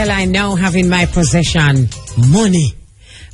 Well, I now have in my possession money.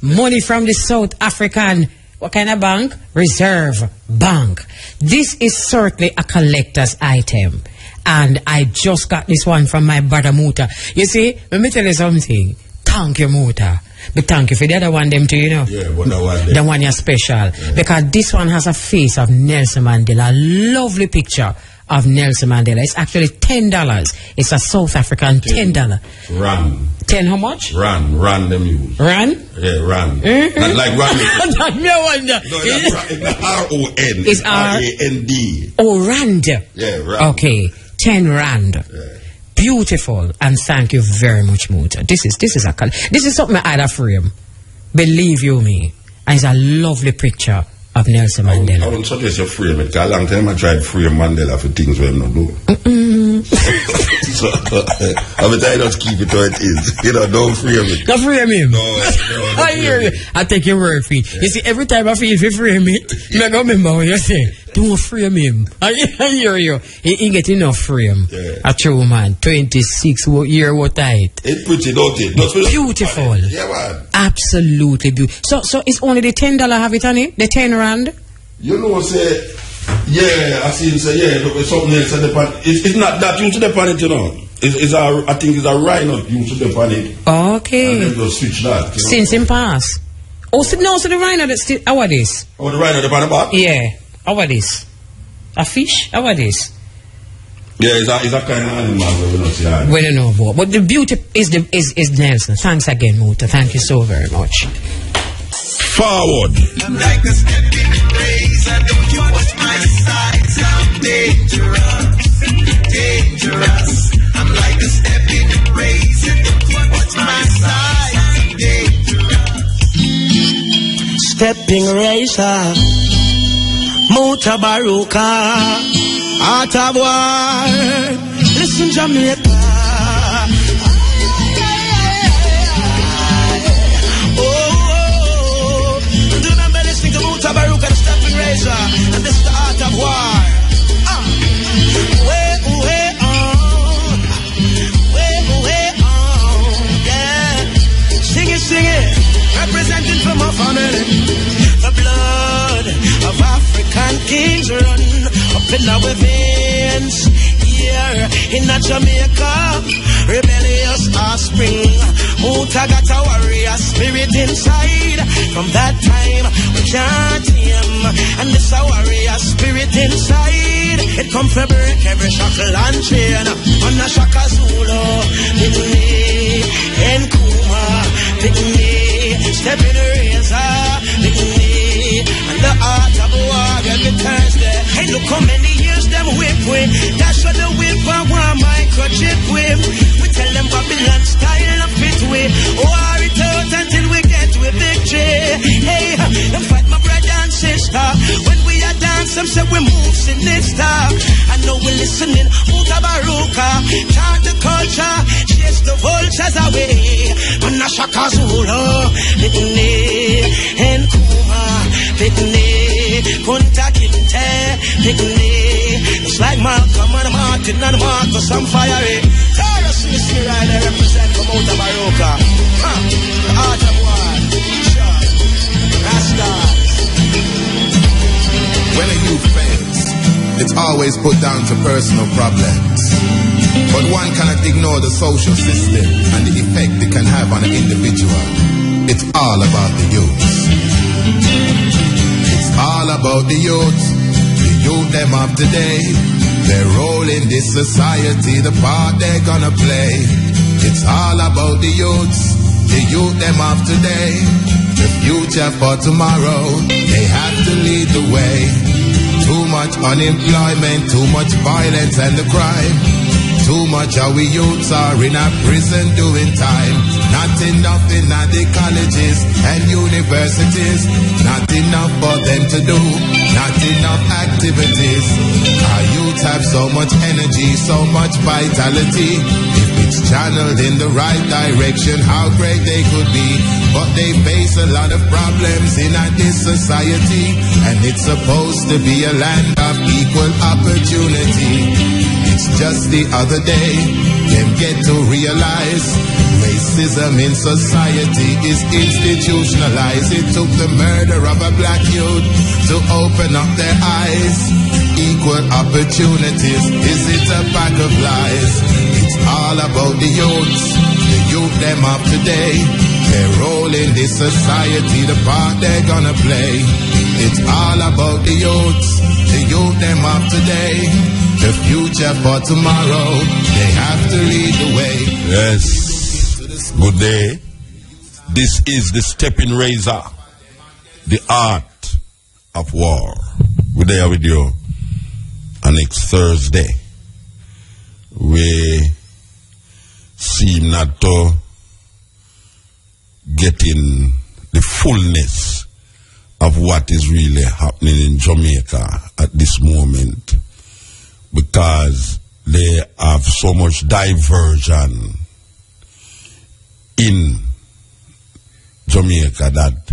Money from the South African, what kind of bank? Reserve Bank. This is certainly a collector's item. And I just got this one from my brother Muta. You see, let me tell you something. Thank you, Muta. But thank you for the other one, them too, you know. Yeah, but that one them. The one you're special. Yeah. Because this one has a face of Nelson Mandela. Lovely picture of Nelson Mandela. It's actually $10. It's a South African $10. Rand. 10 how much? Rand them use. Rand? Yeah, Rand. Not like Rand. No wonder. No, it's R-O-N. It's R-A-N-D. Oh, Rand. Yeah, Rand. Okay, 10 Rand. Yeah. Beautiful, and thank you very much, Muta. This is something I had a frame. Believe you me. And it's a lovely picture of Nelson Mandela. I wouldn't suggest you frame it, because a long time I tried frame Mandela for things where I'm not doing. So, every time I just keep it how it is. You know, don't frame it. Don't frame him. No, I hear you. I take your word for it. Yeah. You see, every time I feel if you frame it, I remember what you say. Don't frame him. I hear you. He get enough frame. Yeah. A true man. 26 year what height. It's pretty, don't it? Beautiful. Yeah, man. Absolutely beautiful. So it's only the $10 have it on it? The 10 Rand? You know, say, yeah, I see him say, yeah, but something else at the pan. It's not that used to the pan, you know. I think it's a rhino used to the pan it. Okay. And then just switch that. You know? Since in past. Oh, so the rhino that's still, how are this? Oh, the rhino, the pan about? Yeah. How are this? A fish? How are this? Yeah, it's a kind of animal where we don't see that. We don't know about. But the beauty is Nelson. Thanks again, Muta. Thank you so very much. Forward. I'm like a stepping razor. Don't you watch my sides? I'm dangerous. Dangerous. I'm like a stepping razor. Don't you watch my sides? I'm dangerous. Stepping razor. Mutabaruka. Art of war. Listen, Jamaica. Mutabaruka, the Steppn razor, and this is the art of war. Way on, yeah. Sing it, representing for my family. The blood of African kings run up in our veins. Here in Jamaica, rebellious offspring. Muta got a warrior spirit inside. From that time, we can't him. And this a warrior spirit inside. It come from break every shackle and chain. On a Shaka Zulu, Pitney, and Kuma, Pitney, Steppn razor, Pitney, and the art of war every Thursday. Hey, look how many years them whip with. That's what the whip and one microchip with. We tell them Babylon style of fit with. War it out until we get with victory. Hey, them fight my brother and sister. When we are dance, them say we move sinister. I know we're listening. Mutabaruka, chant the culture, chase the vultures away. On a Shaka Zulu, Pitney, and Kuma, Pitney, Kunta Kinte, Pitney. It's like Malcolm and Martin and Marcus on fire. Taurus, you see right there, represent from Mutabaruka. The art of war, Rastas. When a youth fails, it's always put down to personal problems. But one cannot ignore the social system and the effect it can have on an individual. It's all about the youth. It's all about the youth. The youth them of today. Their role in this society, the part they're gonna play. It's all about the youth them of today. The future for tomorrow, they have to lead the way. Too much unemployment, too much violence and the crime. Too much our youths are in a prison doing time. Not enough in the colleges and universities. Not enough for them to do. Not enough activities. Our youths have so much energy, so much vitality. If it's channeled in the right direction, how great they could be. But they face a lot of problems in this society. And it's supposed to be a land of equal opportunity. It's just the other day, them get to realize where Racism in society is institutionalized. It took the murder of a black youth to open up their eyes. Equal opportunities, is it a pack of lies? It's all about the youth them of today. Their role in this society, the part they're gonna play. It's all about the youth them of today. The future for tomorrow, they have to lead the way. Yes, good day. This is the Steppn Razor, the art of war. We're there with you on next Thursday. We seem not to get in the fullness of what is really happening in Jamaica at this moment, because they have so much diversion in Jamaica that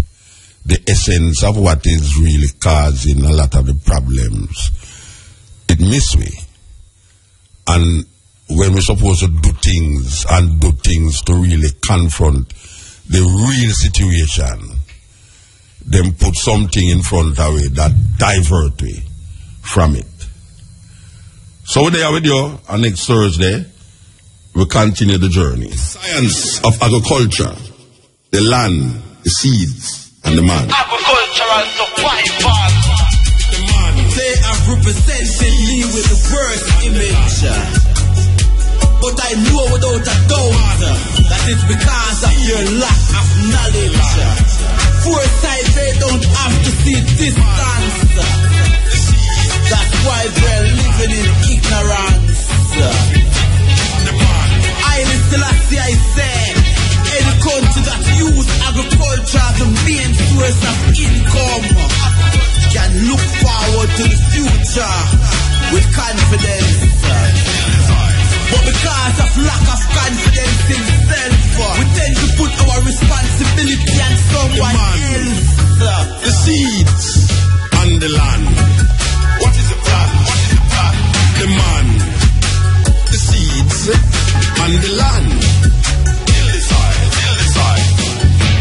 the essence of what is really causing a lot of the problems, it miss we. And when we're supposed to do things to really confront the real situation, then put something in front of it that divert we from it. So we're there with you on next Thursday. We continue the journey. Science of agriculture, the land, the seeds, and the man. Agricultural survival. The man. They have represented me with the worst image. But I know without a doubt that it's because of your lack of knowledge. Foresight, they don't have to see distance. That's why they're living in ignorance. I say, any country that use agriculture as the main source of income can look forward to the future with confidence. But because of lack of confidence in self, we tend to put our responsibility on someone else. The seeds and the land. What is the plan? What is the plan? The man, the seeds and the land. Till the soil, till the soil.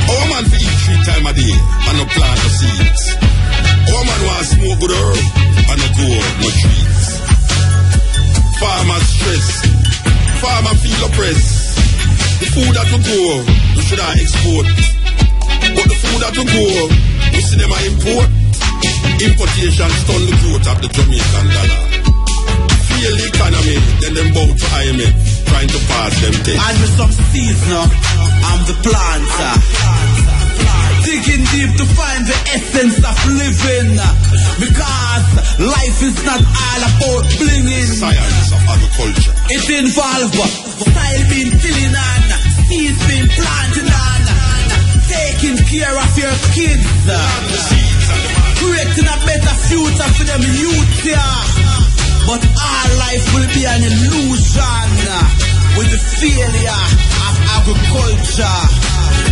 Our man for eat 3 times a day and no plant the seeds. Our man wants smoke good herb and no grow no trees. Farmers stress, farmer feel oppressed. The food that we grow, we should have export. But the food that we grow, we see them import. Importation stun the growth of the Jamaican dollar. Fail the economy, then them bow to IMF, trying to pass them things. And with some seeds now, I'm the planter. Digging deep to find the essence of living. Because life is not all about blinging. Science of agriculture. It involves style being tilling on, seeds being planted on, taking care of your kids, creating a better future for them youth here. But our life will be an illusion with the failure of agriculture.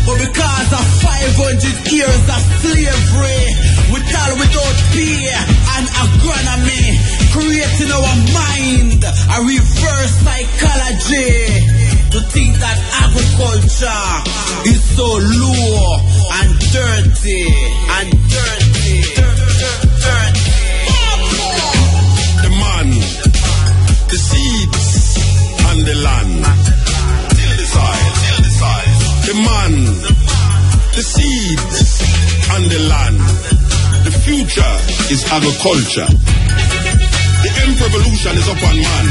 But because of 500 years of slavery, with all without pay and agronomy, creating our mind a reverse psychology to think that agriculture is so low and dirty and dirty. The man, the seeds and the land. Till the soil, till the soil. The man, the seeds and the land. The future is agriculture. The end revolution is upon man.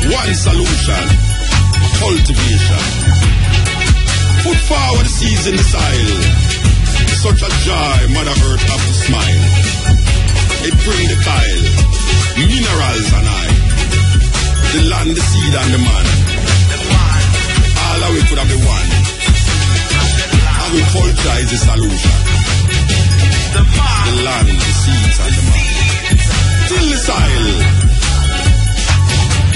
One solution, cultivation. Put forward the seeds in the soil. Such a joy, Mother Earth have to smile. It bring the kyle, minerals and I. The land, the seed and the man. All of it could have been one. Agriculture is the solution. The land, the seeds and the man. Till the soil.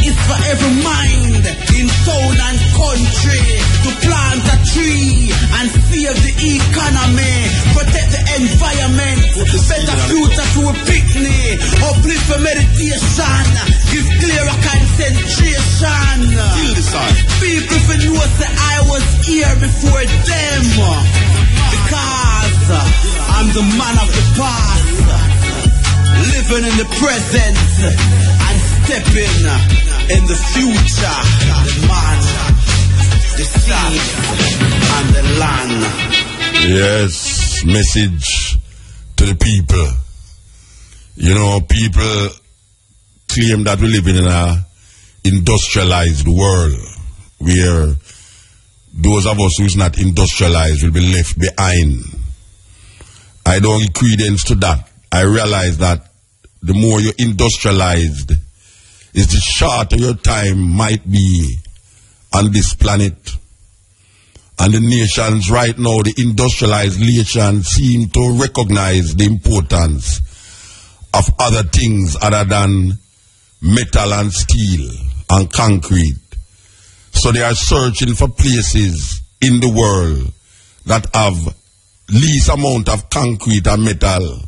It's for every mind in town and country to plant a tree and save the economy, protect the environment, better future to a picnic, uplift for meditation, give clear a concentration. Kill the sun. People for know say I was here before them. Because I'm the man of the past, living in the present and stepping in the future. The man, the sea, and the land. Yes, message to the people. You know, people claim that we live in an industrialized world where those of us who's not industrialized will be left behind. I don't give credence to that. I realize that the more you're industrialized, is the shorter your time might be on this planet. And the nations right now, the industrialized nations, seem to recognize the importance of other things other than metal and steel and concrete. So they are searching for places in the world that have least amount of concrete and metal,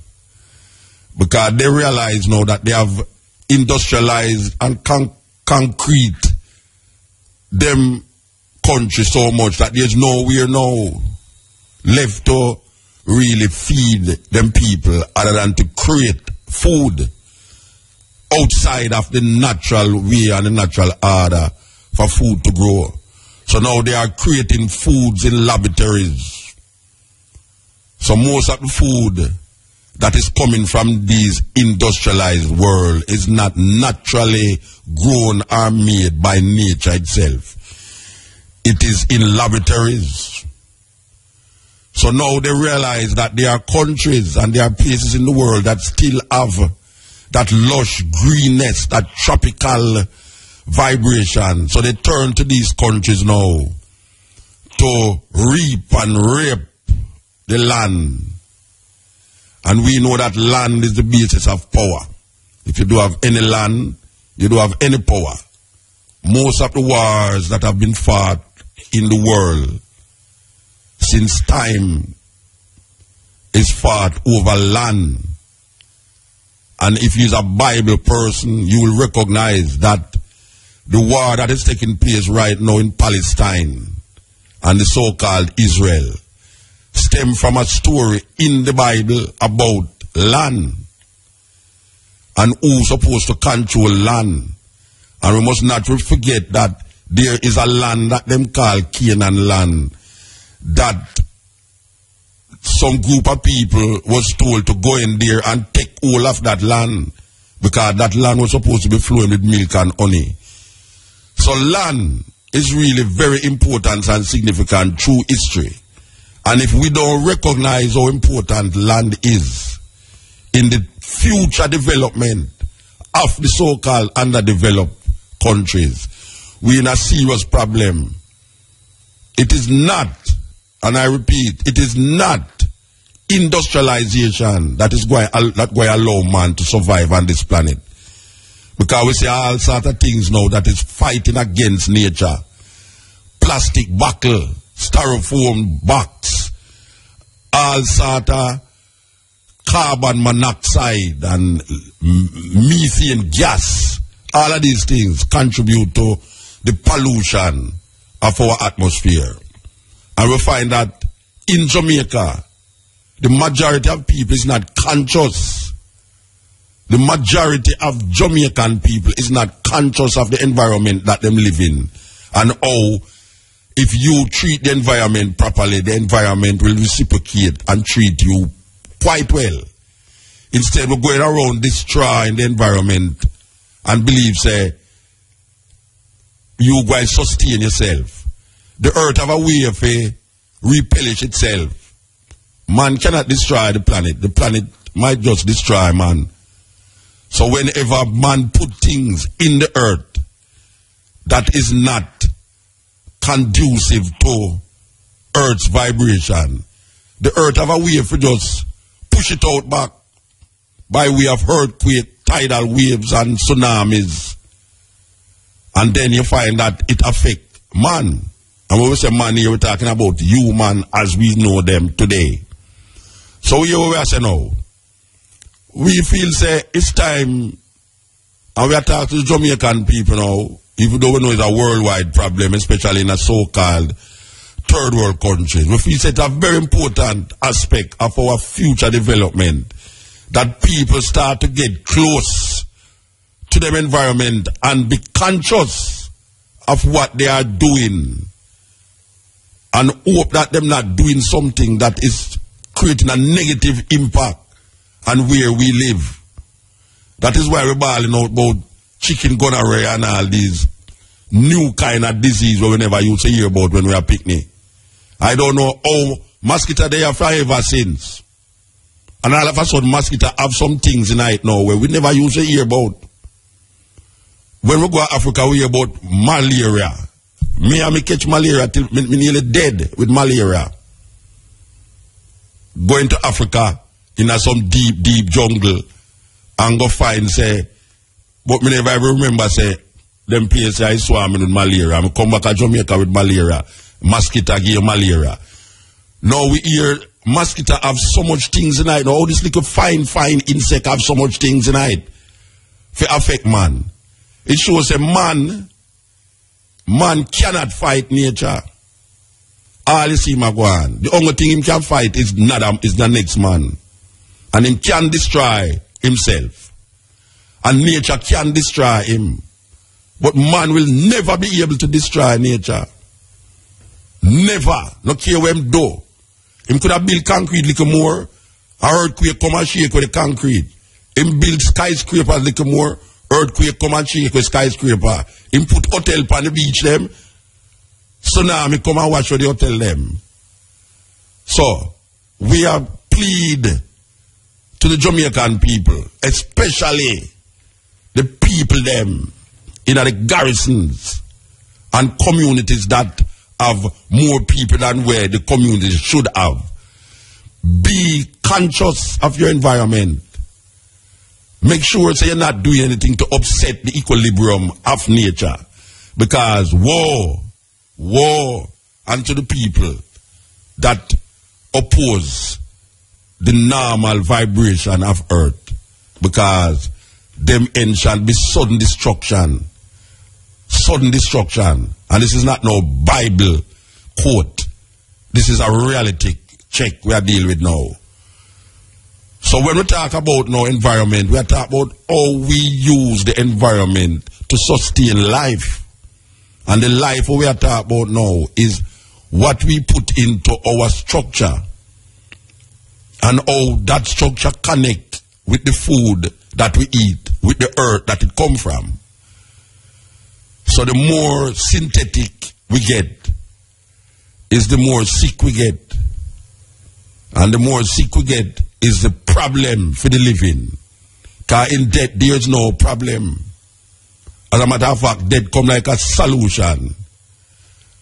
because they realize now that they have industrialized and concrete them country so much that there's nowhere now left to really feed them people other than to create food outside of the natural way and the natural order for food to grow. So now they are creating foods in laboratories. So most of the food that is coming from these industrialized world is not naturally grown or made by nature itself. It is in laboratories. So now they realize that there are countries and there are places in the world that still have that lush greenness, that tropical vibration. So they turn to these countries now to reap and rape the land. And we know that land is the basis of power. If you do have any land, you do have any power. Most of the wars that have been fought in the world since time is fought over land. And if you're a Bible person, you will recognize that the war that is taking place right now in Palestine and the so-called Israel stem from a story in the Bible about land and who's supposed to control land. And we must not forget that there is a land that them call Canaan land, that some group of people was told to go in there and take all of that land, because that land was supposed to be flowing with milk and honey. So land is really very important and significant through history. And if we don't recognize how important land is in the future development of the so-called underdeveloped countries, we're in a serious problem. It is not, and I repeat, it is not industrialization that is going to allow man to survive on this planet. Because we see all sorts of things now that is fighting against nature. Plastic bottle, styrofoam box, all sorts of carbon monoxide and methane gas. All of these things contribute to the pollution of our atmosphere. And we find that in Jamaica, the majority of people is not conscious. The majority of Jamaican people is not conscious of the environment that them live in. And how, if you treat the environment properly, the environment will reciprocate and treat you quite well. Instead of going around destroying the environment and believe, say, you guys sustain yourself. The earth have a way of replenish itself. Man cannot destroy the planet. The planet might just destroy man. So whenever man put things in the earth that is not conducive to earth's vibration, the earth have a way of just push it out back by way of earthquake, tidal waves and tsunamis. And then you find that it affects man. And when we say man here, we're talking about human as we know them today. So here we are saying now, we feel say it's time And we are talking to the Jamaican people now, even though we know it's a worldwide problem, especially in a so-called third world countries. We feel it's a very important aspect of our future development that people start to get close to their environment and be conscious of what they are doing and hope that they're not doing something that is creating a negative impact on where we live. That is why we're bawling out about chicken gonorrhea and all these new kind of disease we never used to hear about when we are picnic. I don't know how mosquito they are forever since. And all of a sudden mosquito have some things in it now where we never used to hear about. When we go to Africa, we hear about malaria. Me catch malaria till me nearly dead with malaria. Going to Africa in some deep jungle and go find say, but me never ever remember say, them places I swarming with malaria. I come back to Jamaica with malaria. Mosquito give malaria. Now we hear mosquito have so much things in it. Now all this little fine insect have so much things in it for affect man. It shows a man cannot fight nature. All you see him go on. The only thing he can fight is the next man. And he can destroy himself. And nature can destroy him. But man will never be able to destroy nature. Never. No care what him do. Him could have built concrete little more. A earthquake come and shake with the concrete. Him build skyscrapers little more. Earthquake come and shake with skyscraper. Him put hotel on the beach them. Tsunami come and watch for the hotel them. So, we are plead to the Jamaican people, especially the people them in the garrisons and communities that have more people than where the communities should have. Be conscious of your environment. Make sure so you're not doing anything to upset the equilibrium of nature. Because war unto the people that oppose the normal vibration of earth. Because them end shall be sudden destruction. Sudden destruction. And this is not no Bible quote. This is a reality check we are dealing with now. So when we talk about now environment, we are talking about how we use the environment to sustain life. And the life we are talking about now is what we put into our structure and how that structure connect with the food that we eat, with the earth that it come from. So the more synthetic we get, is the more sick we get. And the more sick we get is the problem for the living. Because in death there is no problem. As a matter of fact, death come like a solution.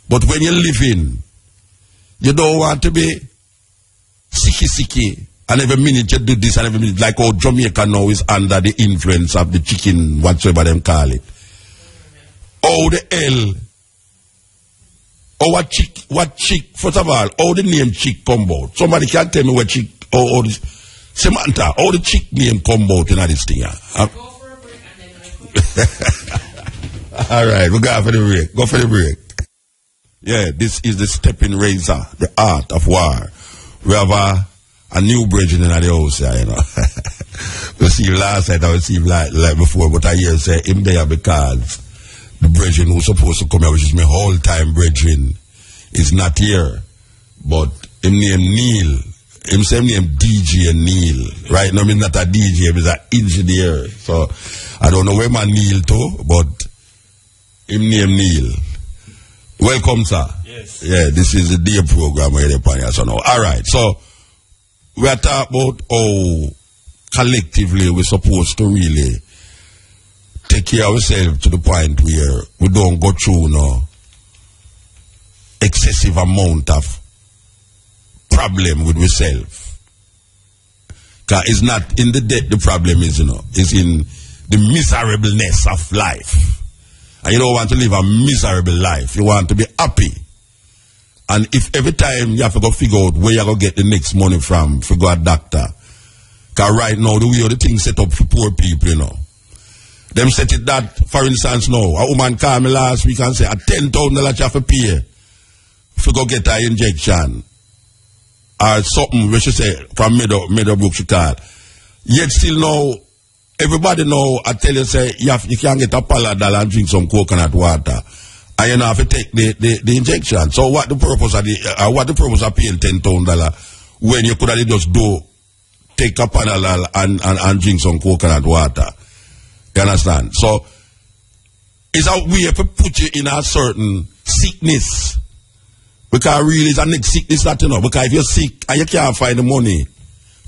But when you're living, you don't want to be sicky. And every minute you do this and every minute, like how Jamaica now is under the influence of the chicken, whatsoever them call it. How the hell, what chick, first of all, how the name chick come about? Somebody can tell me what chick, or Samantha, how the chick name come about in this thing? All right, we'll go for the break. Go for the break. Yeah, this is the Steppn razor, the art of war. We have a new bridge in the house here, you know. We see last night, I received like before, but I hear say him there because the brethren who's supposed to come here, which is my whole time brethren, is not here. But him name Neil. Him say name DJ Neil. Right now, I'm not a DJ, I'm an engineer. So, I don't know where my Neil to, but him name Neil. Welcome, sir. Yes. Yeah, this is the day program where they're playing us now. Alright, so, we are talking about how collectively we're supposed to really take care of ourselves to the point where we don't go through no excessive amount of problem with ourselves. Because it's not in the death the problem is, you know. It's in the miserableness of life. And you don't want to live a miserable life. You want to be happy. And if every time you have to go figure out where you're going to get the next money from, figure a doctor. Because right now, the way the things set up for poor people, you know. Them set it that, for instance, now, a woman called me last week and say, a $10,000 you have to pay if you go get her injection. Or something, which she say, from Meadowbrook she call. Yet still now, everybody know, I tell you, say, you can get a paladal and drink some coconut water. And you don't have to take the injection. So what the purpose of paying $10,000 when you could have just take a paladal and drink some coconut water? You understand? So, it's a way to put you in a certain sickness. Because really, it's a next sickness that you know. Because if you're sick and you can't find the money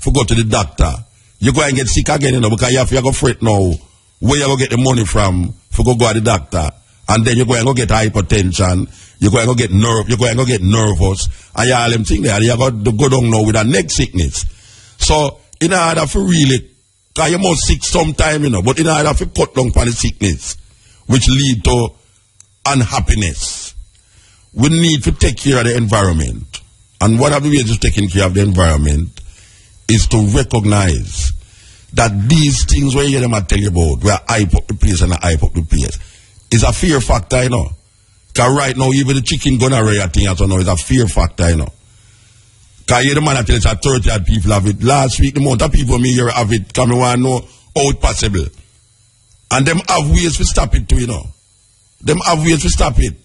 to go to the doctor, you go and get sick again, you know, because you have to go fret now where you go get the money from to go to the doctor. And then you go and go get hypertension, you go and go get nervous, and you all them things there, you got to go down now with a neck sickness. So, in order for really, because you must sick sometime, you know, but in order for cut down on the sickness, which lead to unhappiness, we need to take care of the environment. And one of the ways of taking care of the environment is to recognize that these things where you hear them I tell you about, where I hype up the place and I hype up the place, is a fear factor, you know. Because right now, even the chicken gonorrhea thing, I don't know, is a fear factor, you know. Because you're the man that tells us 30 odd people have it. Last week, the amount of people me here have it, come and want to know how it's possible. And them have ways to stop it too, you know. Them have ways to stop it.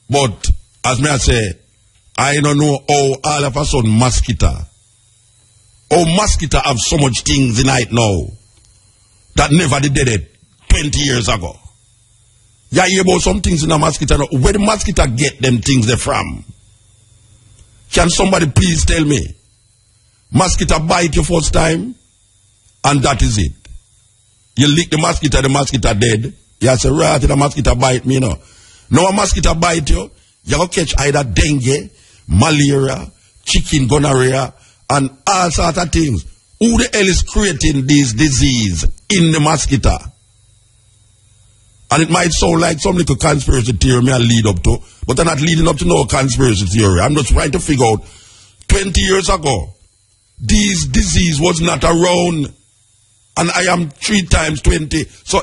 But, as me I say, I don't know how all of a sudden mosquito have so much things in it now that never did it 20 years ago. You hear about some things in a mosquito now. Where the mosquito get them things they from? Can somebody please tell me? Mosquito bite you first time, and that is it. You lick the mosquito dead. You say, right, the mosquito bite me, you know. Now a mosquito bite you, you go catch either dengue, malaria, chicken gonorrhea, and all sorts of things. Who the hell is creating this disease in the mosquito? And it might sound like some little conspiracy theory I lead up to, but I'm not leading up to no conspiracy theory. I'm just trying to figure out, 20 years ago, this disease was not around, and I am 3 times 20. So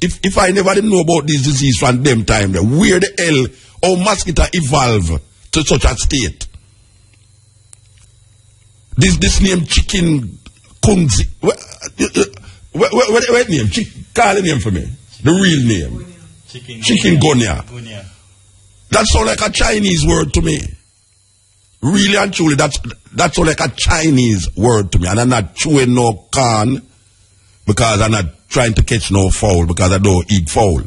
if I never didn't know about this disease from them time, where the hell, how mosquito evolve to such a state? This name chicken kunzi. What name? Call the name for me. The real name. Chicken gonia. That sounds like a Chinese word to me. Really and truly, that sounds like a Chinese word to me. And I'm not chewing no corn because I'm not trying to catch no fowl because I don't eat fowl.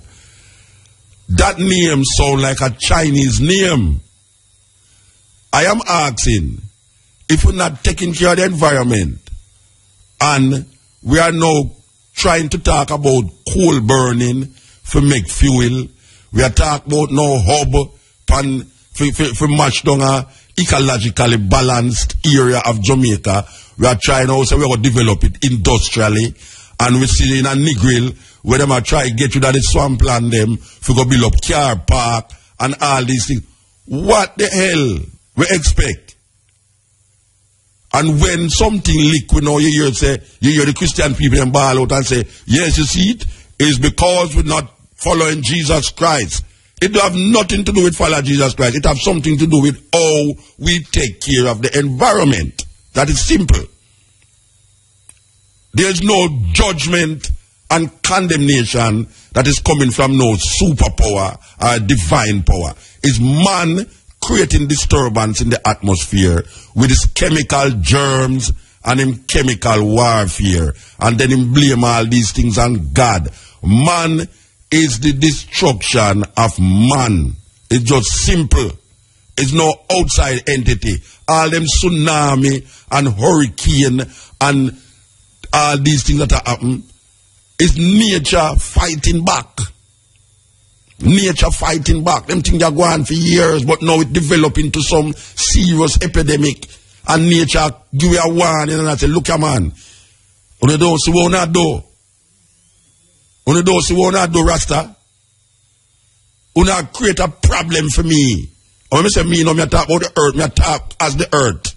That name sounds like a Chinese name. I am asking, if we're not taking care of the environment and we are now trying to talk about coal burning for make fuel, we are talking about no hub for match down a ecologically balanced area of Jamaica. We are trying also, we are going to develop it industrially, and we see in a Negril where them are trying to get rid of the swampland them for go build up car park and all these things. What the hell we expect? And when something leak, you know, you hear the Christian people and ball out and say, yes, you see it is because we're not following Jesus Christ. It don't have nothing to do with following Jesus Christ. It has something to do with how we take care of the environment. That is simple. There's no judgment and condemnation that is coming from no superpower or divine power. It's man creating disturbance in the atmosphere with his chemical germs and him chemical warfare, and then him blame all these things on God. Man is the destruction of man. It's just simple. It's no outside entity. All them tsunami and hurricane and all these things that are happening is nature fighting back. Nature fighting back. Them things are going for years, but now it developed into some serious epidemic. And nature give you a warning and I say, look, man, you don't see what I do. You don't see what I do, Rasta. You not create a problem for me. When I say me, no, I talk about the earth, I talk as the earth.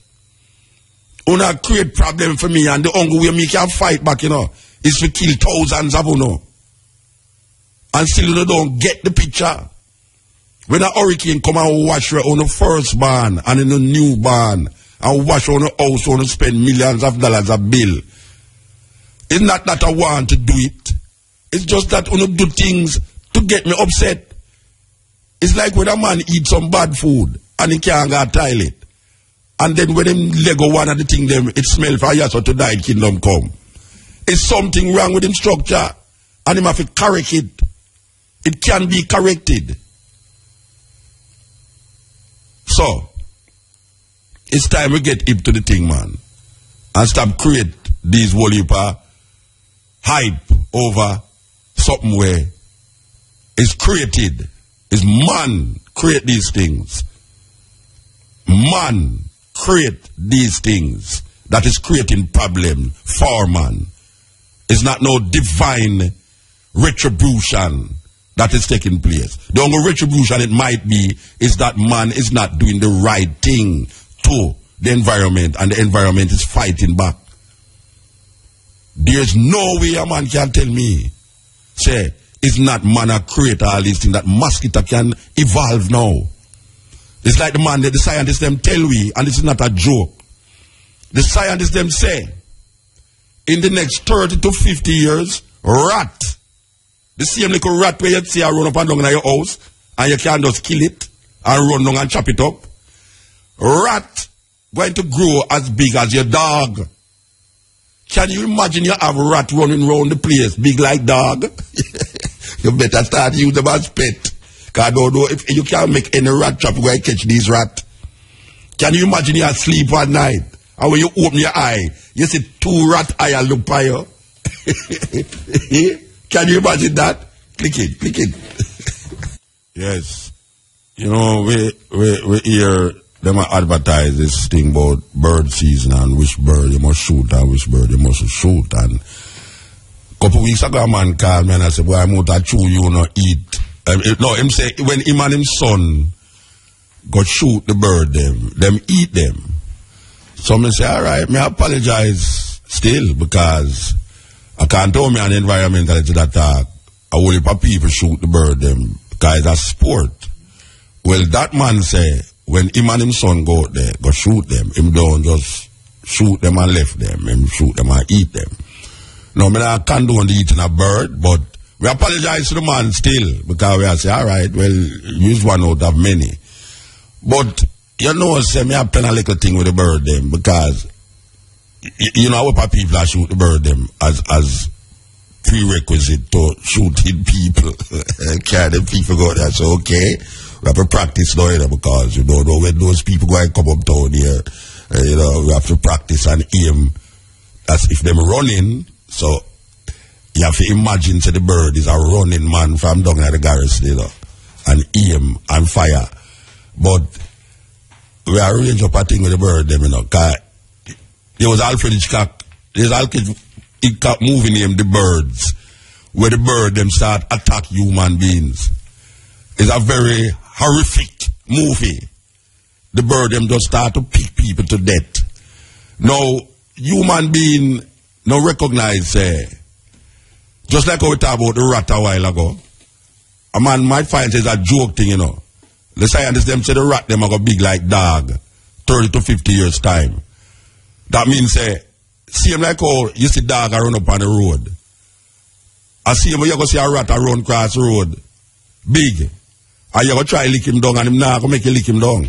You not create problem for me, and the only way me can fight back, you know, is to kill thousands of you know. And still you don't get the picture. When a hurricane come and wash on the first barn and in the new barn and wash on the house on spend millions of dollars a bill. It's not that I want to do it. It's just that I do things to get me upset. It's like when a man eats some bad food and he can't go to the toilet. And then when him Lego one of the thing them, it smells for years or to die kingdom come. It's something wrong with him structure and him have to correct it. It can be corrected. So, it's time we get hip to the thing, man. And stop create these whole heap of hype over something where it's created. It's man create these things. Man create these things that is creating problem for man. It's not no divine retribution that is taking place. The only retribution it might be is that man is not doing the right thing to the environment and the environment is fighting back. There's no way a man can tell me, say, it's not man a create all these things, that mosquito can evolve now. It's like the man that the scientists them tell we, and this is not a joke. The scientists them say, in the next 30 to 50 years, rat, the same little rat where you see a run up and down in your house, and you can just kill it, and run down and chop it up. Rat going to grow as big as your dog. Can you imagine you have a rat running around the place, big like dog? You better start using them as pet. Because I don't know if you can't make any rat trap where you catch these rats. Can you imagine you sleep at night, and when you open your eye, you see 2 rat eyes look by you? Can you imagine that? Click it. Yes. You know, we hear them advertise this thing about bird season and which bird you must shoot and which bird you mustn't shoot. And a couple weeks ago, a man called me and I said, boy, I'm going to chew you not eat. No, him say, when him and his son go shoot the bird, them eat them. So I say, all right, I apologize still because I can't tell me an environmentalist that a whole heap of people shoot the bird them because it's a sport. Well, that man say, when him and his son go out there, go shoot them, him don't just shoot them and left them, him shoot them and eat them. No, I can't do on the eating a bird, but we apologize to the man still because we say, all right, well, use one out of many. But, you know, say, me have plan a little thing with the bird them because, you know, what people are shoot the bird them as prerequisite to shooting people. Can the people go there? So, okay, we have to practice now, you know, because you don't know when those people go and come up down here, you know, we have to practice and aim as if them running. So, you have to imagine say the bird is a running man from down at the garrison, you know, and aim and fire. But we arrange up a thing with the bird, them, you know, because there was Alfred Hitchcock, there's Alfred Hitchcock movie named The Birds, where the bird them start attack human beings. It's a very horrific movie. The bird them just start to pick people to death. Now, human being no recognize, just like how we talked about the rat a while ago. A man might find it's a joke thing, you know. The scientists them say the rat them are go big like dog, 30 to 50 years time. That means same like how you see dog a run up on the road. I see him, you go see a rat a run across the road, big. And you go try lick him down and him not go make you lick him down.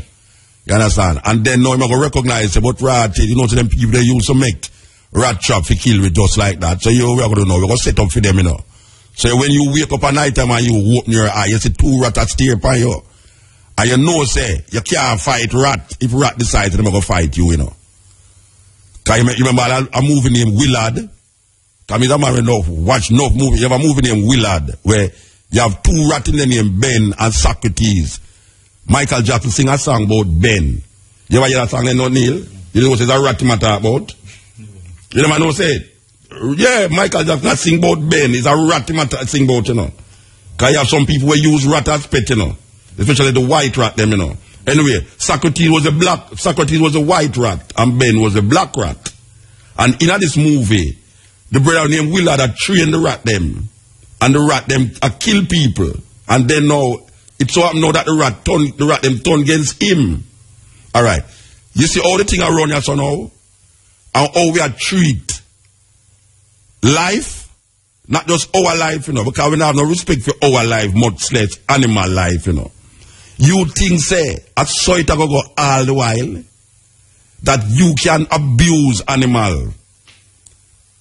You understand? And then now him go recognize about rat, you know, to them people they used to make rat trap for kill with just like that. So you are going to know, we're going to set up for them, you know. So when you wake up at night time and you open your eye, you see 2 rats that stare upon you. And you know, say, you can't fight rat. If rat decides, they're going to fight you, you know. Because you remember a movie named Willard? Because me, that man enough, watch enough movie. You have a movie named Willard, where you have 2 rats in the name, Ben and Socrates. Michael Jackson sing a song about Ben. You ever hear that song, Neil? You know what it's a rat him talk about? You never know, say it. Yeah, Michael Jackson sing about Ben. It's a rat him sing about, you know. Because you have some people who use rat as pet, you know. Especially the white rat, them, you know. Anyway, Socrates was a white rat, and Ben was a black rat. And in this movie, the brother named Willard had trained the rat them and the rat them kill people, and then now it so happen now that the rat them turn against him. All right, you see all the thing around here so now, and how we are treat life, not just our life, you know, because we don't have no respect for our life, much less animal life, you know. You think say I saw it go all the while that you can abuse animal.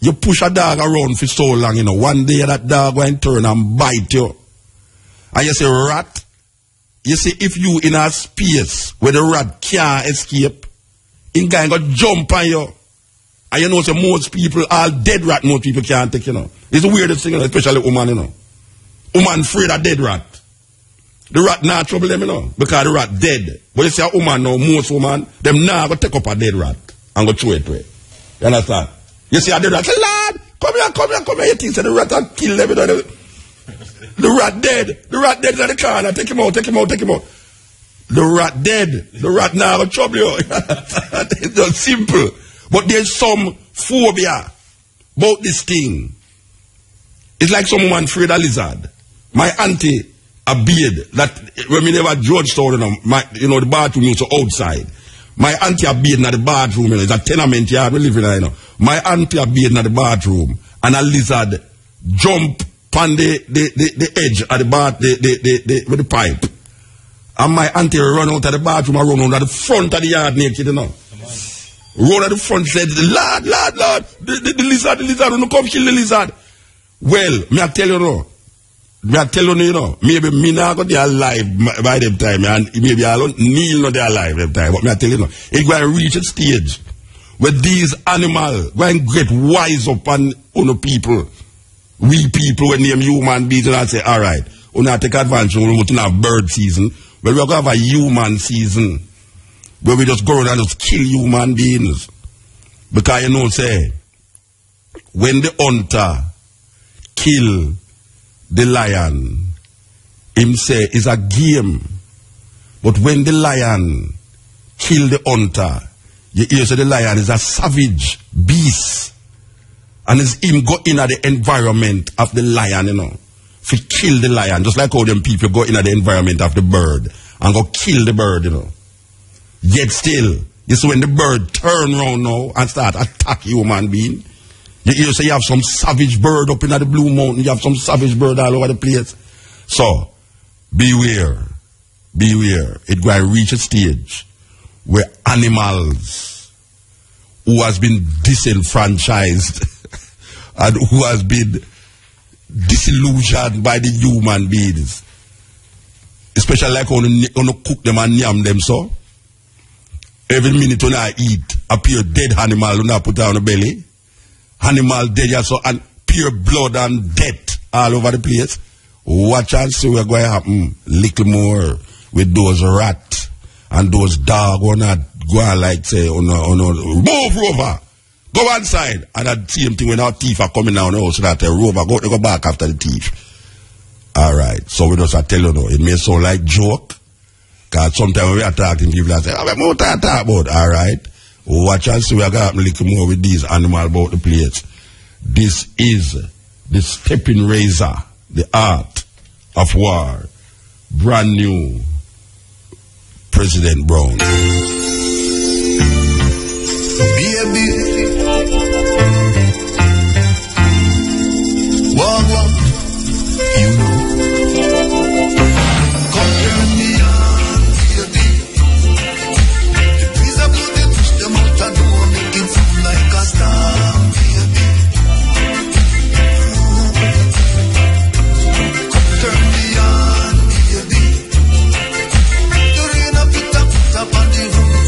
You push a dog around for so long, you know. One day that dog going to turn and bite you. And you say, rat. You see, if you in a space where the rat can't escape, it can go jump on you. And you know, so most people, all dead rat, most people can't take, you know. It's the weirdest thing, you know, especially woman, you know. Woman afraid of dead rat. The rat not trouble them, you know, because the rat dead. But you see a woman now, most woman, them now go take up a dead rat and go throw it away. You understand? You see a dead rat, say, Lord, come here. You think so the rat will kill them, you know. The rat dead. The rat dead in the corner. Take him out. The rat dead. The rat now go trouble you. It's just simple. But there's some phobia about this thing. It's like someone afraid of lizard. My auntie, a beard that when we never Georgetown, you know, the bathroom is outside. My auntie a beard in the bathroom, you know, it's a tenement yard we live in, you know. My auntie a beard in the bathroom, and a lizard jump on the edge of the bath, with the pipe. And my auntie run out of the bathroom and run out of the front of the yard naked, you know. Run at the front, said, Lord, the lizard, don't come kill the lizard. Well, me I tell you now. You know, maybe me not going to be alive by them time, and maybe I don't kneel not there alive them time, but me I tell you now, it's going to reach a stage where these animals going to get wise up on people. We people, when name human beings, and I say, all right, we not take advantage, we're going to have bird season, but we're going to have a human season, where we just go around and just kill human beings. Because you know, say, when the hunter kill the lion, him say it's a game. But when the lion kill the hunter, you hear say the lion is a savage beast. And it's him go in at the environment of the lion, you know. To kill the lion. Just like how them people go in at the environment of the bird and go kill the bird, you know. Yet still, you see when the bird turn around now and start attack human being, you say you have some savage bird up in the Blue Mountain, you have some savage bird all over the place. So, beware. It going to reach a stage where animals who has been disenfranchised and who has been disillusioned by the human beings, especially like when you cook them and yam them, so every minute when I eat, appear dead animal when I put down the belly. Animal dead, so, and pure blood and death all over the place. Watch and see what's going to happen. Little more with those rats and those dogs who not going like say, move Rover, go outside. And that same thing when our teeth are coming down the house, that Rover go back after the teeth. Alright, so we just tell you now, it may sound like joke. Because sometimes when we are talking, people are saying, I'm not talking about, alright. Watch and see we are going to happen a little more with these animals about the place. This is the Steppn razor, the art of war. Brand new President Brown. Baby, walk, you know. Come turn me on, baby. The breeze of blood, they push them out and do make it sound like a storm, baby. Come turn me on, baby. The rain up, it up on the roof.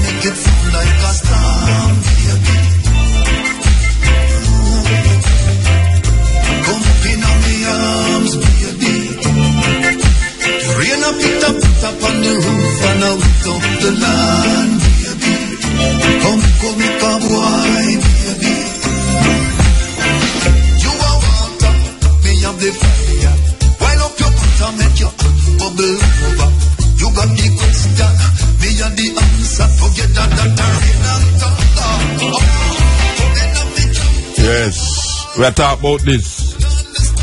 make it feel like a storm, baby. Come up in on my arms, baby. The rain a put up on the roof and I wet up the land, baby. Come boy, baby. You are water, me have the fire. Wind up your butt and make your bubble over. You got the question, me and the answer. Forget that rain and thunder. Yes, we are talking about this.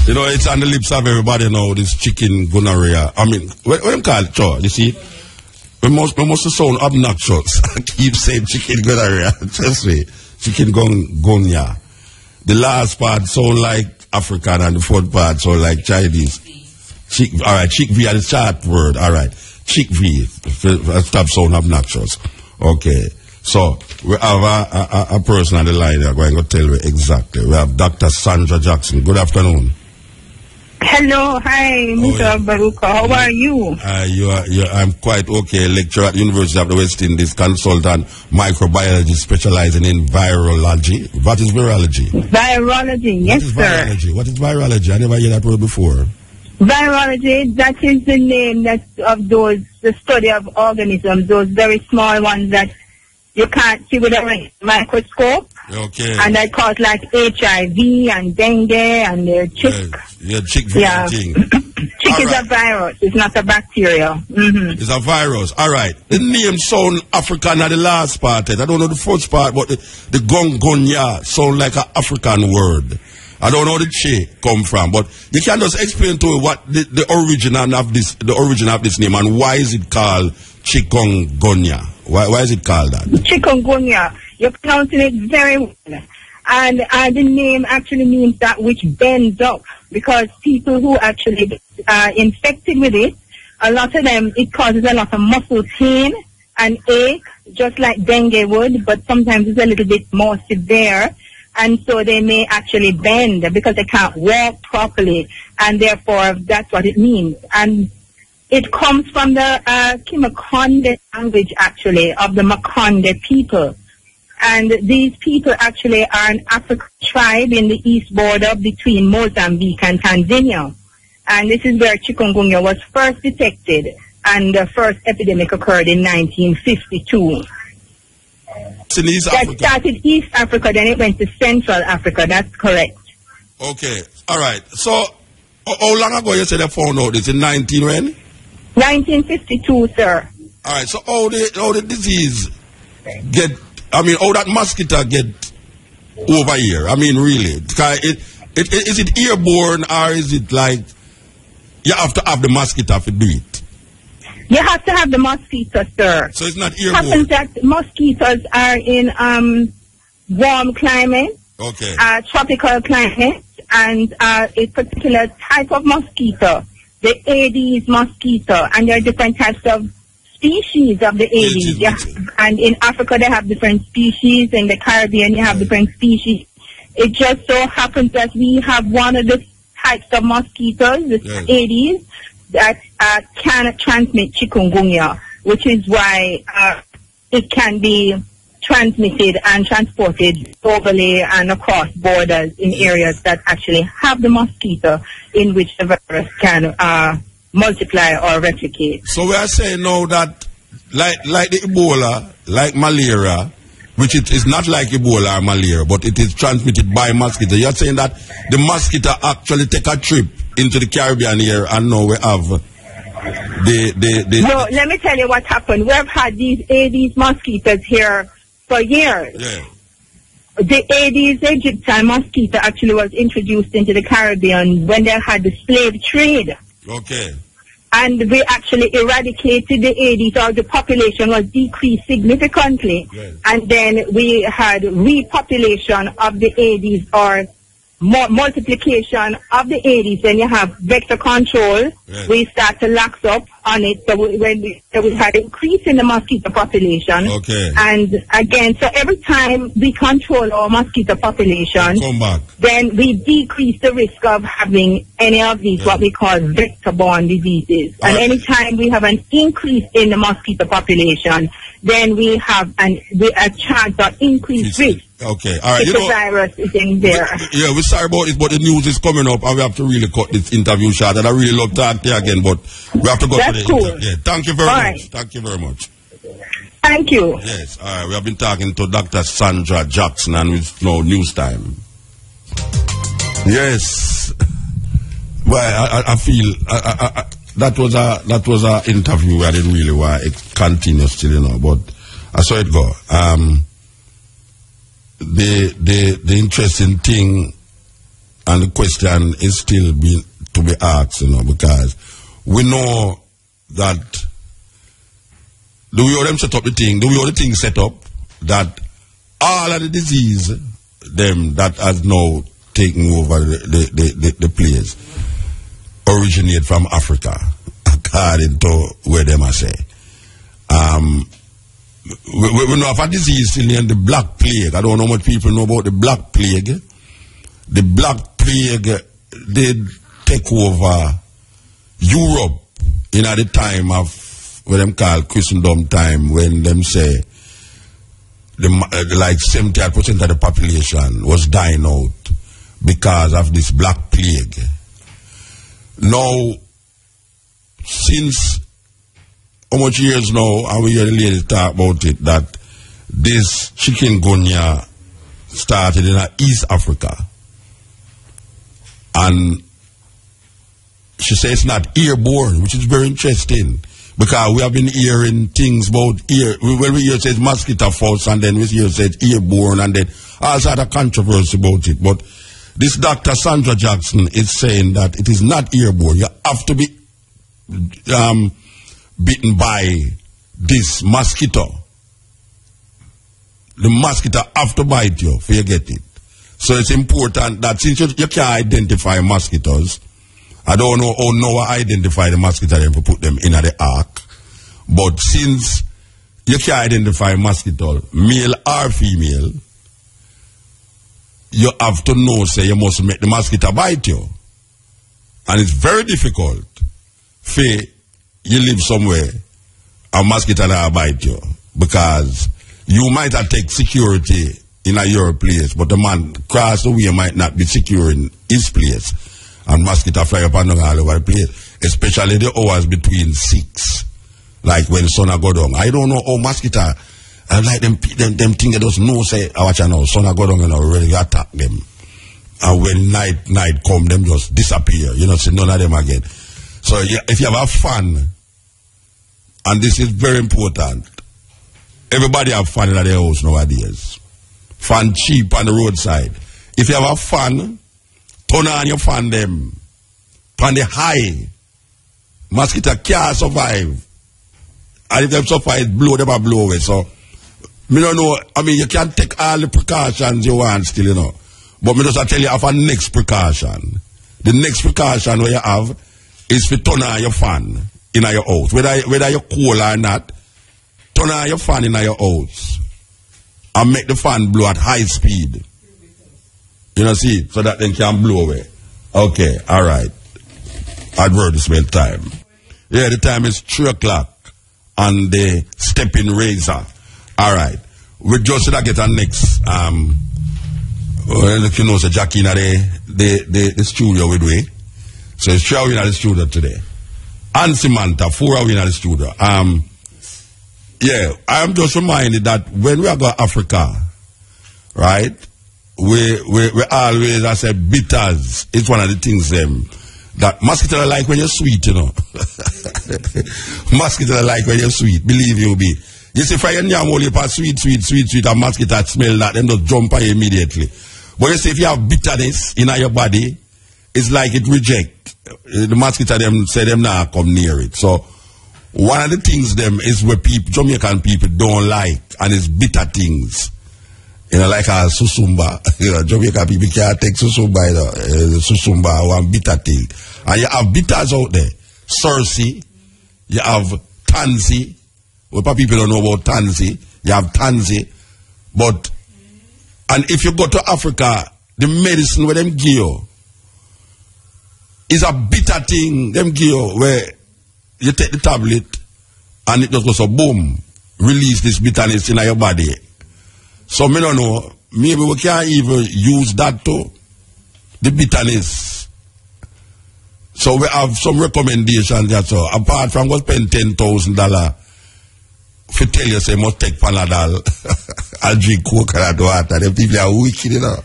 You know, it's on the lips of everybody now, this chicken gonorrhea. I mean, what do you call it, Joe? You see? We must sound obnoxious. I keep saying chicken gonorrhea. Trust me. Chicken gonya. The last part sound like African and the fourth part sound like Chinese. Alright, chickpea is the short word. Alright. Chickpea. Stop sound obnoxious. Okay. So, we have a person on the line that going to tell you exactly. We have Dr. Sandra Jackson. Good afternoon. Hello, hi, Mutabaruka. How are you? I'm quite okay. Lecturer at University of the West Indies, consultant, microbiology, specializing in virology. What is virology? Virology, yes, sir. What is virology? I never heard that word before. Virology, that is the name of the study of organisms, those very small ones that you can't see with a microscope. Okay. And that cause like HIV and dengue and chick. Yeah, chick thing. Chick is a virus. It's not a bacteria. Mm-hmm. It's a virus. All right. The name sound African at the last part. I don't know the first part, but the gongonya sound like an African word. I don't know where the che come from, but you can just explain to me what the origin of this name and why is it called chikungunya? Why is it called that? Chikungunya. You're pronouncing it very well. And the name actually means that which bends up, because people who actually are infected with it, a lot of them, it causes a lot of muscle pain and ache, just like dengue would, but sometimes it's a little bit more severe. And so they may actually bend because they can't walk properly, and therefore that's what it means. And it comes from the Kimakonde language, actually, of the Makonde people. And these people actually are an African tribe in the east border between Mozambique and Tanzania. And this is where chikungunya was first detected, and the first epidemic occurred in 1952. In East Africa. That started East Africa, then it went to Central Africa. That's correct. Okay. All right. So, how long ago you said they found out this? In 1952, sir. All right. So, how the disease get... I mean, how that mosquito get over here? I mean, really. Is it airborne, or is it like you have to have the mosquito to do it? You have to have the mosquito, sir. So it's not It airborne? happens that mosquitoes are in warm climate, okay, tropical climate, and a particular type of mosquito, the Aedes mosquito, and there are different types of species of the Aedes. Yeah. And in Africa they have different species, in the Caribbean you have different species. It just so happens that we have one of the types of mosquitoes, the Aedes, that can transmit chikungunya, which is why it can be transmitted and transported globally and across borders in areas that actually have the mosquito in which the virus can multiply or replicate. So we are saying now that like the Ebola, like malaria, which it is not like Ebola or malaria, but it is transmitted by mosquito. You are saying that the mosquito actually take a trip into the Caribbean here, and now we have No, let me tell you what happened. We've had these Aedes mosquitoes here for years. Yeah. The Aedes aegypti mosquito actually was introduced into the Caribbean when they had the slave trade. Okay. And we actually eradicated the Aedes, or the population was decreased significantly. Yes. And then we had repopulation of the Aedes, or multiplication of the Aedes. Then you have vector control. Yes. We start to lax up on it, there we had increase in the mosquito population. Okay. And again, so every time we control our mosquito population, come back, then we decrease the risk of having any of these what we call vector-borne diseases. And anytime we have an increase in the mosquito population, then we have a chance of increased risk. Okay, all right. If the virus is in there. We're sorry about this, but the news is coming up, and we have to really cut this interview short. And I really love to talk to you again, but we have to go to the interview. Yeah, thank you very much. Thank you very much. Thank you. Yes, all right. We have been talking to Dr. Sandra Jackson, and it's now news time. Yes. Well, I feel that was a interview. I didn't really want it continue still, but I saw it go. The interesting thing and the question is still to be asked, because we know that do we all them set up the thing? Do we all the thing set up that all of the disease them that has now taken over the place originate from Africa, according to where them I say. We know of a disease in the Black Plague. I don't know how much people know about the Black Plague. The Black Plague did take over Europe in the time of what them call Christendom time, when them say like 70% of the population was dying out because of this Black Plague. Now, since how much years now, and we hear the ladies talk about it, that this chikungunya started in East Africa. And she says it's not airborne, which is very interesting, because we have been hearing things about when we hear it says mosquito first, and then we hear it says airborne, and then all sort of controversy about it. But this Dr. Sandra Jackson is saying that it is not airborne. You have to be bitten by this mosquito. The mosquito have to bite you for you get it. So it's important that since you can't identify mosquitoes, I don't know how Noah identify the mosquito and put them in the ark, but since you can't identify mosquito, male or female, you have to know, say, you must make the mosquito bite you. And it's very difficult for you live somewhere, a mosquito that bite you, because you might have take security in your place, but the man cross the way might not be secure in his place, and mosquito fly up and down all over the place, especially the hours between 6, like when sun go down. I don't know how mosquito, I like them thing that just know, say, I watch now, sun go down and already attack them, and when night come, them just disappear, see none of them again. So if you have a fan, and this is very important, everybody have fan in their house nowadays. Fan cheap on the roadside. If you have a fan, turn on your fan them. On the high. Mosquito can't survive. And if they survive, blow them and blow away. So, me don't know, you can take all the precautions you want still, But me just tell you of a next precaution. The next precaution where you have is to turn on your fan in your house. Whether you're cold or not, turn on your fan in your house. And make the fan blow at high speed. See, so that they can blow away. Okay, all right. Advertisement time. Yeah, the time is 3 o'clock on the Steppn razor. All right. We just get our next, so Jackie in the studio with we. So it's 3 hours in the studio today. And Samantha, 4 hours in the studio. Yeah, I'm just reminded that when we go to Africa, right, we always, I say, bitters. It's one of the things that mosquitoes like when you're sweet, Mosquitoes like when you're sweet, believe you me. You see, if I only pass sweet, and mosquitoes smell that, them just jump on you immediately. But you see, if you have bitterness in your body, it's like it reject. The mosquito them say them now come near it. So one of the things them is where Jamaican people don't like, and it's bitter things. Like a susumba. Jamaican people can't take susumba, susumba or bitter thing. And you have bitters out there. Cersei, you have tansy. What people don't know about tansy, you have tansy. But, and if you go to Africa, the medicine where them give you is a bitter thing, them give you, where you take the tablet and it just goes so boom, release this bitterness in your body. So me don't know, maybe we can't even use that too, the bitterness. So we have some recommendations that's all. Apart from go spend $10,000 for tell you say must take Panadol and drink coconut water. The people are wicked, you know.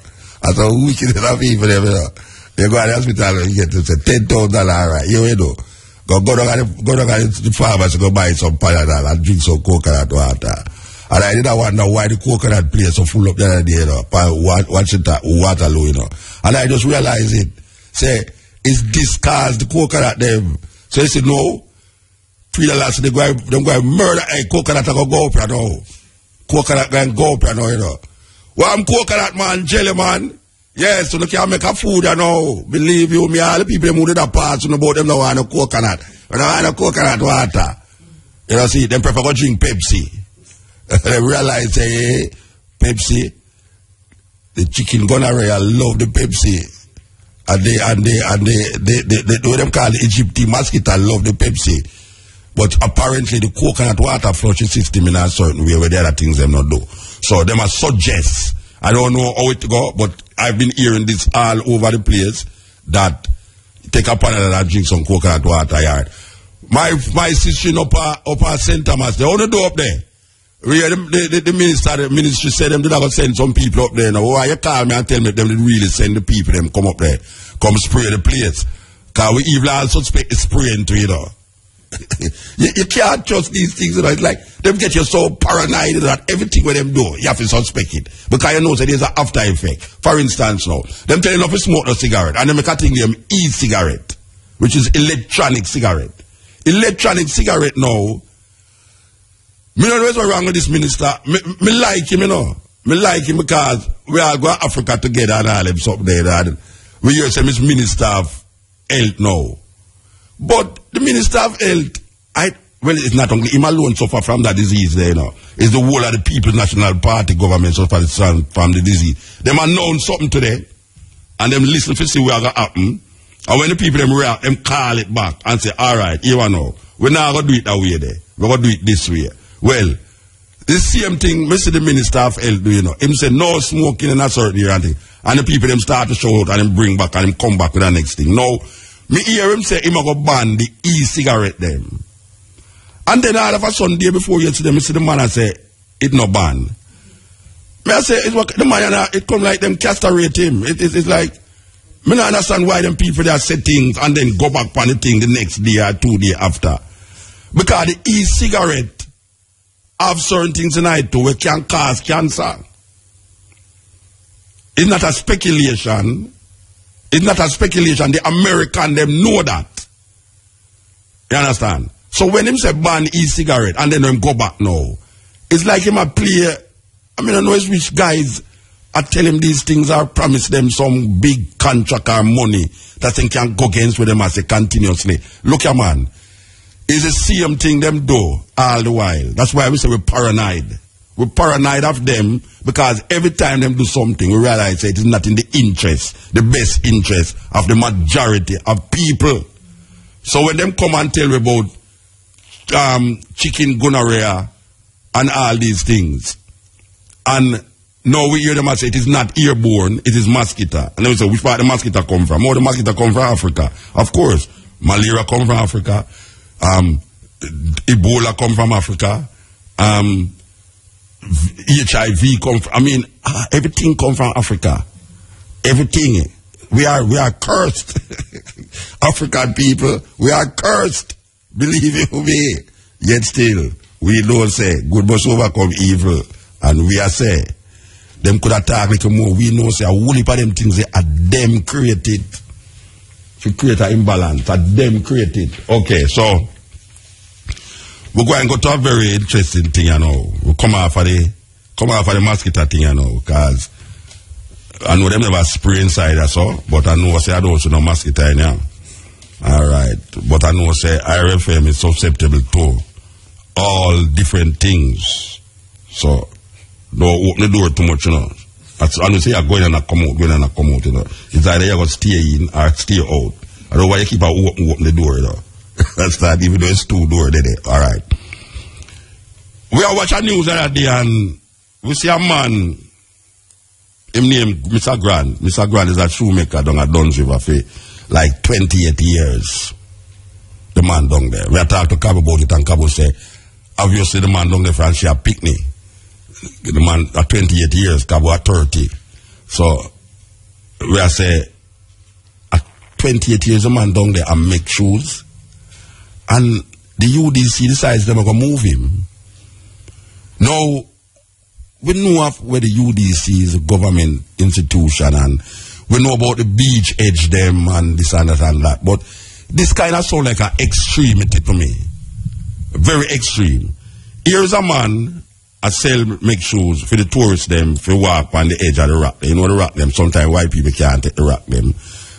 That's how wicked enough people, you know. They go to the hospital and get to say $10,000, right? You know. Go to the pharmacy, go buy some Panadol and drink some coconut water. And I didn't wonder why the coconut place so full up the other day, you know. Watch it, Waterloo, you know. And I just realized it. Say, it's discussed the coconut them. So he said, no. $3, they go murder a coconut and go up, you know. Coconut going go up, you know. Well, I'm coconut man, jelly man. Yes, so they can't make a food, you know. Believe you me, all the people who did that part, you know, about them don't want no coconut. They don't want no coconut water. You know, see, them prefer to drink Pepsi. They realize, hey, Pepsi, the chicken gonorrhea love the Pepsi. And they do them call the Egyptian mosquito love the Pepsi. But apparently the coconut water flushing system in a certain way where the other things them not do. So them are suggest. I don't know how it go, but I've been hearing this all over the place that take a panel and drink some coconut water yard. My sister up at St. Thomas, they only do up there. The ministry said them did not send some people up there. Now why you call me and tell me them did really send the people them come up there, come spray the place. Cause we even also suspect spraying to, you know. you can't trust these things, you know. It's like them get you so paranoid that everything what them do, you have to suspect it. Because you know that there's an after effect. For instance now, them telling off to smoke no cigarette and them make a thing them e-cigarette, which is electronic cigarette. Electronic cigarette now. Me don't know what's wrong with this minister. Me like him, you know. Me like him because we all go to Africa together and all them something there. And we hear some minister of health now. But the minister of health, well, it's not only him alone suffer from that disease there, you know. It's the whole of the People's National Party government suffer from the disease. Them announce something today, and them listen to see what's going to happen. And when the people them react, them call it back and say, all right, here we know. We're not going to do it that way there. We're going to do it this way. Well, the same thing, Mr. the Minister of Health do, you know. Him say no smoking in a certain area and thing. And the people them start to show out and them bring back and them come back with the next thing. Now, me hear him say him a go ban the e-cigarette them. And then all of a sudden, day before you see them, the man and say, it no ban. Me I say, the man, it come like them castrate him. It's like, me not understand why them people they say things and then go back on the thing the next day or 2 days after. Because the e-cigarette have certain things in it too which can cause cancer. It's not a speculation. It's not a speculation. The American them know that. You understand? So when him say ban e-cigarette and then him go back now, it's like him a play. I mean, I know it's which guys I tell him these things or promise them some big contract or money that they can go against with them as they continuously. Look at man. It's the same thing them do all the while. That's why we say we're paranoid. We're paranoid of them because every time them do something, we realize that it is not in the interest, the best interest of the majority of people. So when them come and tell me about chicken gonorrhea and all these things, and now we hear them and say it is not airborne, it is mosquito. And then we say, which part the mosquito come from? Oh, the mosquito come from Africa. Of course, malaria come from Africa. Ebola come from Africa. HIV come from, I mean, everything come from Africa. Everything. We are cursed. African people, we are cursed. Believe you me. Yet still, we don't say, good must overcome evil. And we are say, them could attack like more. We know say, a whole heap of them things they are them created. To create an imbalance, are them created. Okay, so, we're going to go to a very interesting thing, you know. We'll come off of the mosquito thing, you know, because I know them never spray inside or so, but I know say I don't see no mosquito in here. All right. But I know, say, IRFM is susceptible to all different things. So, don't open the door too much, you know. I don't say you're going and come out, going and come out, you know. It's either you're going to stay in or stay out. I don't know why you keep open the door, you know. That's that, even though it's two doors there. All right. We are watching news the other day and we see a man, him name Mr. Grant. Mr. Grant is a shoemaker down at Dunn's River for like 28 years. The man down there. We are talking to Cabo about it and Cabo say, obviously the man down there for a picnic. The man at 28 years, Cabo at 30. So we are say, at 28 years the man down there and make shoes. And the U.D.C. decides they're going to move him. Now, we know where the U.D.C. is a government institution and we know about the beach edge them and this and that and that. But this kind of sound like an extremity to me. Very extreme. Here's a man a sell make shoes for the tourists them for walk on the edge of the rock. You know the rock them. Sometimes white people can't take the rock them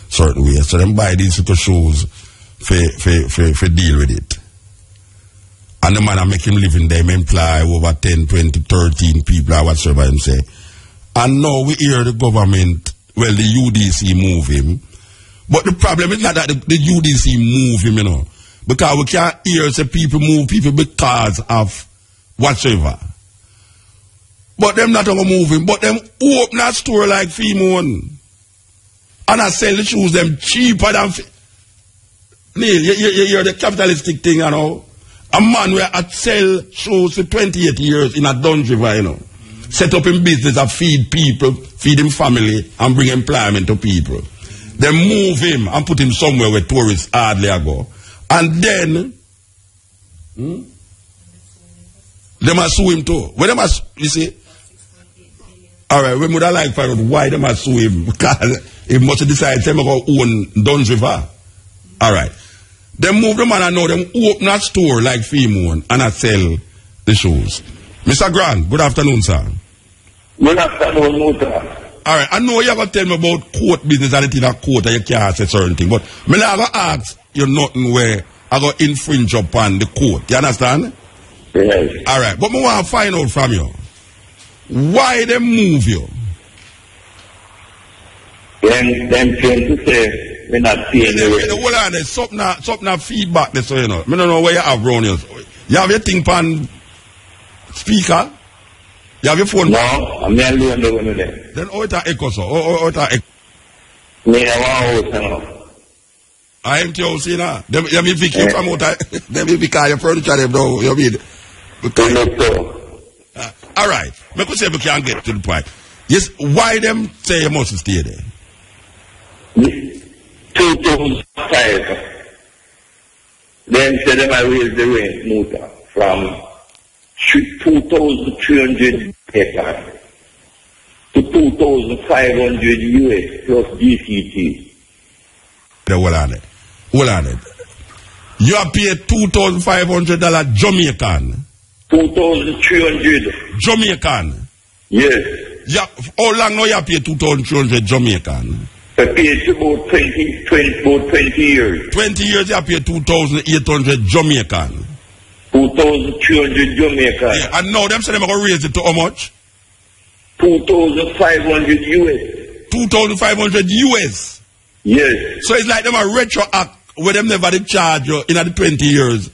certain ways. So them buy these little shoes for deal with it. And the man I make him live in them, employ over 10, 20, 13 people or whatsoever him say. And now we hear the government, well, the U.D.C. move him. But the problem is not that the U.D.C. move him, you know. Because we can't hear say people move people because of whatsoever. But them not going to move him. But them open a store like Femon. And I sell the shoes them cheaper than... Neil, you hear the capitalistic thing, you know. A man where I sell shoes for 28 years in a Dunn's River, you know. Set up in business and feed people, feed him family, and bring employment to people. Then move him and put him somewhere where tourists hardly go. And then, they must sue him too. When they must, you see, alright, we would have like find out why they must sue him. Because he must decide to own Dunn's River. Alright. They move the man and now them open a store like Femon and I sell the shoes. Mr. Grant, good afternoon, sir. Good afternoon, Muta. Alright, I know you're going to tell me about court business and it's in a court and you can't say certain thing, but I'm not going to ask you nothing where I go infringe upon the court. You understand? Yes. Alright, but I want to find out from you. Why they move you? Them trying to say we're not seeing the way. Hold on, there's something feedback this way, you know. I don't know where you have around you. You have your thing pan speaker? You have your phone? No, I'm not doing the one of them. Then how it echo, so? How it echo? Me, I want to house, I empty house, you know. Them if you keep from out, them if you call your furniture, them know, you mean? All right. I could say we can't get to the point. Yes, why them say you must stay there? 2005. Then said them I raised the rent, Muta, from 2,300 acres to 2,500 US plus GCT. Hold on it. You have paid $2,500 Jamaican. 2,300. Jamaican. Yes. Yeah. How long now you have paid 2,300 Jamaican? I paid about 20 years. 20 years you have paid 2,800 Jamaican. 2,300 Jamaican. Yeah, and now them say they're going to raise it to how much? 2,500 US. 2,500 US? Yes. So it's like them a retro act where them never did charge you in the 20 years.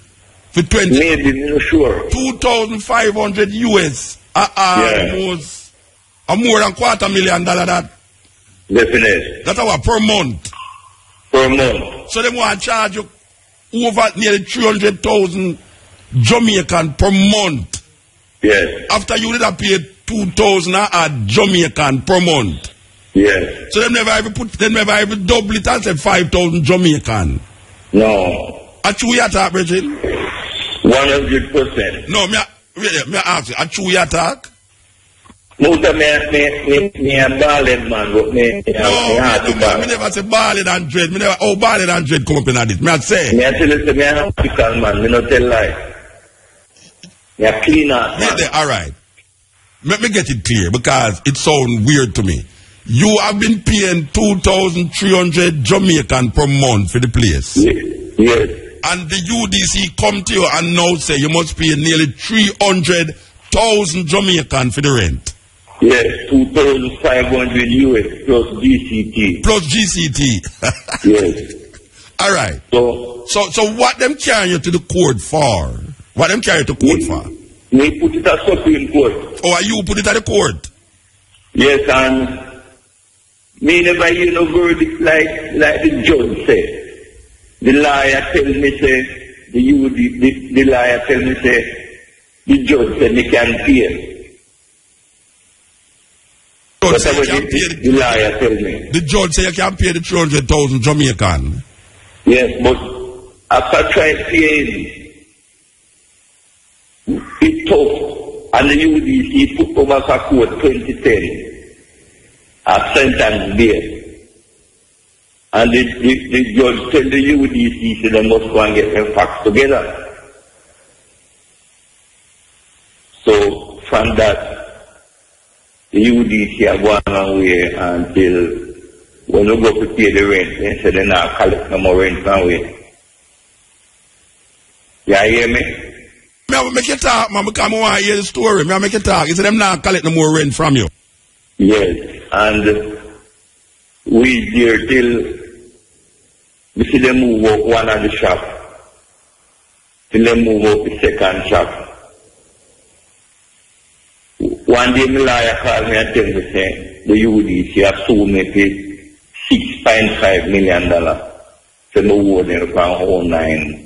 For 20. Maybe, I'm not sure. 2,500 US. Almost. More than $250,000 that. Definitely. That's our per month. Per month. So they want to charge you over nearly 300,000 Jamaican per month. Yes. After you did have paid 2,000 Jamaican per month. Yes. So they never ever double it and said 5,000 Jamaican. No. A true you talk, Bridget? 100%. No, me ask you, a true you talk? Muta, me a ballad man, but me never say ballad and dread. Me never, ballad and dread come up in this. Me I say. Me I tell you, me a typical man, me not tell lie. Me a clean out man. All right. Let me get it clear because it sounds weird to me. You have been paying 2,300 Jamaican per month for the place. Yes. And the U.D.C. come to you and now say you must pay nearly 300,000 Jamaican for the rent. Yes, 2,500 US plus GCT. Plus GCT. Yes. All right. So what them carrying you to the court for? What them carry you to court for? We put it at Supreme Court. Oh, and you put it at the court? Yes, and me never hear no verdict like the judge said. The lawyer tell me say, the lawyer tell me say, the judge said me can pay. The lawyer tell me. The judge say you can pay the 300,000 Jamaican. Yes, but after trying paying, it's tough. And the U.D.C. put over for court 2010. A sentence there. And the judge tell the U.D.C. so they must go and get their facts together. So from that, the U.D.C. are going away until when we go to pay the rent, they say they're not collect no more rent away. You hear me? I make you talk, man, because I want to hear the story. I make you talk. You say them not collect no more rent from you. Yes, and we there till we see them move up one of the shop, till they move up the second shop. One day my lawyer called me and tell me say the U.D.C. assume me pay $6.5 million for my warden from 09.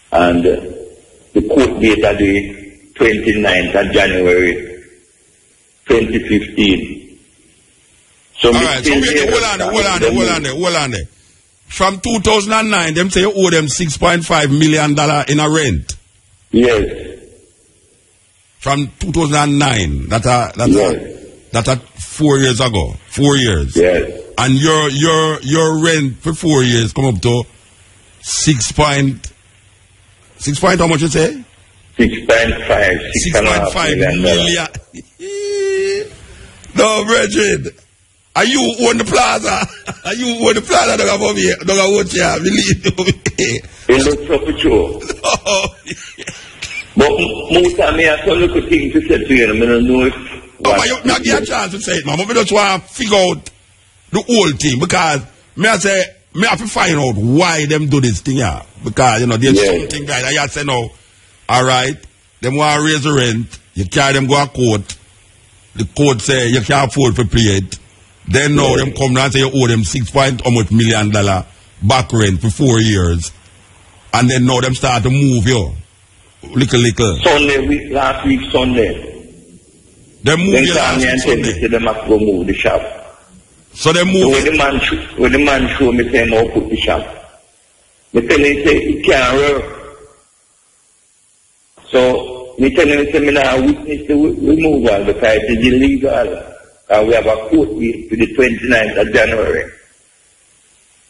And the court date of the 29th of January 2015. So alright, so hold on there. From 2009, them say you owe them $6.5 million in a rent. Yes. From 2009, that's 4 years ago. 4 years. Yes. And your rent for 4 years come up to 6 point how much you say? 6.5 million. No, Bridget. Are you own the plaza? Are you own the plaza? Don't go over here. Don't go watch here. Believe me. It looks up at you. But most of me have some little things to say to you. I don't know if... Oh, but you not get a chance to say it, man. I just want to figure out the whole thing. Because me have to find out why them do this thing here. Because, you know, there's something that I say now, all right, them want to raise the rent. You carry them go to court. The court say you can't afford to pay it. Then now them come down and say you owe them $6 million back rent for 4 years. And then now them start to move you. Little. Sunday, last week Sunday. They move you last week Sunday. They them have to go move the shop. So they move. So when the man show me say no put the shop. Me tell him say it can't work. So me tell him say me now witness the removal because it is illegal. And we have a court date to the 29th of January.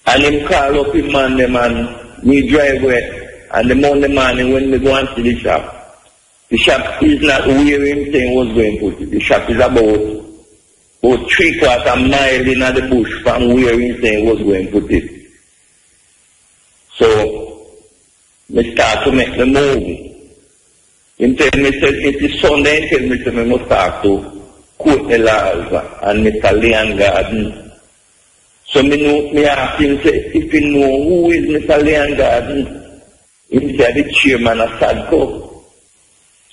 And him call up him man them and me drive away. And the Monday morning when we go and see the shop is not where him saying was going to put it. The shop is about 3/4 mile in the bush from where him saying was going to put it. So, we start to make the move. Him tell me, say, it is Sunday, he tell me, say, we must start to quote the laws and Mr. Leon Garden. So, me ask him, say, if you know who is Mr. Leon Garden, he said the chairman of SADCO.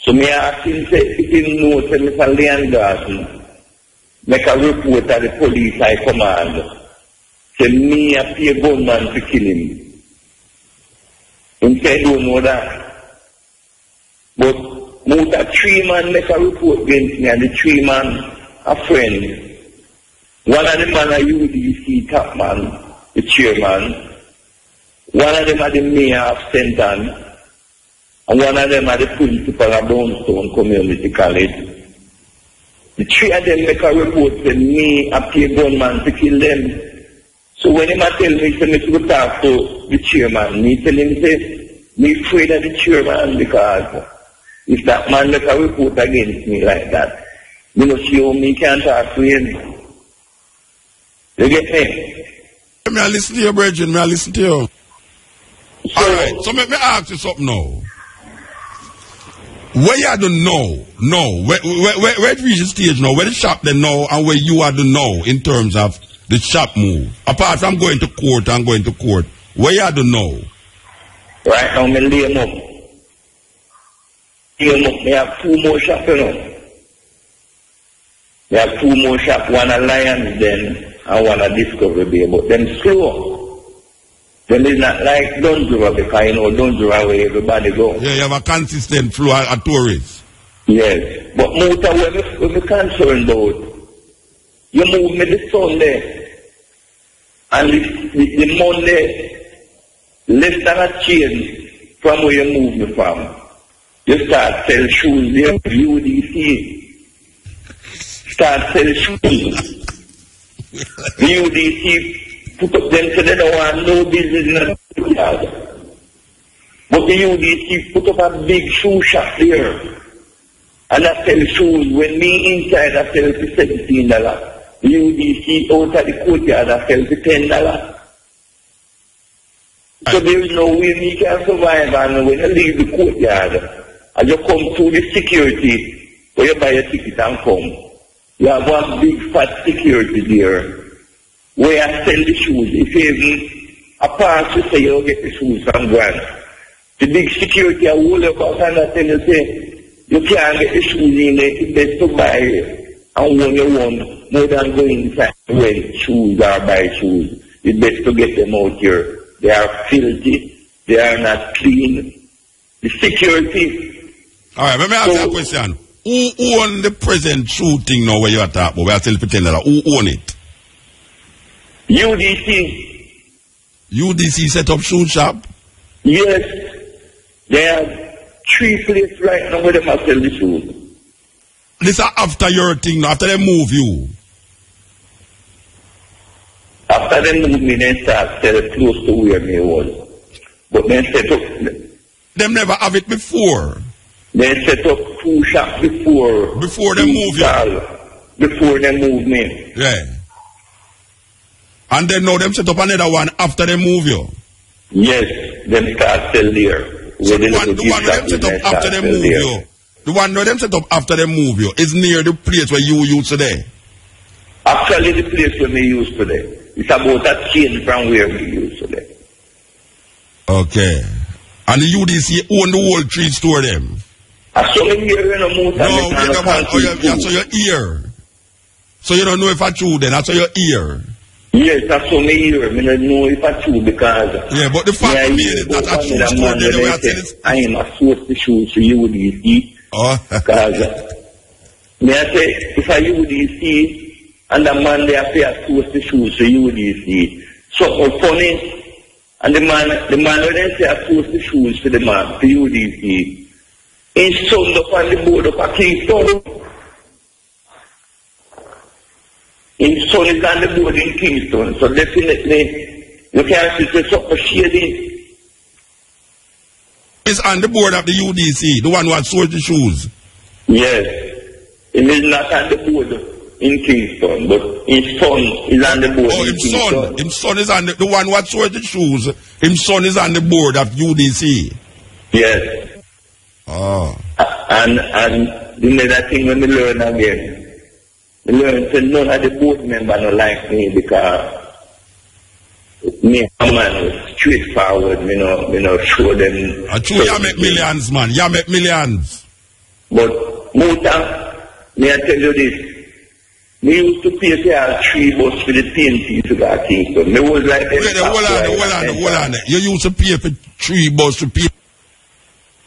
So me ask him, say, if he knows Mr. Leon Garden, make a report at the police high command. Say me a pay gunman to kill him. He said, don't know that. But more than 3 men make a report against me, and the 3 men are friends. One of them are a U.D.C. top man, the chairman. One of them are the mayor of Steppn, and one of them are the principal of Brownstone Community College. The 3 of them make a report that me a pay gunman to kill them. So when he tell me, say me to talk to the chairman, me tell him, say, me afraid of the chairman because if that man make a report against me like that, you know, see how me can't talk to him. You get me? May I listen to you, Bridget? May I listen to you? So, all right, so let me ask you something now. Where you are to know, where it reaches stage now, where the shop they know and where you are to know in terms of the shop move. Apart from going to court and going to court, where you are to know? Right now, me lay them up. Me have 2 more shops, you know. Me have 2 more shops, one a Lions Den and one a Discovery Bay, but them slow. Them is not like Dunjura, because you know Dunjura where everybody go. Yeah, you have a consistent flow of tourists. Yes, but Muta, when we concerned about, you move me the Sunday and the Monday, less than a change from where you move me from. You start sell shoes there, U.D.C. Start sell shoes. The U.D.C. put up them so they don't want no business in the courtyard. But the U.D.C. put up a big shoe shop there. And I sell shoes. When me inside, I sell for $17. The U.D.C. out of the courtyard, I sell for $10. So there is no way me can survive. And when I leave the courtyard, I just come through the security, where you buy a ticket and come. You have one big fat security there, where I sell the shoes. If you even a pass, you say you'll get the shoes from Grant. The big security, I hold up and I tell you, say, you can't get the shoes in there, it's best to buy and when you want, more than go inside to rent shoes or buy shoes. It's best to get them out here. They are filthy, they are not clean. The security. Alright, let me ask you a question. Who own the present shooting now where you are talking about? We are still pretending that. Who own it? U.D.C. U.D.C. set up shoe shop? Yes. They have 3 places right now where they must sell the shoes. This is after your thing, after they move you? After they move me, they start selling close to where me was. But they set up... Them never have it before? They set up 2 shops before... Before they move you? Before they move me. Yeah. And then now them set up another one after they move you? Yes, them start sell there. So the one where them set up after they move you, the one where them set up after they move you is near the place where you used today? Actually the place where we used today. It's about a change from where we used today. Okay. And the U.D.C. own the whole 3 store them? I saw me here in a motor. No, wait a minute. So you're here. So you don't know if I true then, that's your ear. Yes, that's what me hear. I don't know if I true because... Yeah, but the fact is that I choose to go there, I am a source to shoes to U.D.C. Oh. Because, may I say, if I U.D.C. and the man there say I source to shoes to U.D.C. So funny, and the man when they say I source to shoes to the man, to U.D.C. His son up on the board of a Kingston. His son is on the board in Kingston, so definitely you can't see the supper shady. He's on the board of the U.D.C, the one who has sold the shoes. Yes. He is not on the board in Kingston, but his son is on the board in Kingston. His son is on the one who has sold the shoes. His son is on the board of U.D.C. Yes. Oh. And the other thing when we learn again, we learn to none of the board members don't like me because me a man was straightforward, me no show them. I true, you make millions, man. You make millions. But Muta, may I tell you this? Me used to pay for 3 bucks for the PNP to go to Kingston. Me was like hold on. You used to pay for 3 bucks to pay.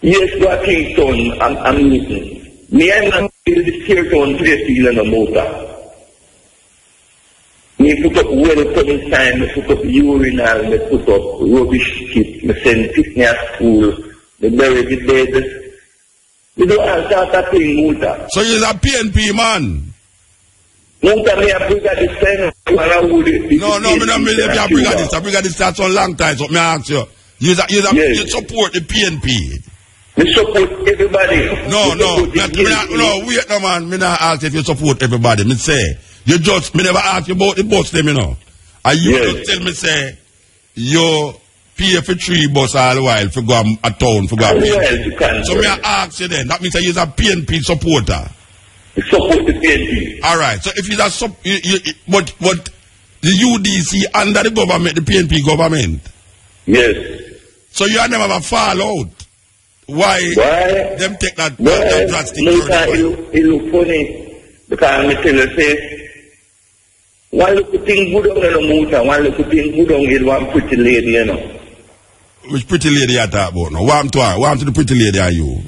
Yes, go to Kingston. I'm meeting. Me and man the Fairtown place in the motor. Me put up welcoming sign, me put up urinal, me put up rubbish kit, me send fitness school, me bury the dead. Me don't answer that thing, Muta. So you're a PNP man? Muta, me a brigadist sign. No, me not me a brigadist. A brigadist starts on long time, so me ask you. You support the PNP? We support everybody. No, wait, no man. Me not ask if you support everybody. Me say, You just, me never ask you about the bus them, you know. And you Yes. just tell me, say, you pay for 3 bus all the while for go a town, for go a All the while PNP. to can. So me I ask you then, that means you're a PNP supporter. Support the PNP. Alright, so if you're a but the U.D.C. under the government, the PNP government. Yes. So you never have a fallout. Why? Them take that drastic Look, turn? it look funny. Because I tell you, say, one look thing good on the motor, one look thing good on it, one pretty lady, you know. Which pretty lady you talk about now? What to the pretty lady are you?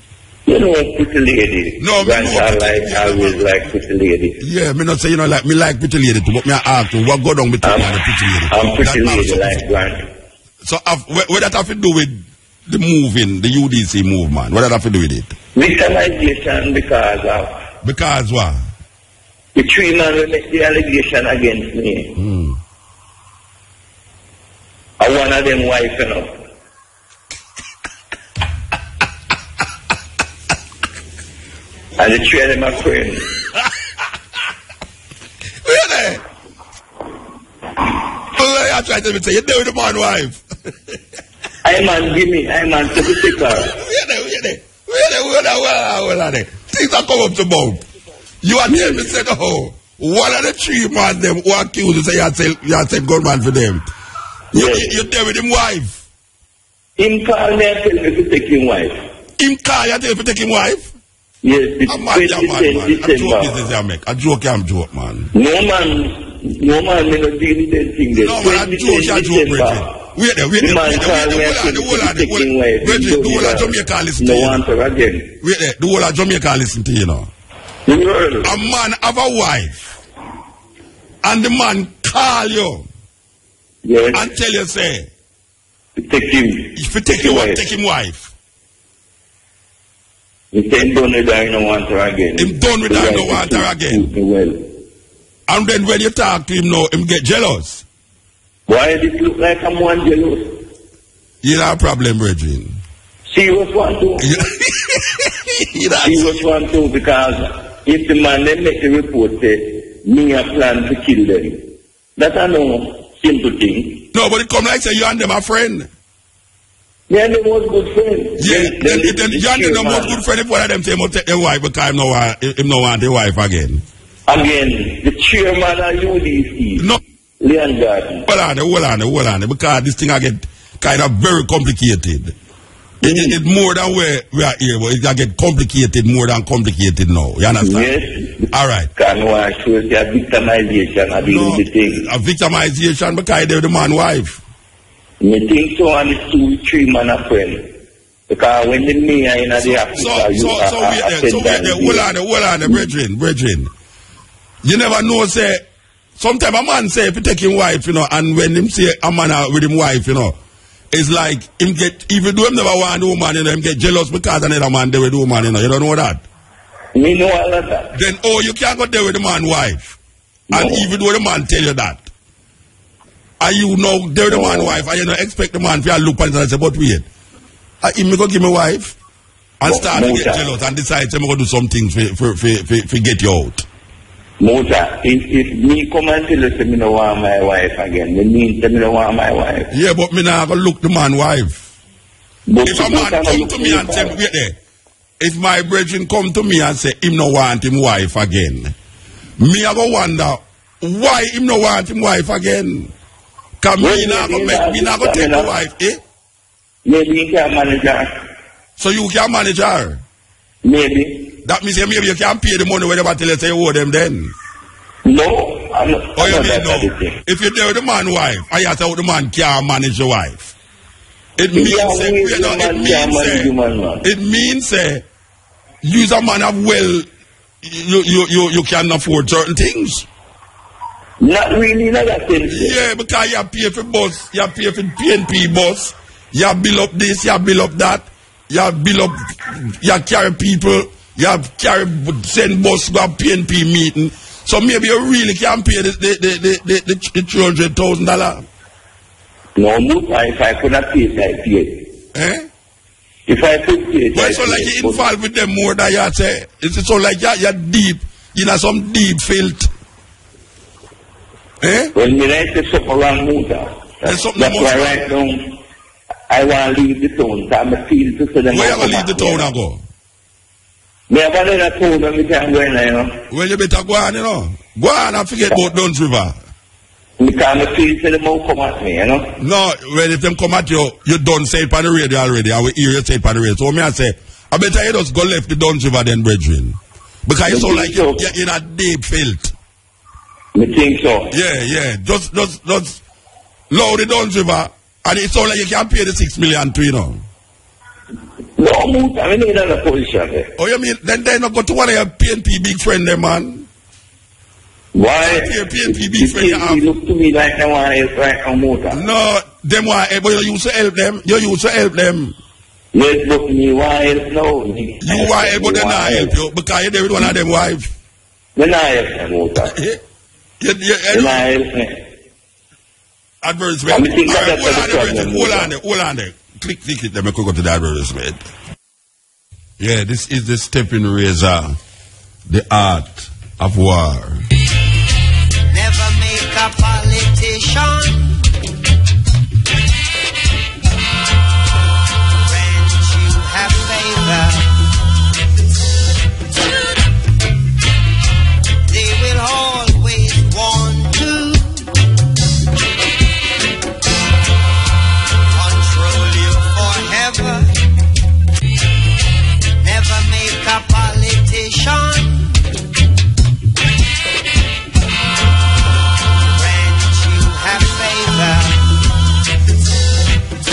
You know, pretty lady. No, me know. I always like pretty lady. Yeah, me not say, you know, like, me like pretty lady too, but me ask you, what go down between you and the pretty lady? I'm pretty That lady, man like Grant. So, what that have to do with the moving, the U.D.C. movement? What that have to do with it? Victimization because of... Because what? The 3 men will make the allegation against me. And one of them wife, you know. And the 3 of them are friends. Really? I try to say, you're there with the man wife. I man, give me, I man, to the sticker. Wait. Things are come up to both. You are telling me, said, oh, one of the 3 men them who accused you say you are sent gunman for them. You're there with him wife. Him call me and tell me to take him wife. Him call you and tell me to take him wife? Yes, it's I'm joke, I'm joke, man. No man, me not deal with that thing there. No, man, I'm joke, Bridget. Wait there, hold on, Jamaica listen to you. No answer again. Wait there, the whole of Jamaica listen to you now. A man have a wife, and the man call you, and tell you, say, take him. If you take him wife. He said, done with her, no want her again. Him done with her, no want her again. Well. And then when you talk to him now, him get jealous. Why does it look like I'm one jealous? You have a problem, Bridget. She was one too. She was one too, because if the man then make the report say, me a plan to kill them. That's a no simple thing. No, but it come like say you and them are friend. Yeah, they was good friends. Yeah, then you and them most good friend if one of them say, take their wife because him no want their wife again. Again, the chairman of U.D.C. No. Leon Garden. Hold on, because this thing I get kind of very complicated. It's more than where we are here, but it get complicated more than complicated now. You understand? Yes. All right. Can I show you a victimization of the thing? A victimization because they're the man wife. I think so, and it's 2-3 man a friend. Because when the mayor in the hospital, hold on, brethren. You never know, say, sometimes a man say if you take him wife, you know, and when him say a man with him wife, you know, it's like him get, even though him never want the woman, you know, him get jealous because another man there with the woman, you know. You don't know that? Me know all of that. Then, you can't go there with the man wife. No. And even though the man tell you that. And you know there with the man wife, and you don't expect the man to look at it and say, but wait, him go give me wife, and start to get jealous and decide I'm going to do something for get you out. Mota, if me come and tell you, say me no want my wife again, then means me no want my wife. Yeah, but me not gonna look the man wife. But if a man come to me and say, wait there, if my brethren come to me and say him no want him wife again, me I go wonder why him no want him wife again. Cause me not go take the wife, eh? Maybe you can manage her. So you can manage her? Maybe. That means maybe you can't pay the money whenever tell you say you owe them then. No, I'm not. Oh, you mean no? If you're there with the man wife, I have to the man can't manage your wife. It means use a man of well, you can afford certain things. Not really, not that sense. Yeah, because you pay for bus, you pay for PNP bus, you bill up this, you bill up that, you bill up, you carry people, you send bus to a PNP meeting. So maybe you really can't pay the $300,000. No, if I could not pay it, I pay it. Eh? If I could pay it, well, so like you involved with them more than you say. It's so like you're deep, you know, some deep filth. Eh? When me like say something wrong, Muta. That's why right now, I want to leave the town. So I feel to say them. Where you going to leave the town and go? Me have another town and we can go in there, you know. Well, you better go on, you know. Go on and forget about Dunn's River. Because I feel to them won't come at me, you know. No, well, if them come at you, you done say it on the radio already. I will hear you say it on the radio. So me I say, I better you just go left the Dunn's River then, brethren. Because you sound like you're in a deep filth. Me think so. Yeah. Just lower the Dunn's River, and it sound like you can't pay the 6 million to, you know. No, Muta, I need another position there. Oh, you mean, then they not go to one of your PNP big friend there, man? Why? Your PNP big friend you have. You look to me like they want to help right now, Muta. No, them want help, but you used to help them. You used to help them. Yes, but me want help now. You want help, but they not help you, because you're there with one of them wife. They not help me, Muta. They not help me. Advertisement. Hold on there. Click it, then we could go to the advertisement. Yeah, this is the Steppn razor, the art of war. Never make a politician. When you have favor, they will always want to control you forever. Never make a politician.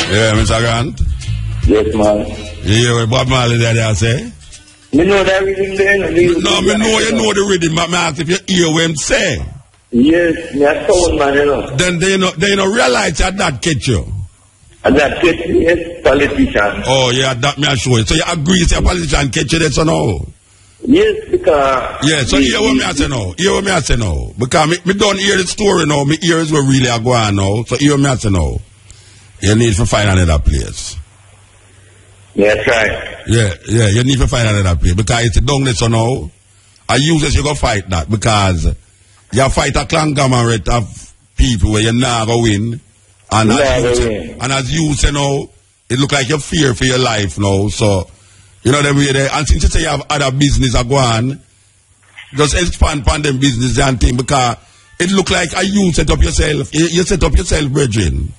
Yeah, Mr. Grant? Yes, man. You hear what Bob Marley there say? Me know that rhythm there. No, me know you know the rhythm, but me ask if you hear what him say. Yes, me a sound man, you know. Then they no realize that catch you. And that catch me, yes, politician. Oh, yeah, that me assure you. So you agree with your politician catch you, that's no? Yes, because... Yeah, so hear what me I say now. Hear what me I say now. Because me don't hear the story now. Me ears were really a go on now. So hear what me I say now. You need to find another place. Yeah, try. Yeah, you need to find another place. Because it's down there so now. I use this, you go fight that. Because you fight a conglomerate of people where you're not going to win. And as you say now, it look like you fear for your life now. So, you know them way there. And since you say you have other business that go on, just expand upon them business and thing. Because it look like you set up yourself. You set up yourself, brethren.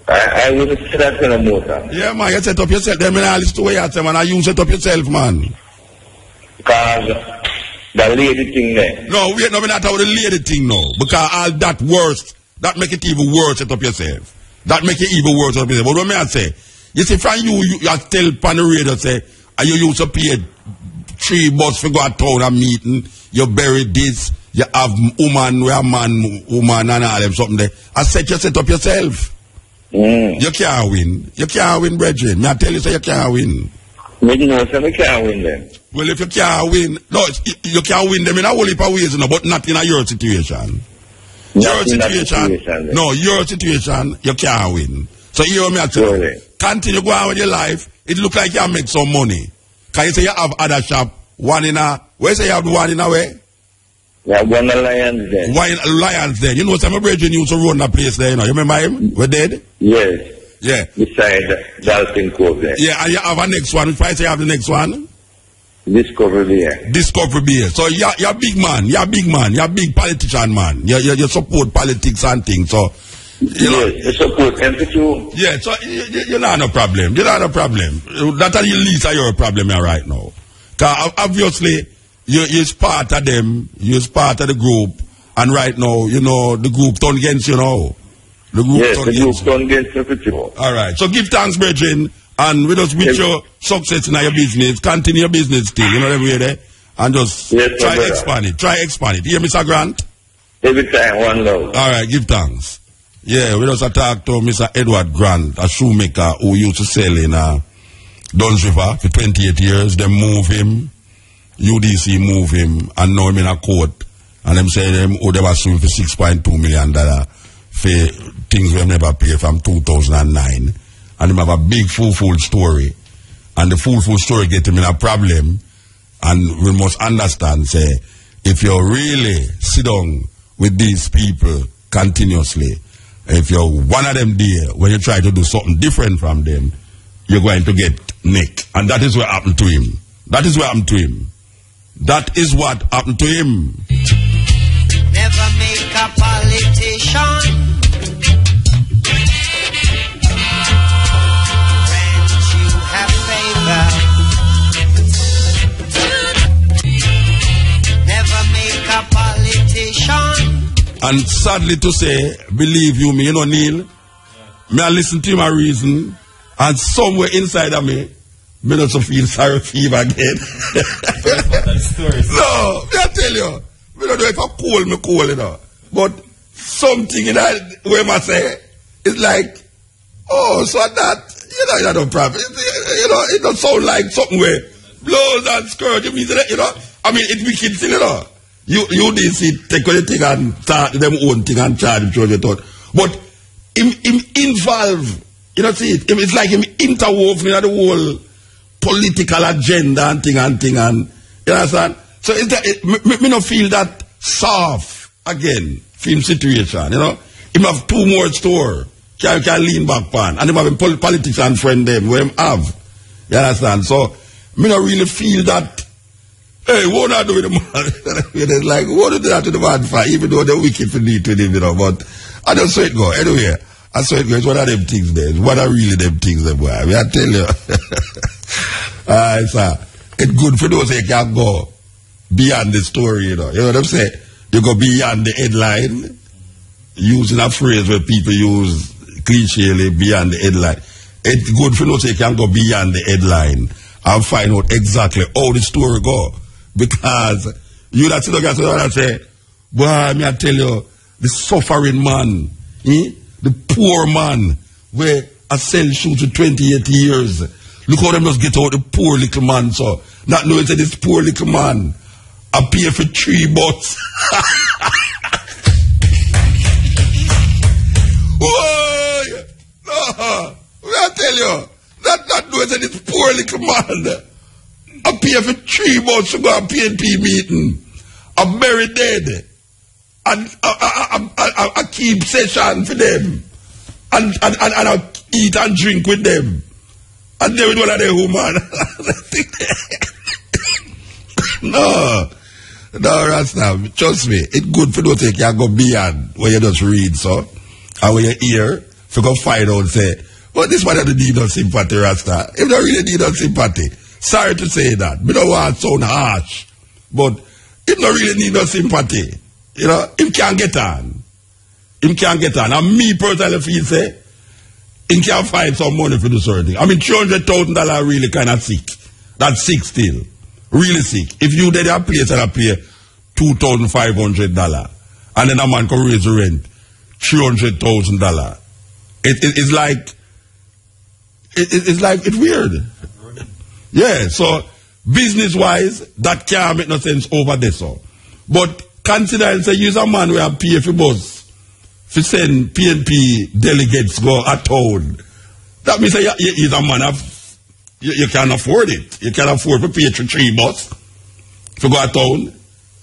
I would say that kind of motor. Yeah, man, you set up yourself. Then I listen to what you say, man. You set up yourself, man. Because the lady thing there. No, wait, no, we're not about the lady thing now. Because all that worse, that make it even worse, set up yourself. That make it even worse, set up yourself. But what may I say? You see, from you tell pan the radio, say, and you used to pay 3 bucks for go to town and meeting, you bury this, you have woman, and all them something there. I said, you set up yourself. You can't win. You can't win, brethren. May I tell you, so you can't win. Me know, so you can't win them. Well, if you can't win, no, you can't win them in a whole heap of ways, you know, but not in your situation. Your situation, you can't win. So hear me tell you. Continue going on with your life. It look like you make some money. Can you say you have other shop, one in a, where say you have one in a way? Yeah, one Lions there. One Lions there. You know, some brethren used to run that place there, you know. You remember him? We're dead? Yes. Yeah. Beside Dalton Cove there. Yeah, and you have a next one. Which price you have the next one? Discovery Beer. Discovery Beer. So you're a big man. You're a big man. You're a big politician, man. You support politics and things. So, you know. Yes, you support empathy. Yeah, so you're not no problem. You're not a problem. That's at least your problem here right now. Because obviously, you're part of them. You're part of the group. And right now, you know, the group turned against you now. The group turned against you. All right. So give thanks, brethren. And we just wish you success in your business. Continue your business still. You know what I mean there? And just try expand it. Try expand it. You hear Mr. Grant? Every time, one love. All right. Give thanks. Yeah, we just talk to Mr. Edward Grant, a shoemaker who used to sell in Dunn's River for 28 years. They move him. U.D.C. move him. And now him in a court. And them say they were suing for $6.2 million for things we never paid from 2009. And him have a big full story. And the full story get him in a problem. And we must understand, say, if you really sit down with these people continuously. If you're one of them there, when you try to do something different from them, you're going to get nicked. And that is what happened to him. That is what happened to him. That is what happened to him. Never make a politician. When you have favor. Never make a politician. And sadly to say, believe you me, you know, Neil, me I listen to my reason, and somewhere inside of me, me not so feel sorry for him again. No, I tell you, me don't know if I cool, you know. But something in that way I say, it's like, oh, so that, you know, problem. You know, it don't sound like something where blows and scourge, you know. I mean, it's wicked still, you know. U.D.C. take the thing and start them own thing and charge him, thought. But him involve, you know, see it. It's like him interwoven in the whole political agenda and thing, and you understand? So it's that, me not feel that soft again, film situation, you know. Him have two more store, can lean back on, and him have a politician friend them, where him have. You understand? So, me not really feel that. Hey, what I do with the man? It's like, what do that to the man for? Even though they're wicked for need to him, you know. But I don't saw it go. Anyway, I saw it go. It's one of them things there. It's one of really them things there, boy. I mean, I tell you. It's good for those who can go beyond the story, you know. You know what I'm saying? You go beyond the headline, using a phrase where people use clichély beyond the headline. It's good for those who can go beyond the headline and find out exactly how the story go. Because you that sit down and say, boy, me I tell you, the suffering man, the poor man, where I sell shoes for 28 years. Look how them just get out the poor little man, so. Not knowing that this poor little man, I pay for 3 bucks. Whoa! No, I tell you, not knowing that this poor little man, I pay for 3 months to go to a PNP meeting. I'm very dead. And I keep session for them. And I eat and drink with them. And they with one of them woman. No, Rasta, trust me, it's good for those who can go beyond where you just read, so. And when you hear, if you go find out, say, well, this one doesn't need no sympathy, Rasta. If you don't really need no sympathy, sorry to say that. We don't want to sound harsh. But him don't really need no sympathy. You know, him can't get on. Him can't get on. And me personally feel say, him can't find some money for do certain thing. I mean, $300,000 really kind of sick. That's sick still. Really sick. If you did a place and I pay $2,500 and then a man can raise the rent $300,000. It's like, it's weird. Yeah, so business-wise, that can't make no sense over there, so. But consider say use a man where I pay for bus, for send PNP delegates go a town. That means that he's a man of, you can't afford it. You can't afford to pay for 3 bus to go a town.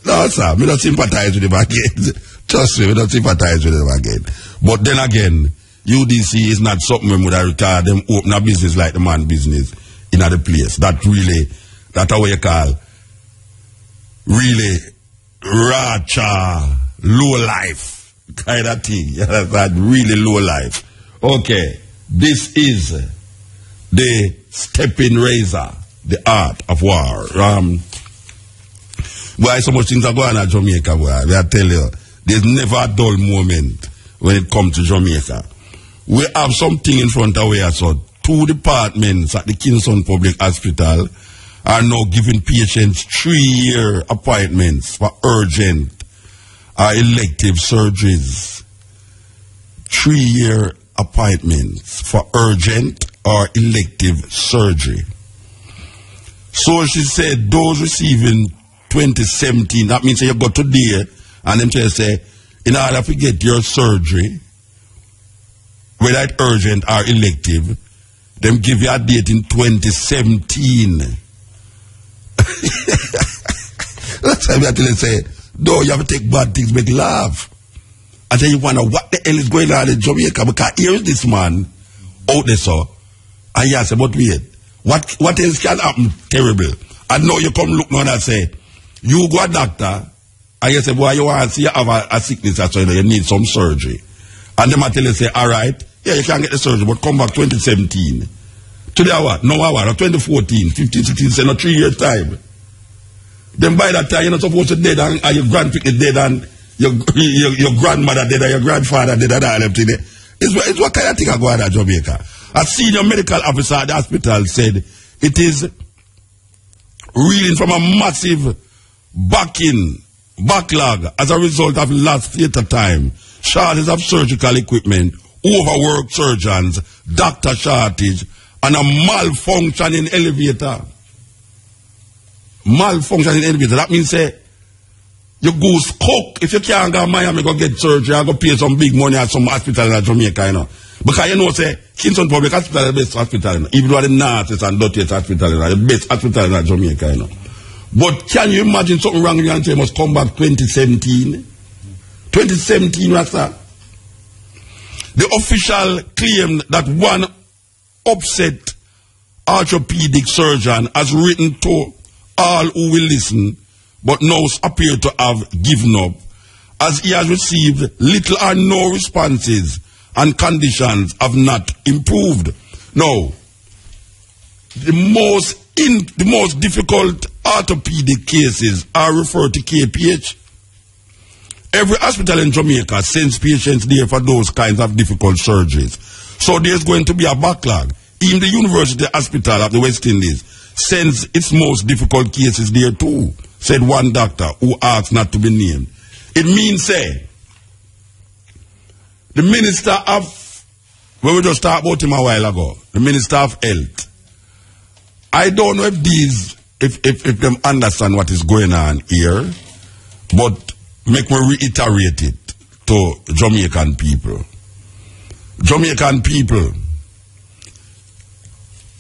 No, sir, we don't sympathize with him again. Trust me, we don't sympathize with him again. But then again, U.D.C. is not something we would have required them open a business like the man business in other place. That really, that's how you call really racha, low life kind of thing. That really low life. Okay, this is the Steppn razor, the art of war. Why so much things are going on in Jamaica, boy. I tell you, there's never a dull moment when it comes to Jamaica. We have something in front of us, so 2 departments at the Kingston Public Hospital are now giving patients 3-year appointments for urgent or elective surgeries. 3-year appointments for urgent or elective surgery. So she said those receiving 2017, that means you go today and them just say, in order to get your surgery, whether it's urgent or elective, them give you a date in 2017. That's why I tell you say, though you have to take bad things, make laugh. And then you wonder what the hell is going on in Jamaica, because here is this man out there, so, and you say, but wait, what else can happen terrible? And now you come look now and say, you go a doctor, and you say, boy, you want to see you have a sickness, so you need some surgery. And them tell you, say, all right, yeah, you can get the surgery, but come back 2017. Today, what? No, what? 2014, 15, 16, say, no, 3 years' time. Then by that time, you're not supposed to dead, and your grandparents is dead, and your grandmother dead, and your grandfather dead, and all everything. It's what kind of thing I go out of Jamaica. A senior medical officer at the hospital said it is reeling from a massive backlog as a result of lost theater time, shortage of surgical equipment, overworked surgeons, doctor shortage, and a malfunctioning elevator. Malfunctioning elevator. That means, say, you go cook. If you can't go to Miami, go get surgery, you go pay some big money at some hospital in Jamaica, you know. Because you know, say, Kingston Public Hospital is the best hospital, you know. Even though the nicest and dirtiest hospital, you know, the best hospital in Jamaica, you know. But can you imagine something wrong with you and say, must come back 2017? 2017, Rasta. The official claimed that one upset orthopedic surgeon has written to all who will listen, but now appear to have given up, as he has received little or no responses and conditions have not improved. Now, the most difficult orthopedic cases are referred to KPH. Every hospital in Jamaica sends patients there for those kinds of difficult surgeries. So there's going to be a backlog. Even the University Hospital of the West Indies sends its most difficult cases there too, said one doctor who asked not to be named. It means, say, the Minister of, when we just talked about him a while ago, the Minister of Health, I don't know if them understand what is going on here, but make me reiterate it to Jamaican people. Jamaican people,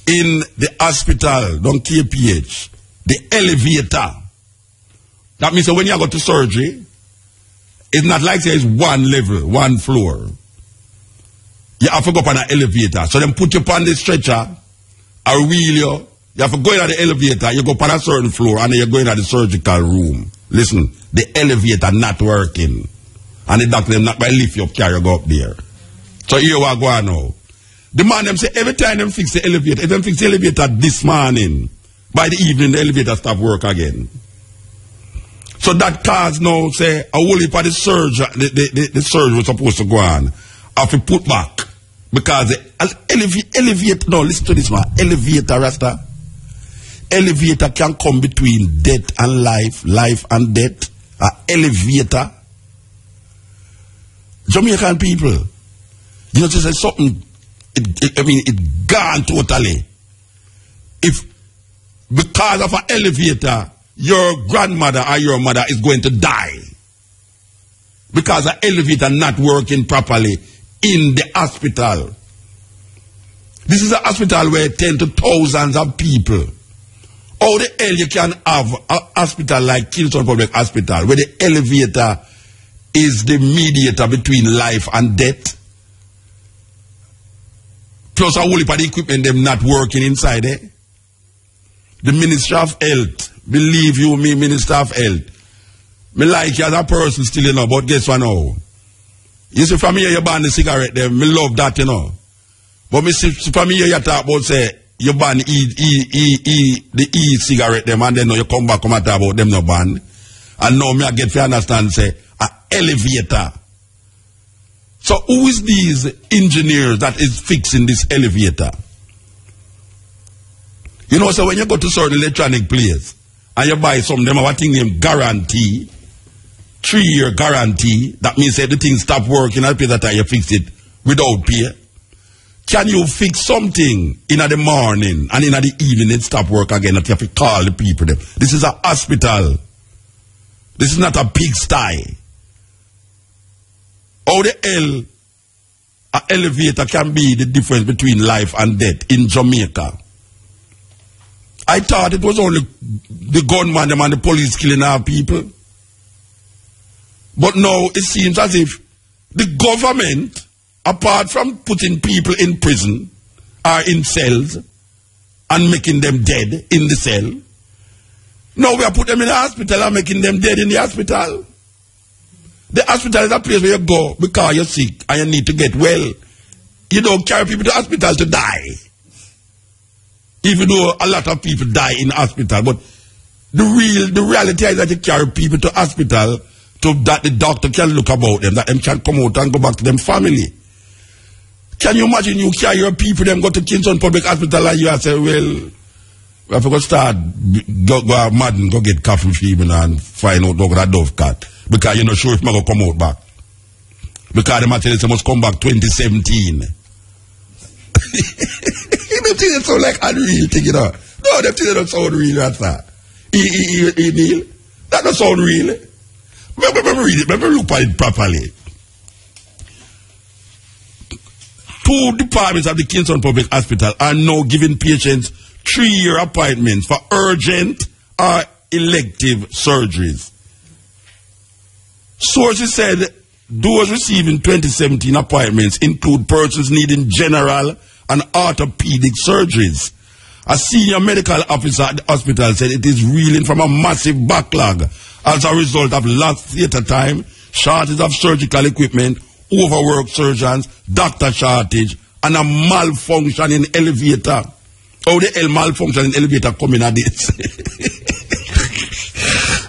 in the hospital, don't KPH, the elevator, that means that when you go to surgery, it's not like there is one level, one floor. You have to go up on an elevator. So then put you upon the stretcher, or wheel you. You have to go in the elevator, you go up on a certain floor, and then you go in the surgical room. Listen, the elevator not working. And the doctor them not by lift you up, carry you go up there. So here we go on now. The man them say every time them fix the elevator, if them fix the elevator this morning, by the evening the elevator stop work again. So that cause now say a whole heap of the surgery was supposed to go on, have to put back. Because the elevator, no, listen to this man, elevator, Rasta. Elevator can come between death and life, life and death. Elevator. Jamaican people, you know, this is something, it gone totally. If, because of an elevator, your grandmother or your mother is going to die. Because the elevator not working properly in the hospital. This is a hospital where 10 to thousands of people. How the hell you can have a hospital like Kingston Public Hospital where the elevator is the mediator between life and death? Plus a whole heap of the equipment them not working inside there. The Minister of Health, believe you me, Minister of Health, me like you as a person still, you know, but guess what now? You see from here you ban the cigarette there, me love that, you know. But me see from here you talk about say you ban the e-cigarette them, and then now you come back and talk about them no ban. And now me I get to understand say a elevator. So who is these engineers that is fixing this elevator? You know, so when you go to certain electronic place and you buy some, them have a thing named guarantee, 3-year guarantee, that means that the thing stop working at the time you fix it without pay. Can you fix something in the morning and in the evening it stop work again that you have to call the people them? This is a hospital. This is not a pigsty. How the hell an elevator can be the difference between life and death in Jamaica? I thought it was only the gunman them and the police killing our people. But now it seems as if the government, apart from putting people in prison or in cells and making them dead in the cell, now we are putting them in the hospital and making them dead in the hospital. The hospital is a place where you go because you're sick and you need to get well. You don't carry people to hospital to die. Even though a lot of people die in hospital, but the reality is that you carry people to hospital so that the doctor can look about them, that them can come out and go back to them family. Can you imagine you carry your people, them go to Kingston Public Hospital and you say, well, we have to go start, go mad and go get coffee fever and find out about that dove cat. Because you're not sure if I'm going to come out back. Because the material must come back 2017. Them things sound like unreal thing, you know. No, them things don't sound real, that's that. Neil, that don't sound real. Let me read it, let me look at it properly. 2 departments of the Kingston Public Hospital are now giving patients 3-year appointments for urgent or elective surgeries. Sources said those receiving 2017 appointments include persons needing general and orthopedic surgeries. A senior medical officer at the hospital said it is reeling from a massive backlog as a result of lost theatre time, shortage of surgical equipment, overworked surgeons, doctor shortage, and a malfunction in elevator. How the hell malfunction in elevator coming at this?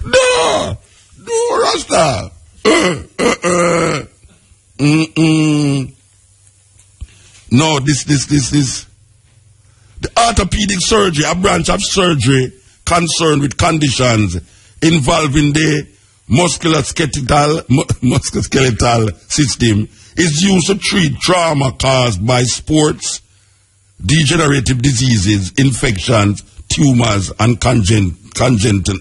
No, Rasta. No, this. The orthopedic surgery, a branch of surgery concerned with conditions involving the musculoskeletal system, is used to treat trauma caused by sports, degenerative diseases, infections, tumors, and congenital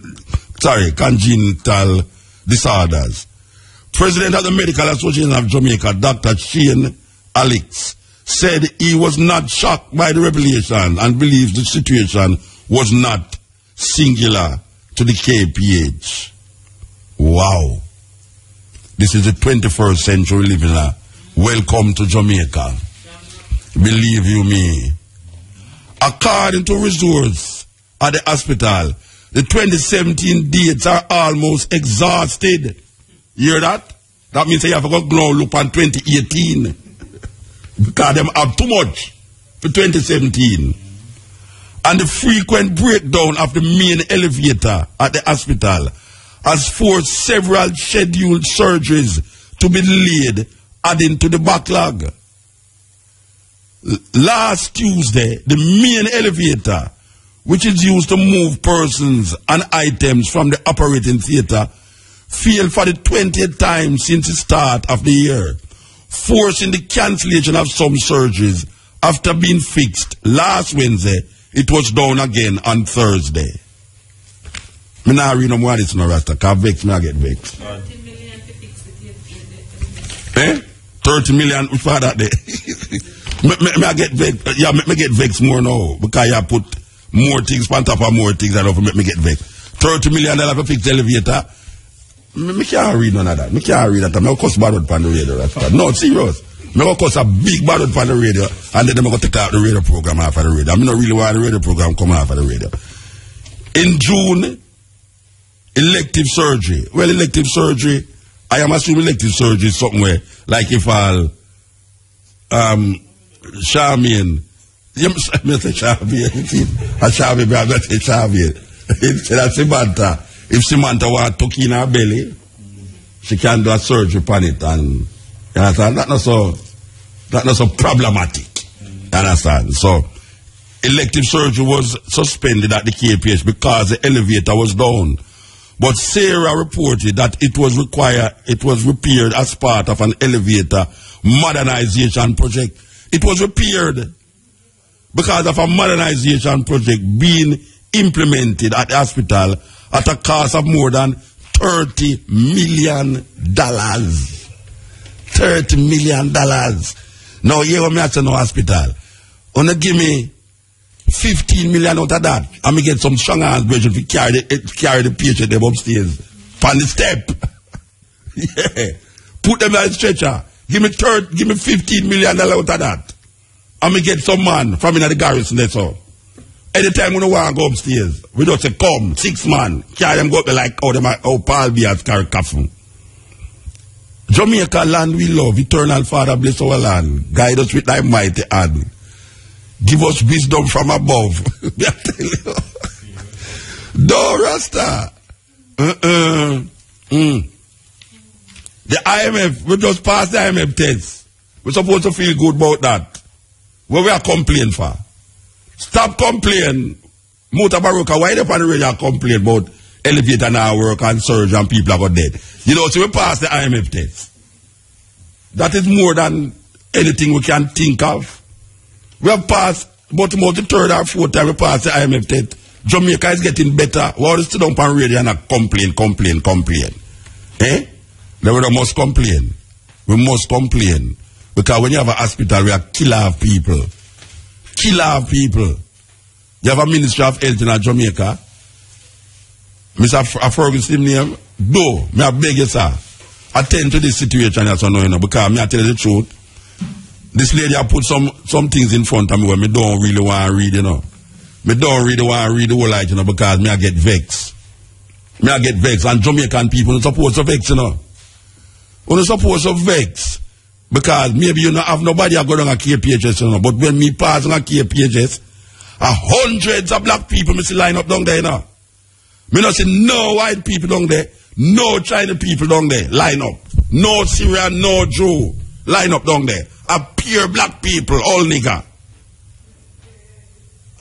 disorders. President of the Medical Association of Jamaica, Dr. Shane Alex, said he was not shocked by the revelation and believes the situation was not singular to the KPH. Wow. This is the 21st century living in. Welcome to Jamaica. Believe you me. According to resources at the hospital, the 2017 dates are almost exhausted. You hear that? That means you have to go now look on 2018. Because them have too much for 2017. And the frequent breakdown of the main elevator at the hospital has forced several scheduled surgeries to be delayed, adding to the backlog. Last Tuesday, the main elevator, which is used to move persons and items from the operating theater, failed for the 20th time since the start of the year, forcing the cancellation of some surgeries. After being fixed last Wednesday, it was down again on Thursday. Me not read no more of this, no Rasta, because vex me I get vexed. 30 million to fix it. 30 million, which part that day? me I get vexed, yeah, me get vexed more now, because you put more things on top of more things that will make me get vexed. $30 million to fix the elevator. Me can't read none of that. Me can't read that. Me will cuss bad word on the radio. No, serious. Me will cuss a big bad word on the radio, and then I'm going to take out the radio program off of the radio. I mean, not really want the radio program come off of the radio. In June, elective surgery. Well, elective surgery, I am assuming elective surgery is something where, like if I'll, Charmian, you say Charmian, a Charmian, but I'm not say Charmian. Instead of Samantha, if Samantha wants to tuck in her belly, she can do a surgery upon it, and you understand? That's not so problematic. You understand? So, elective surgery was suspended at the KPH because the elevator was down. But Sarah reported that it was repaired as part of an elevator modernization project. It was repaired because of a modernization project being implemented at the hospital at a cost of more than $30 million. $30 million. Now, here I'm at no hospital. Wanna give me 15 million out of that, and me get some strong hands version to carry the patient them upstairs on the step. Yeah. Put them on the stretcher. Give me $15 million out of that. And me get some man from in the garrison there so. Anytime we want to go upstairs, we just say, come, 6 man. Carry them go up there like how Paul Bias carry coffin. Jamaica land we love, eternal Father bless our land. Guide us with thy mighty hand. Give us wisdom from above. No, Rasta. The IMF, we just passed the IMF test. We're supposed to feel good about that. What we are complaining for? Stop complaining. Mutabaruka, why they on the radio complain about elevator now work and surge and people are dead? You know, so we passed the IMF test. That is more than anything we can think of. We have passed about the third or fourth time we passed the IMF test. Jamaica is getting better. We always sit down on radio and complain. Eh? Then we must complain. We must complain. Because when you have a hospital, we are killer of people. Killer of people. You have a Ministry of Health in Jamaica. Mr. Ferguson name. Do. Me I beg you, sir. Attend to this situation as you know, because me I tell you the truth. This lady I put some things in front of me where me don't really want to read, you know. Me don't really want to read the whole lot, you know, because me I get vexed. Me I get vexed. And Jamaican people are supposed to vex, you know. We're supposed to vex. Because maybe you don't have nobody that go down a KPHS, you know. But when me pass on a KPHS, hundreds of black people me see line up down there, you know. Me not see no white people down there, no China people down there, line up. No Syrian, no Jew, line up down there. A pure black people, all nigger.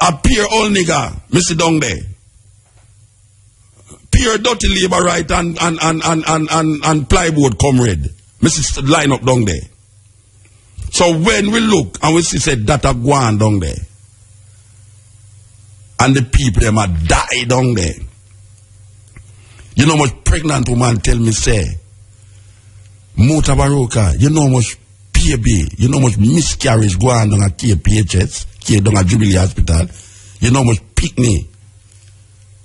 A pure all nigger, me see down there. Pure dirty labor right and plywood comrade. Me see line up down there. So when we look and we see said that a go on down there, and the people them a die down there. You know how much pregnant woman tell me say, Mutabaruka, you know how much PB, you know how much miscarriage go on down at KPHS, down at Jubilee Hospital, you know how much picnic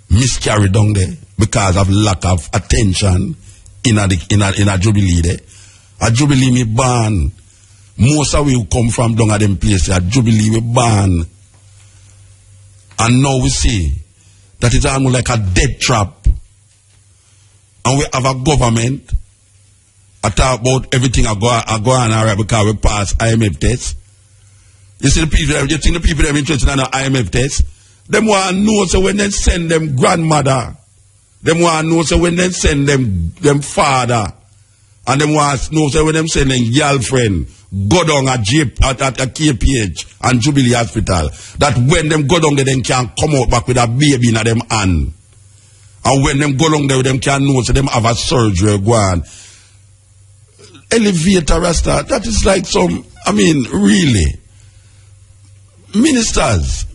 miscarry down there because of lack of attention in a Jubilee there. A Jubilee me ban. Most of we come from down at them places. A Jubilee we ban. And now we see that it's almost like a death trap. And we have a government. I talk about everything I go on alright because we pass IMF test. You see the people, you think the people that are interested in the IMF test? Them want to know so when they send them grandmother, them want to know so when they send them father, and them want to know so when them send them girlfriend, go down at KPH and Jubilee Hospital, that when them go down there, them can come out back with a baby in them hand. And when them go down there, them can know so them have a surgery go on. Elevator Rasta, that is like some, I mean, really. Ministers,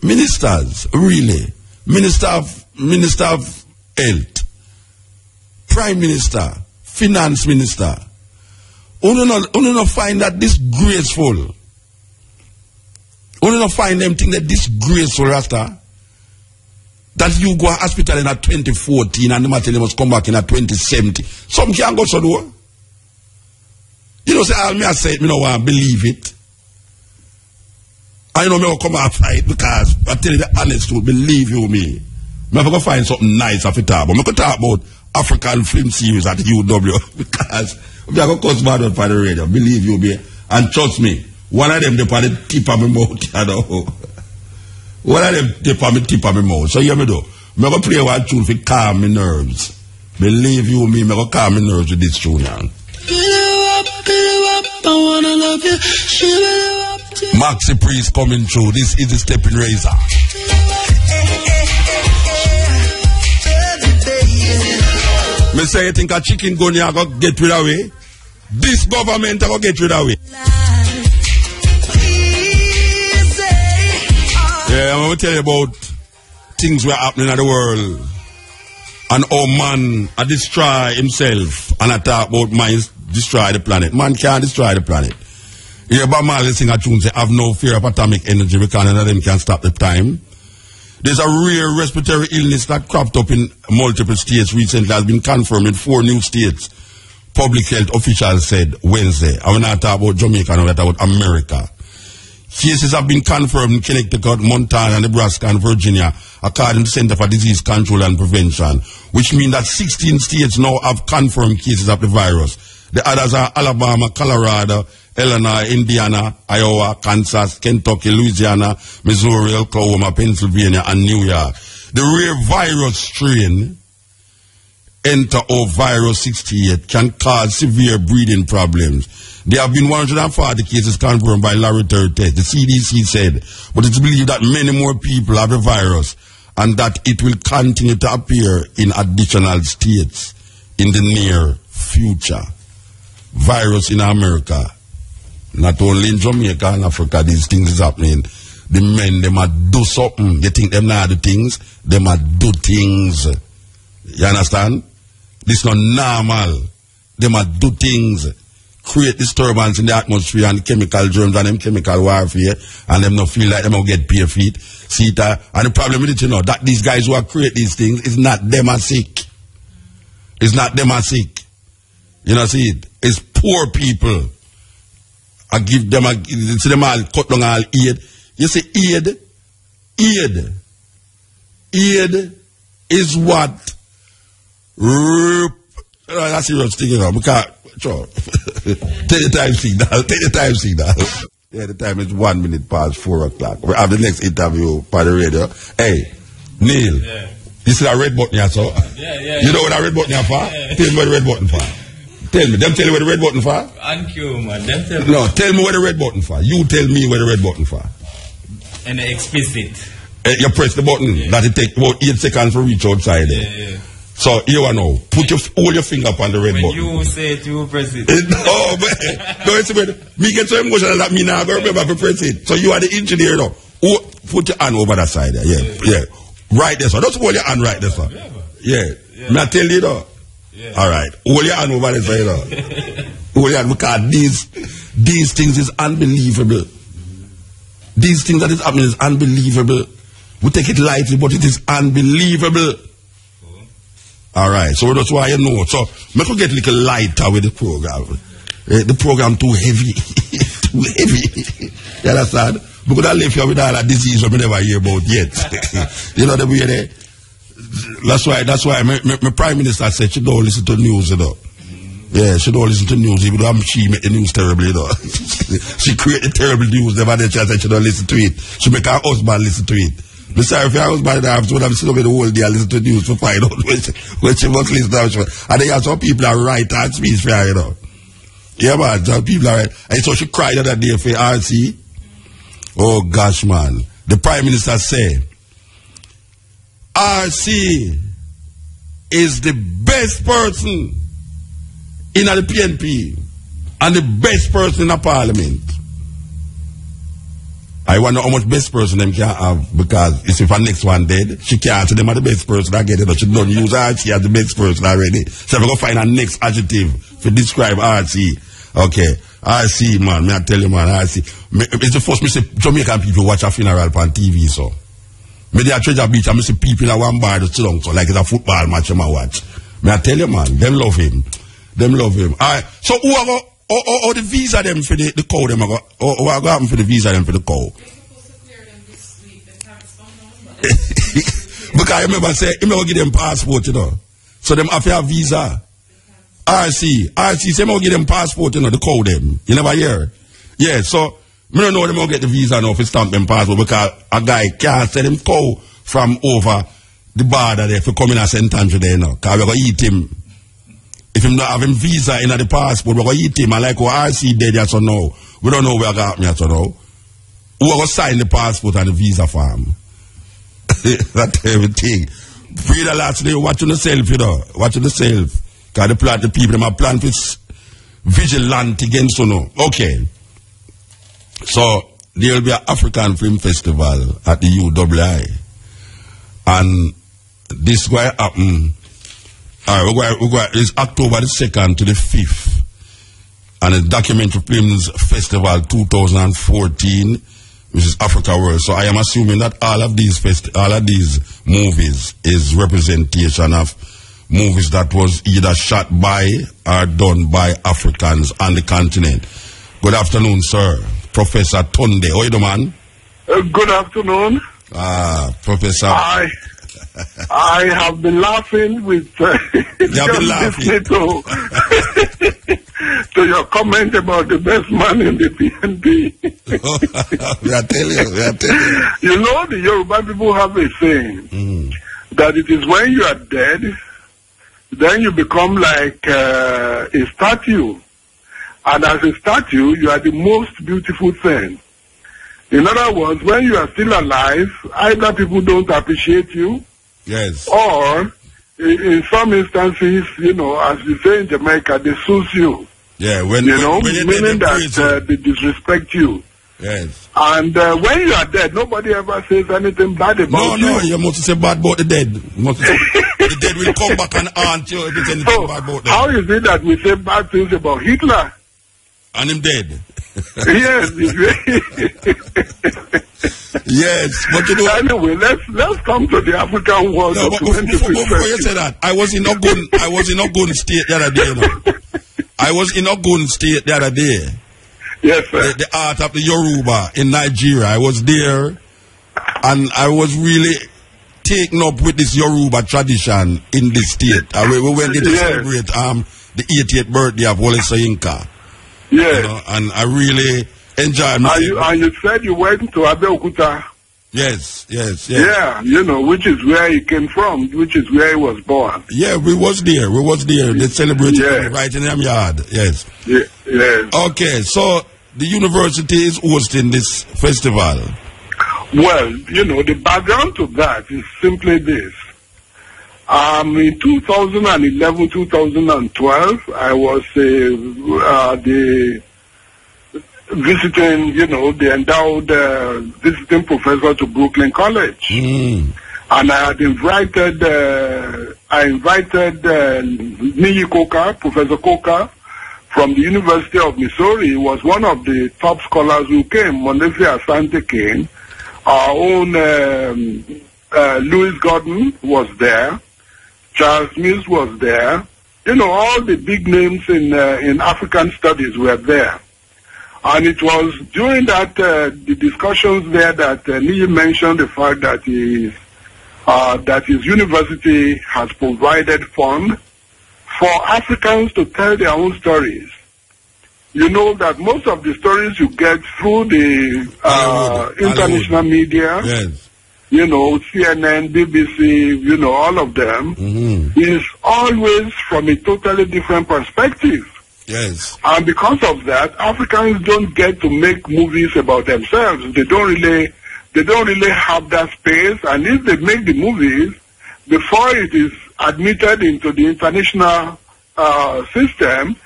really. Minister of Health, Prime Minister, Finance Minister. Only not find that disgraceful. Only not find them think that disgraceful, Rasta. That you go to hospital in 2014 and them must come back in 2070. Some can't go so do. You know, say, all me I say it, me no want to believe it. I know me will come and fight because I tell you the honest truth, believe you me. I'm going to find something nice off the top. But I'm going to talk about African film series at UW because I'm going to cuss bad for the radio. Believe you me. And trust me, one of them they put the tip of my mouth. You know? One of them they put the tip of my mouth. So you hear me though. I'm going to play one tune to calm my nerves. Believe you me, I'm going to calm my nerves with this tune now. I wanna love you. Maxi Priest coming through. This is the Steppn Razor. Me say you think a chicken gun you go get rid of it? This government go get rid of it. Yeah, I'm gonna tell you about things were happening in the world. And how man destroy himself. And I talk about man destroy the planet. Man can't destroy the planet. Yeah, but man, sing a tune say, have no fear of atomic energy because none of them can stop the time. There's a rare respiratory illness that cropped up in multiple states recently, has been confirmed in 4 new states. public health officials said Wednesday. I will not talk about Jamaica, I will talk about America. Cases have been confirmed in Connecticut, Montana, Nebraska, and Virginia, according to the Center for Disease Control and Prevention, which means that 16 states now have confirmed cases of the virus. The others are Alabama, Colorado, Illinois, Indiana, Iowa, Kansas, Kentucky, Louisiana, Missouri, Oklahoma, Pennsylvania, and New York. The rare virus strain, enterovirus 68, can cause severe breathing problems. There have been 140 cases confirmed by laboratory tests, the CDC said, but it's believed that many more people have the virus and that it will continue to appear in additional states in the near future. Virus in America, not only in Jamaica and Africa, these things is happening. The men, they might do something. You think them not do things? They might do things. You understand? This is not normal. They might do things. Create disturbance in the atmosphere and chemical germs and them chemical warfare, and them not feel like them will get bare feet. See that? And the problem with it, you know, that these guys who are create these things, is not them are sick. It's not them are sick. You know, see it? It's poor people. I give them see them all cut down all aid. You see, aid is what that's serious thing, you know, because sure. Take the time signal. Yeah, the time is 1 minute past 4 o'clock. We have the next interview by the radio. Hey, Neil. Yeah. This is a red button here, so? Yeah. You know what a red button here for? Yeah. Tell me what the red button for. Tell me. Them tell you what the red button for? Thank you, man. Them tell me. No, tell me what the red button for. You tell me what the red button for. And explicit. You press the button. That it take about 8 seconds to reach outside there. Yeah. So, you know, hold your finger up on the red button. When you say it, you press it. Oh, but, no, it's about, me get so emotional that me now, I remember to press it. So you are the engineer now. Oh, put your hand over that side there. Yeah. Right there, so. Just hold your hand right there, sir. Yeah. Me I tell you, though. Yeah. All right. Hold your hand over there, sir, though. Hold your hand, because these things is unbelievable. These things that is happening is unbelievable. We take it lightly, but it is unbelievable. All right, so that's why you know. So, I could get a little lighter with the program. The program too heavy. Too heavy. You understand? Because I live here with all that disease we never hear about yet. You know the way they... That's why my Prime Minister said she don't listen to news, you know. Yeah, she don't listen to news, even though she make the news terrible, you know. She create the terrible news, never then she said she don't listen to it. She make her husband listen to it. I'm sorry if your husband have to have sitting over the whole day and listen to news to find out when she must listen to. And then you have some people that write and speech for her, you know. Yeah, man, some people are right. And so she cried the other day for RC. Oh, gosh, man. The Prime Minister said, RC is the best person in the PNP and the best person in the Parliament. I wonder how much best person them can have, because if her next one dead, she can't say them are the best person I get it. She don't use RC as the best person already. So we're going to find a next adjective to describe RC. Okay. RC, man. May I tell you, man, RC. It's the first me see Jamaican people watch a funeral on TV, so. Me they at Treasure Beach and me see people in one bar that sit down, so like it's a football match them I watch. May I tell you, man, them love him. Them love him. Alright. So who are going or the visa them for the cow them or what happen for the visa them for the cow? Because I remember say he may give them passport, you know. So them have to have visa. RC say me give them passport, you know, the cow them. You never hear? Yeah, so me don't know them will get the visa now for stamp them passport, because a guy can't send him cow from over the border there for coming and St. Andrew there, you know. Because we're going to eat him. If him not have him visa in the passport, we're going to eat him. And like RC did that, so now, we don't know where got me, so now. We're going to sign the passport and the visa form. That's everything. Free the last day, watching yourself, you know. Watching yourself. Because the people, them are planning with vigilant against, you know. Okay. So, there will be an African Film Festival at the UWI. And this will happen. It's October the 2nd to the 5th. And it's Documentary Films Festival 2014, which is Africa World. So I am assuming that all of these movies is representation of movies that was either shot by or done by Africans on the continent. Good afternoon, sir. Professor Tunde. How you doing, man? Good afternoon. Professor. I have been laughing with to your comment about the best man in the PNP. We are telling you. You know, the Yoruba people have a saying that it is when you are dead, then you become like a statue. And as a statue, you are the most beautiful thing. In other words, when you are still alive, either people don't appreciate you, yes, or in some instances, you know, as you say in Jamaica, they suit you. Yeah, when meaning that they disrespect you. Yes. And when you are dead, nobody ever says anything bad about you. No, you must say bad about the dead. The dead will come back and haunt you if it's anything bad about them. How is it that we say bad things about Hitler? And him dead. Yes. Yes, but you know. Anyway, let's come to the African world. No, before you say that, I was in Ogun State the other day. You know. I was in Ogun State the other day. Yes, sir. The art of the Yoruba in Nigeria. I was there, and I was really taken up with this Yoruba tradition in this state. We went there to celebrate the 80th birthday of Wole Soyinka. Yes. You know, and I really enjoyed myself. And you said you went to Abeokuta. Yes. Yeah, you know, which is where he came from, which is where he was born. Yeah, we was there. They celebrated right in their yard. Yes. Yes. Okay, so the university is hosting this festival. Well, you know, the background to that is simply this. In 2011, 2012, I was the visiting, you know, the endowed visiting professor to Brooklyn College. And I had invited Niyi Koka, Professor Koka, from the University of Missouri. He was one of the top scholars who came. Mondefi Asante came. Our own Louis Gordon was there. Charles Mills was there. You know, all the big names in African studies were there. And it was during that the discussions there that Niyi mentioned the fact that that his university has provided funds for Africans to tell their own stories. You know that most of the stories you get through the international media, yes, you know, CNN, BBC, you know, all of them, is always from a totally different perspective. Yes. And because of that, Africans don't get to make movies about themselves. They don't really have that space. And if they make the movies, before it is admitted into the international system,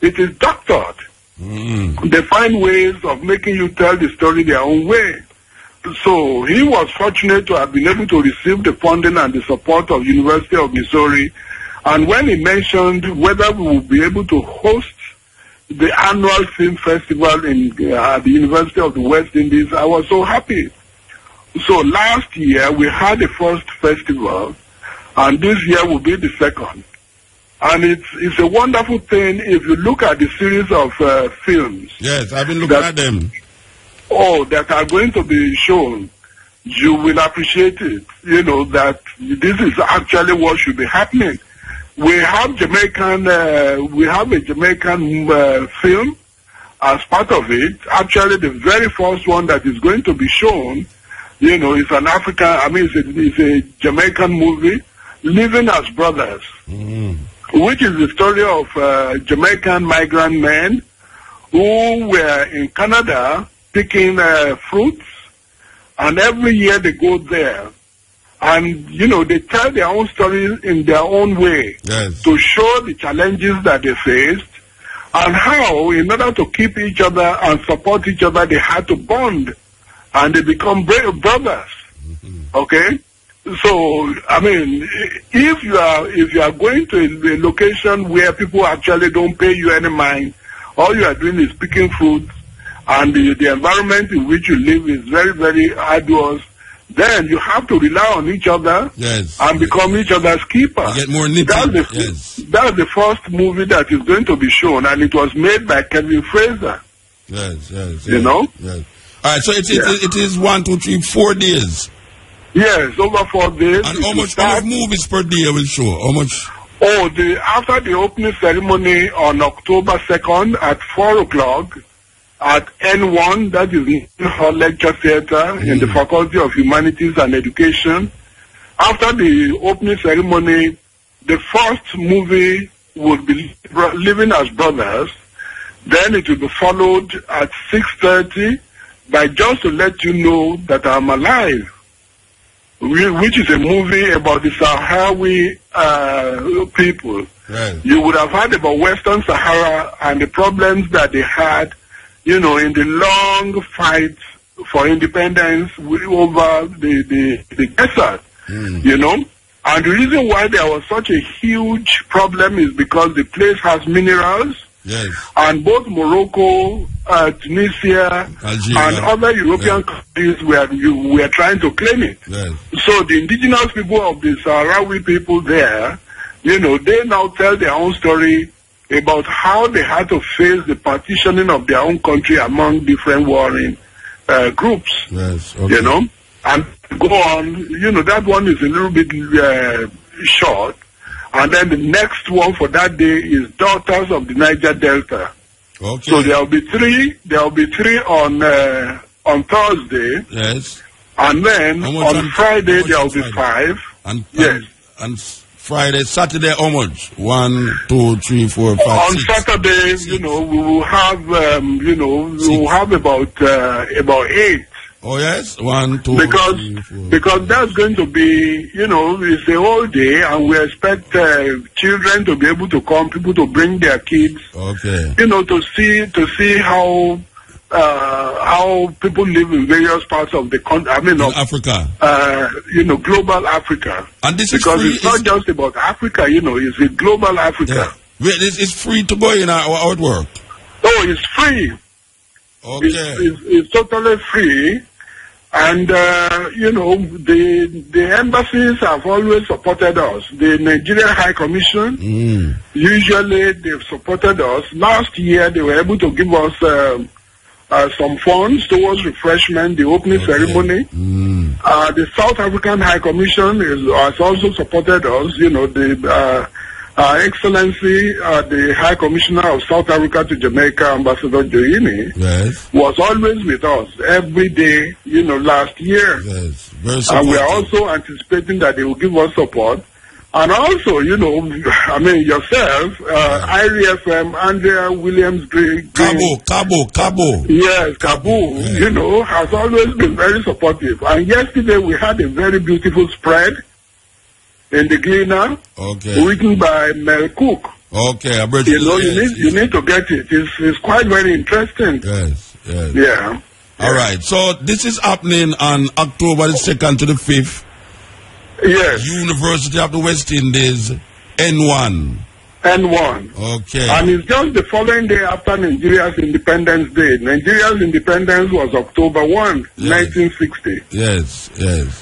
it is doctored. They find ways of making you tell the story their own way. So he was fortunate to have been able to receive the funding and the support of University of Missouri. And when he mentioned whether we would be able to host the annual film festival in the University of the West Indies, I was so happy. So last year we had the first festival, and this year will be the second. And it's a wonderful thing if you look at the series of films. Yes, I've been looking at them. That are going to be shown. You will appreciate it. You know that this is actually what should be happening. We have a Jamaican film as part of it. Actually, the very first one that is going to be shown, you know, is an it's a Jamaican movie, Living as Brothers, which is the story of Jamaican migrant men who were in Canada picking fruits, and every year they go there. And, you know, they tell their own stories in their own way to show the challenges that they faced and how, in order to keep each other and support each other, they had to bond and they become brothers. Okay? So, I mean, if you are going to a location where people actually don't pay you any mind, all you are doing is picking fruits, and the environment in which you live is very, very arduous, then you have to rely on each other and become each other's keeper. You get more nitty. That's the first movie that is going to be shown, and it was made by Kevin Fraser. Yes. You know? Yes. All right, so it is 1, 2, 3, 4 days. Yes, over 4 days. And how much movies per day will show? How much? Oh, after the opening ceremony on October 2nd at 4 o'clock at N1, that is National Lecture Theatre in the Faculty of Humanities and Education. After the opening ceremony, the first movie would be Living as Brothers. Then it will be followed at 6:30 by Just to Let You Know That I'm Alive, which is a movie about the Sahrawi people. Right. You would have heard about Western Sahara and the problems that they had, you know, in the long fight for independence over the desert, you know. And the reason why there was such a huge problem is because the place has minerals. Yes. And both Morocco, Tunisia, Algeria, and other European countries were trying to claim it. Yes. So the indigenous people of the Sahrawi people there, you know, they now tell their own story about how they had to face the partitioning of their own country among different warring groups. Yes. Okay. You know, and go on. You know, that one is a little bit short. And then the next one for that day is Daughters of the Niger Delta. Okay. So there will be three. There will be 3 on Thursday. Yes. And then on Friday there will be 5. And yes. And Friday, Saturday, how much? 1, 2, 3, 4, 5, on 6. Saturday, 6. You know, we will have we will have about 8. Oh yes, 1, 2, because 3, 4. Because that's going to be, you know, it's a whole day, and we expect children to be able to come, people to bring their kids, okay, you know, to see how people live in various parts of the country. I mean, of Africa. You know, global Africa. And this because is free. It's not just about Africa, you know, it's a global Africa. Yeah. Wait, it's free to go in our work. Oh, it's free. Okay. It's totally free. And, you know, the embassies have always supported us. The Nigerian High Commission, usually they've supported us. Last year, they were able to give us some funds towards refreshment, the opening ceremony. The South African High Commission has also supported us. You know, the Excellency, the High Commissioner of South Africa to Jamaica, Ambassador Joini, was always with us every day, you know, last year. Yes. Very and we are also anticipating that they will give us support. And also, you know, I mean, yourself, Irie FM, Andrea Williams Green. Cabo. Yes, Cabo, you know, has always been very supportive. And yesterday we had a very beautiful spread in the Gleaner, written by Mel Cook. Okay, I bet you know, you need to get it. It's quite very interesting. Yes. Yeah. All right. So this is happening on October the 2nd to the 5th. Yes. University of the West Indies, N1. Okay. And it's just the following day after Nigeria's Independence Day. Nigeria's independence was October 1, 1960. Yes.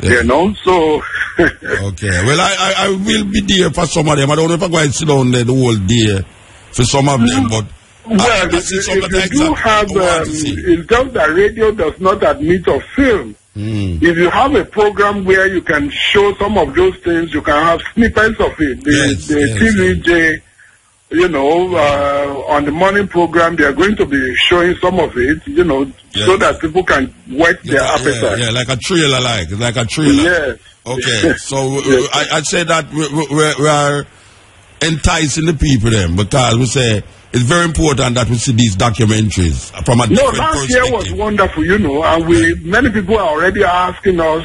You know, so... Okay. Well, I will be there for some of them. I don't know if I'm going to sit down there the whole day for some of them, but... Well, if you do have... it's just that radio does not admit of film. If you have a program where you can show some of those things, you can have snippets of it. The TVJ, you know, on the morning program, they are going to be showing some of it, you know, so that people can whet their appetite. Yeah, like a trailer, like a trailer. Yes. Okay, so I say that we are enticing the people then, because we say it's very important that we see these documentaries from a different last perspective. year was wonderful, you know, and many people are already asking us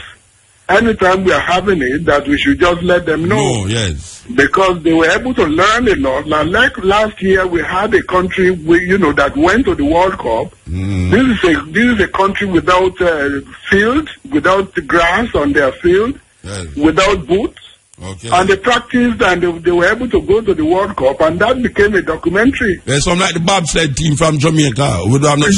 anytime we are having it that we should just let them know. Yes. Because they were able to learn a lot. Now, like last year, we had a country, you know, that went to the World Cup. This is a country without field, without grass on their field, without boots. Okay. And they practiced and they were able to go to the World Cup, and that became a documentary. There's some like the bobsled team from Jamaica. We don't have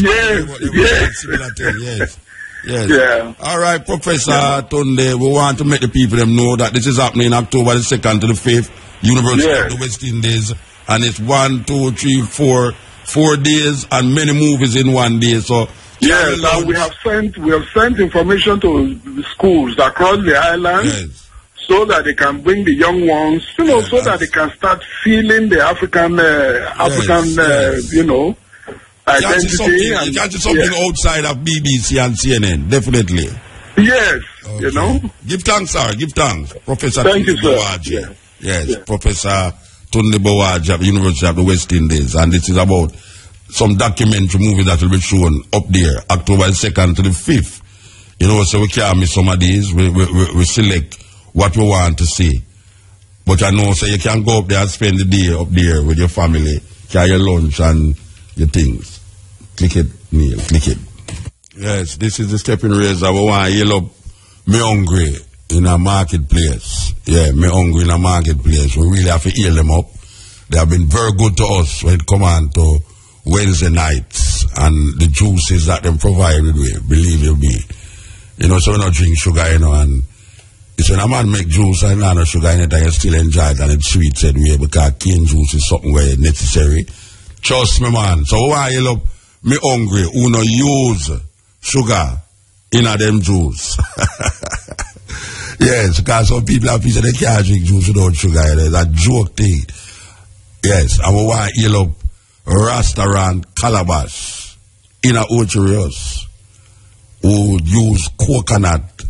Yes. Yes. Yeah. All right, Professor Tunde, we want to make the people them know that this is happening October the 2nd to the 5th, University of the West Indies, and it's 1, 2, 3, 4 days and many movies in one day. So yes, and we have sent information to the schools across the island, so that they can bring the young ones, so that they can start feeling the African identity. You can't do something outside of BBC and CNN, definitely. Yes, okay. Give thanks, sir. Give thanks. Professor Thank Tunde you, sir. Bowaj. Yes, Professor Tunde Bowaj of the University of the West Indies. And this is about some documentary movie that will be shown up there, October 2nd to the 5th. So we can't miss some of these. We select what we want to see. But I know, so you can go up there and spend the day up there with your family, carry your lunch and your things. Click it, Neil, click it. Yes, this is the Steppn razor. We want to yell up, me hungry in a marketplace. Yeah, me hungry in a marketplace. We really have to heal them up. They have been very good to us when it comes on to Wednesday nights and the juices that them provided with, believe you me. So we don't drink sugar, and it's when a man make juice and not no sugar in it and you still enjoy it and it's sweet, said we, because cane juice is something very necessary. Trust me, man. So why you love me hungry who no use sugar in a them juice? Yes, because some people have said they can't drink juice without sugar. It's a joke thing. Yes, and we want you love restaurant Calabash in a Ocherios who use coconut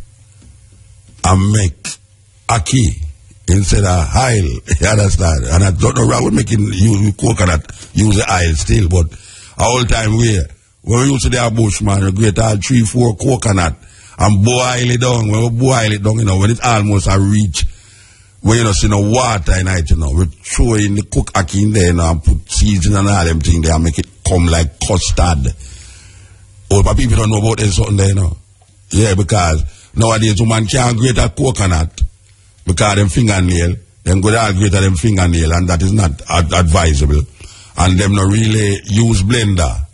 and make ackee instead of oil. You understand? And I don't know why we're making use coconut, use the oil still, but a whole time when we used to do a bushman, we grate all 3-4 coconut and boil it down. When we boil it down, when it's almost a reach, when see no water in it, we throw in the cook ackee in there, and put seasoning and all them things there and make it come like custard. Oh, but people don't know about this something there, Yeah, because nowadays woman can't grate a coconut because them fingernail, them go to grate them fingernail, and that is not advisable. And them not really use blender.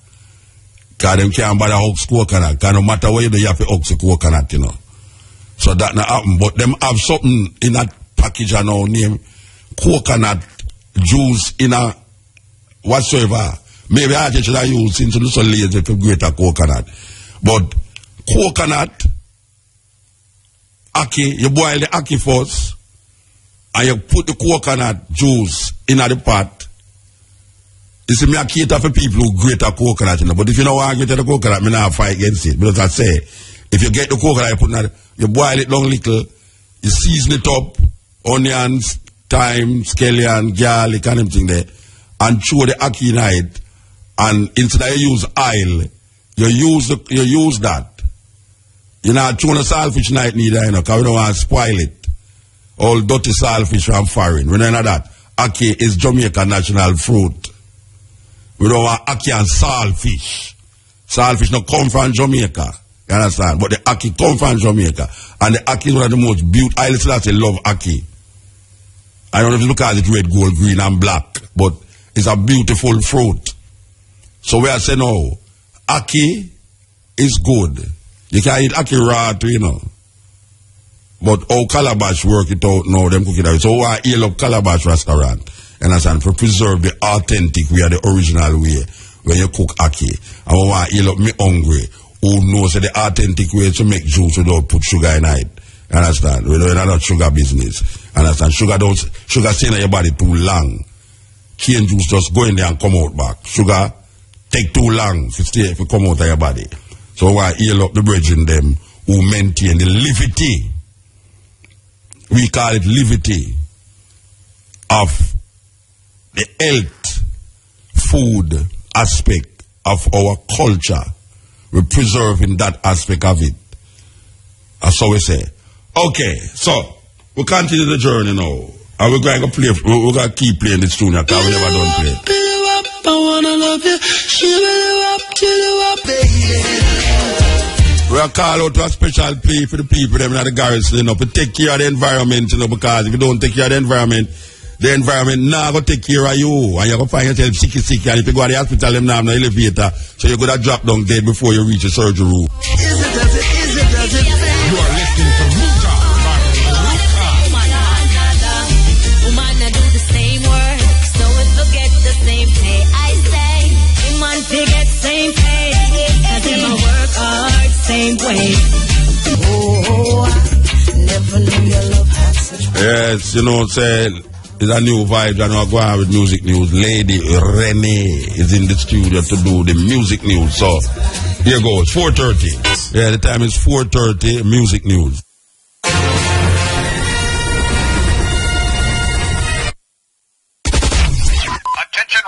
Because them can't bother hooks coconut. Because no matter what you do, you have to hooks the coconut, So that not happen. But them have something in that package now named coconut juice in a whatsoever. Maybe I should have used since you so lazy to grate a coconut. But coconut, ackee, you boil the ackee first, and you put the coconut juice in the pot. You see, me a cater for people who grate a coconut, but if you don't want to grate the coconut, me not fight against it. Because I say, if you get the coconut, you boil it down little, you season it up, onions, thyme, scallion, garlic, and everything there, and throw the ackee in it, and instead of you use oil, you use that. You know, tuna saltfish night neither, because we don't want to spoil it. All dirty saltfish from foreign. We don't know that. Ackee is Jamaican national fruit. We don't want ackee and saltfish. Saltfish don't come from Jamaica. You understand? But the ackee come from Jamaica. And the ackee is one of the most beautiful. I literally love ackee. I don't know if you look at it red, gold, green, and black. But it's a beautiful fruit. So we are saying, no, ackee is good. You can eat ackee raw too, But how Calabash work it out now, them cook it out. So I heal up Calabash restaurant. You understand? For preserve the authentic way, the original way, when you cook ackee. And we want to heal up me hungry, who knows the authentic way to make juice without put sugar in it. You understand? We're not sugar business. You understand? Sugar stay in your body too long. Cane juice just go in there and come out back. Sugar take too long if it come out of your body. So we want to heal up the brethren them who maintain the livity. We call it livity of the health, food aspect of our culture. We're preserving that aspect of it. That's how we say. Okay, so we continue the journey now. And we're going to play, we're going to keep playing this tune because we never done play. I wanna love you, chill you up, baby. We'll call out to a special plea for the people them in the garrison, to take care of the environment, because if you don't take care of the environment now go take care of you, and you're going to find yourself sick, and if you go to the hospital, them now have no elevator, so you're going to drop down dead before you reach the surgery room. Is it, does it? Yes, you know, say it's a new vibe. I know I go on with music news. Lady Renee is in the studio to do the music news. So here goes, 4:30. Yeah, the time is 4:30. Music news.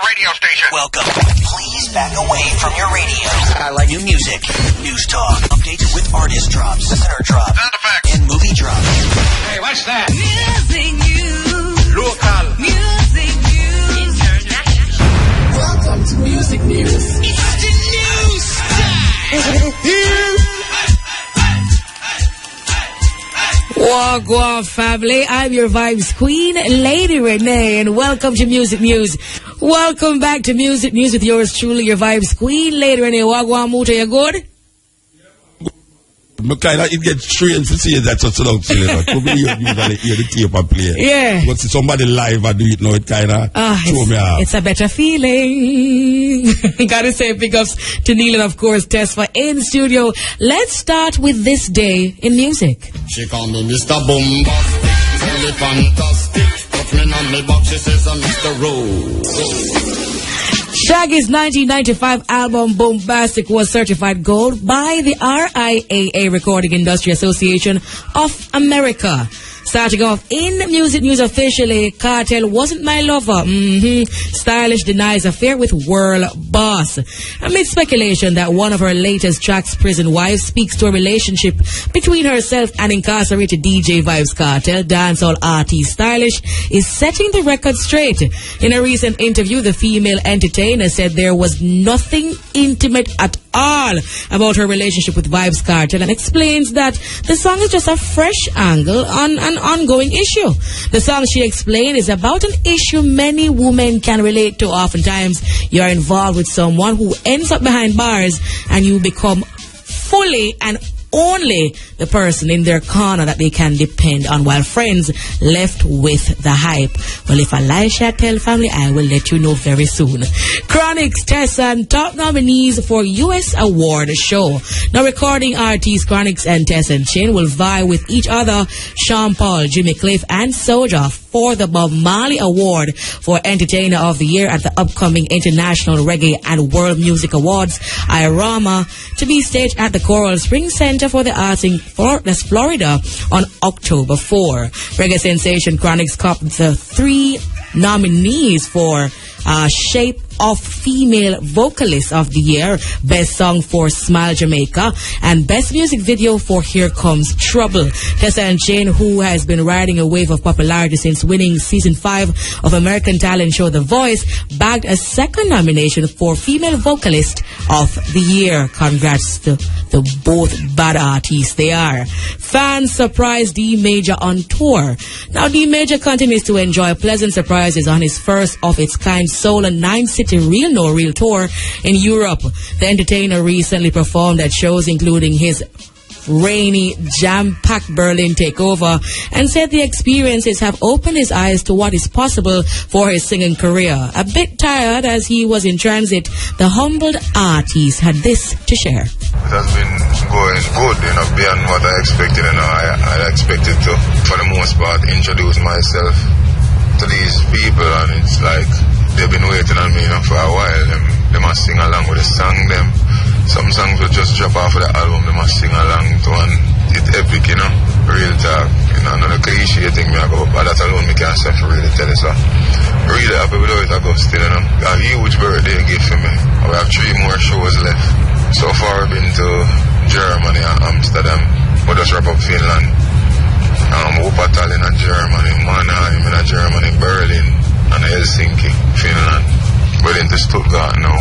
Radio station. Welcome. Please back away from your radio. I like new music, news talk, updates with artist drops, listener drops, sound effects, and movie drops. Hey, what's that? Music news. Local. Music news. International. Welcome to Music News. It's the news time. Wagwan family, I'm your vibes queen, Lady Renee, and welcome to Music News. Welcome back to Music News with yours truly, your vibes queen, Lady Renee. Wagwan Muta, you good? It gets strange to see that such a long thing. Usually hear the tape and play. Yeah. But see somebody live and do it now, it kind of show me out. It's a better feeling. Gotta say big ups to Neil and of course Tesfa in studio. Let's start with this day in music. She call me Mr. Bombastic, really fantastic. Put me on me box, she says I'm Mr. Rose. Shaggy's 1995 album Bombastic was certified gold by the RIAA Recording Industry Association of America. Starting off in music news officially, Cartel Wasn't My Lover. Stylish denies affair with world boss. Amid speculation that one of her latest tracks, Prison Wife, speaks to a relationship between herself and incarcerated DJ Vibes Cartel, dancehall artist Stylish is setting the record straight. In a recent interview, the female entertainer said there was nothing intimate at all about her relationship with Vibes Cartel and explains that the song is just a fresh angle on an ongoing issue. The song, she explained, is about an issue many women can relate to. Oftentimes, you're involved with someone who ends up behind bars and you become fully and only the person in their corner that they can depend on, while friends left with the hype. Well, if Elisha tell family, I will let you know very soon. Chronix, Tessan, top nominees for U.S. Award show. Now, recording artists Chronix and Tessan Chin will vie with each other, Sean Paul, Jimmy Cliff, and Soulja for the Bob Marley Award for Entertainer of the Year at the upcoming International Reggae and World Music Awards, IRAMA, to be staged at the Coral Springs Center for the Arts in Florida on October 4. Reggae sensation Chronix copped the 3 nominees for Shape of Female Vocalist of the Year, Best Song for Smile Jamaica, and Best Music Video for Here Comes Trouble. Tessan Chin, who has been riding a wave of popularity since winning Season 5 of American talent show The Voice, bagged a second nomination for Female Vocalist of the Year. Congrats to the both bad artists they are. Fans surprised D Major on tour. Now, D Major continues to enjoy pleasant surprises on his first of its kind solo 9-city Real No Real tour in Europe. The entertainer recently performed at shows including his rainy, jam-packed Berlin takeover and said the experiences have opened his eyes to what is possible for his singing career. A bit tired as he was in transit, the humbled artist had this to share. It has been going good, beyond what I expected. I expected to, for the most part, introduce myself to these people, and it's like they've been waiting on me for a while. They must sing along with the song. Some songs will just drop off of the album. They must sing along to, and it's epic, real talk. Another cliche thing me I go, but that alone me can't say for really tell you so. Really happy with how it goes still, A huge birthday gift for me. We have 3 more shows left. So far I've been to Germany and Amsterdam. We just wrap up Finland. Wuppertal in Germany, Mannheim in Germany, Berlin and Helsinki, Finland. We're into Stuttgart now.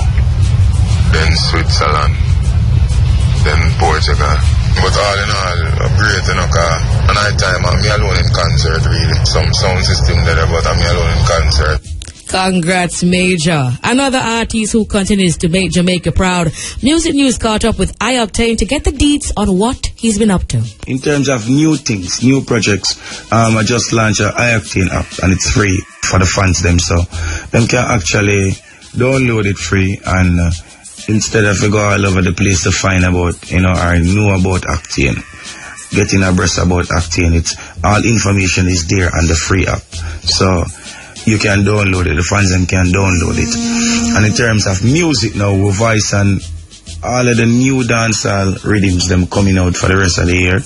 Then Switzerland. Then Portugal. But all in all, great, cause night time I'm me alone in concert really. Some sound system there, but I'm me alone in concert. Congrats, Major. Another artist who continues to make Jamaica proud. Music News caught up with iOctane to get the deets on what he's been up to. In terms of new things, new projects, I just launched an iOctane app and it's free for the fans them, so them can actually download it free and instead of go all over the place to find about, or know about Octane, getting abreast about Octane. It's all information is there on the free app, so you can download it. The fans them can download it. And in terms of music now, we voice and all of the new dancehall rhythms them coming out for the rest of the year,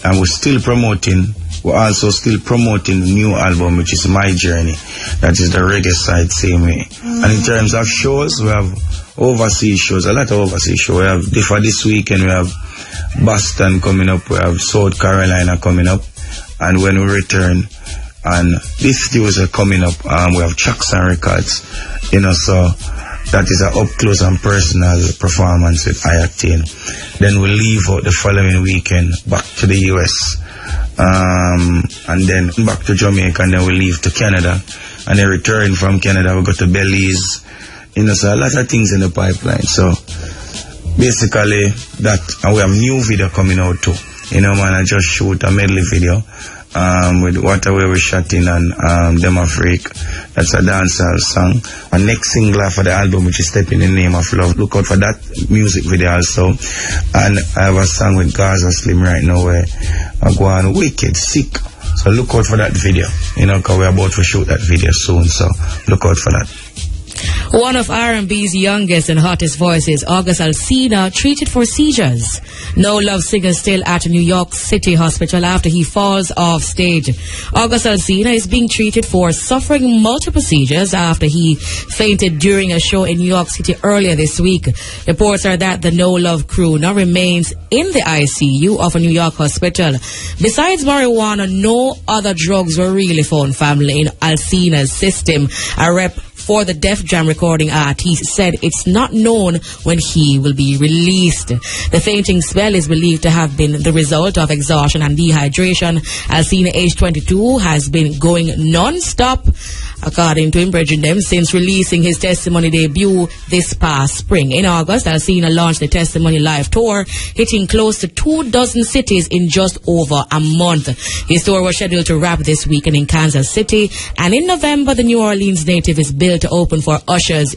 and we're still promoting. We're also still promoting the new album, which is My Journey. That is the reggae side, same way. And in terms of shows, we have overseas shows, a lot of overseas shows. We have for this weekend, we have Boston coming up, we have South Carolina coming up, and when we return, and this Tuesday coming up, we have Jackson Records, you know, so that is an up-close and personal performance with Octane. Then we leave out the following weekend back to the US, and then back to Jamaica, and then we leave to Canada, and then return from Canada, we go to Belize, you know, so a lot of things in the pipeline. So basically that, and we have new video coming out too, you know, man. I just shoot a medley video with Waterway we shot in and Them Freak. That's a dancehall song. My next single for the album, which is Steppn, in the Name of Love. Look out for that music video also. And I have a song with Gaza Slim right now where I go on wicked sick. So look out for that video, you know, because we're about to shoot that video soon. So look out for that. One of R&B's youngest and hottest voices, August Alsina, treated for seizures. No Love singer still at New York City Hospital after he falls off stage. August Alsina is being treated for suffering multiple seizures after he fainted during a show in New York City earlier this week. Reports are that the No Love crew now remains in the ICU of a New York hospital. Besides marijuana, no other drugs were really found, family, in Alsina's system. A rep for the Def Jam recording artist said it's not known when he will be released. The fainting spell is believed to have been the result of exhaustion and dehydration. Alsina, age 22, has been going non-stop, according to him, them, since releasing his Testimony debut this past spring. In August, Alsina launched the Testimony Live Tour, hitting close to 24 cities in just over a month. His tour was scheduled to wrap this weekend in Kansas City, and in November, the New Orleans native is billed to open for Usher's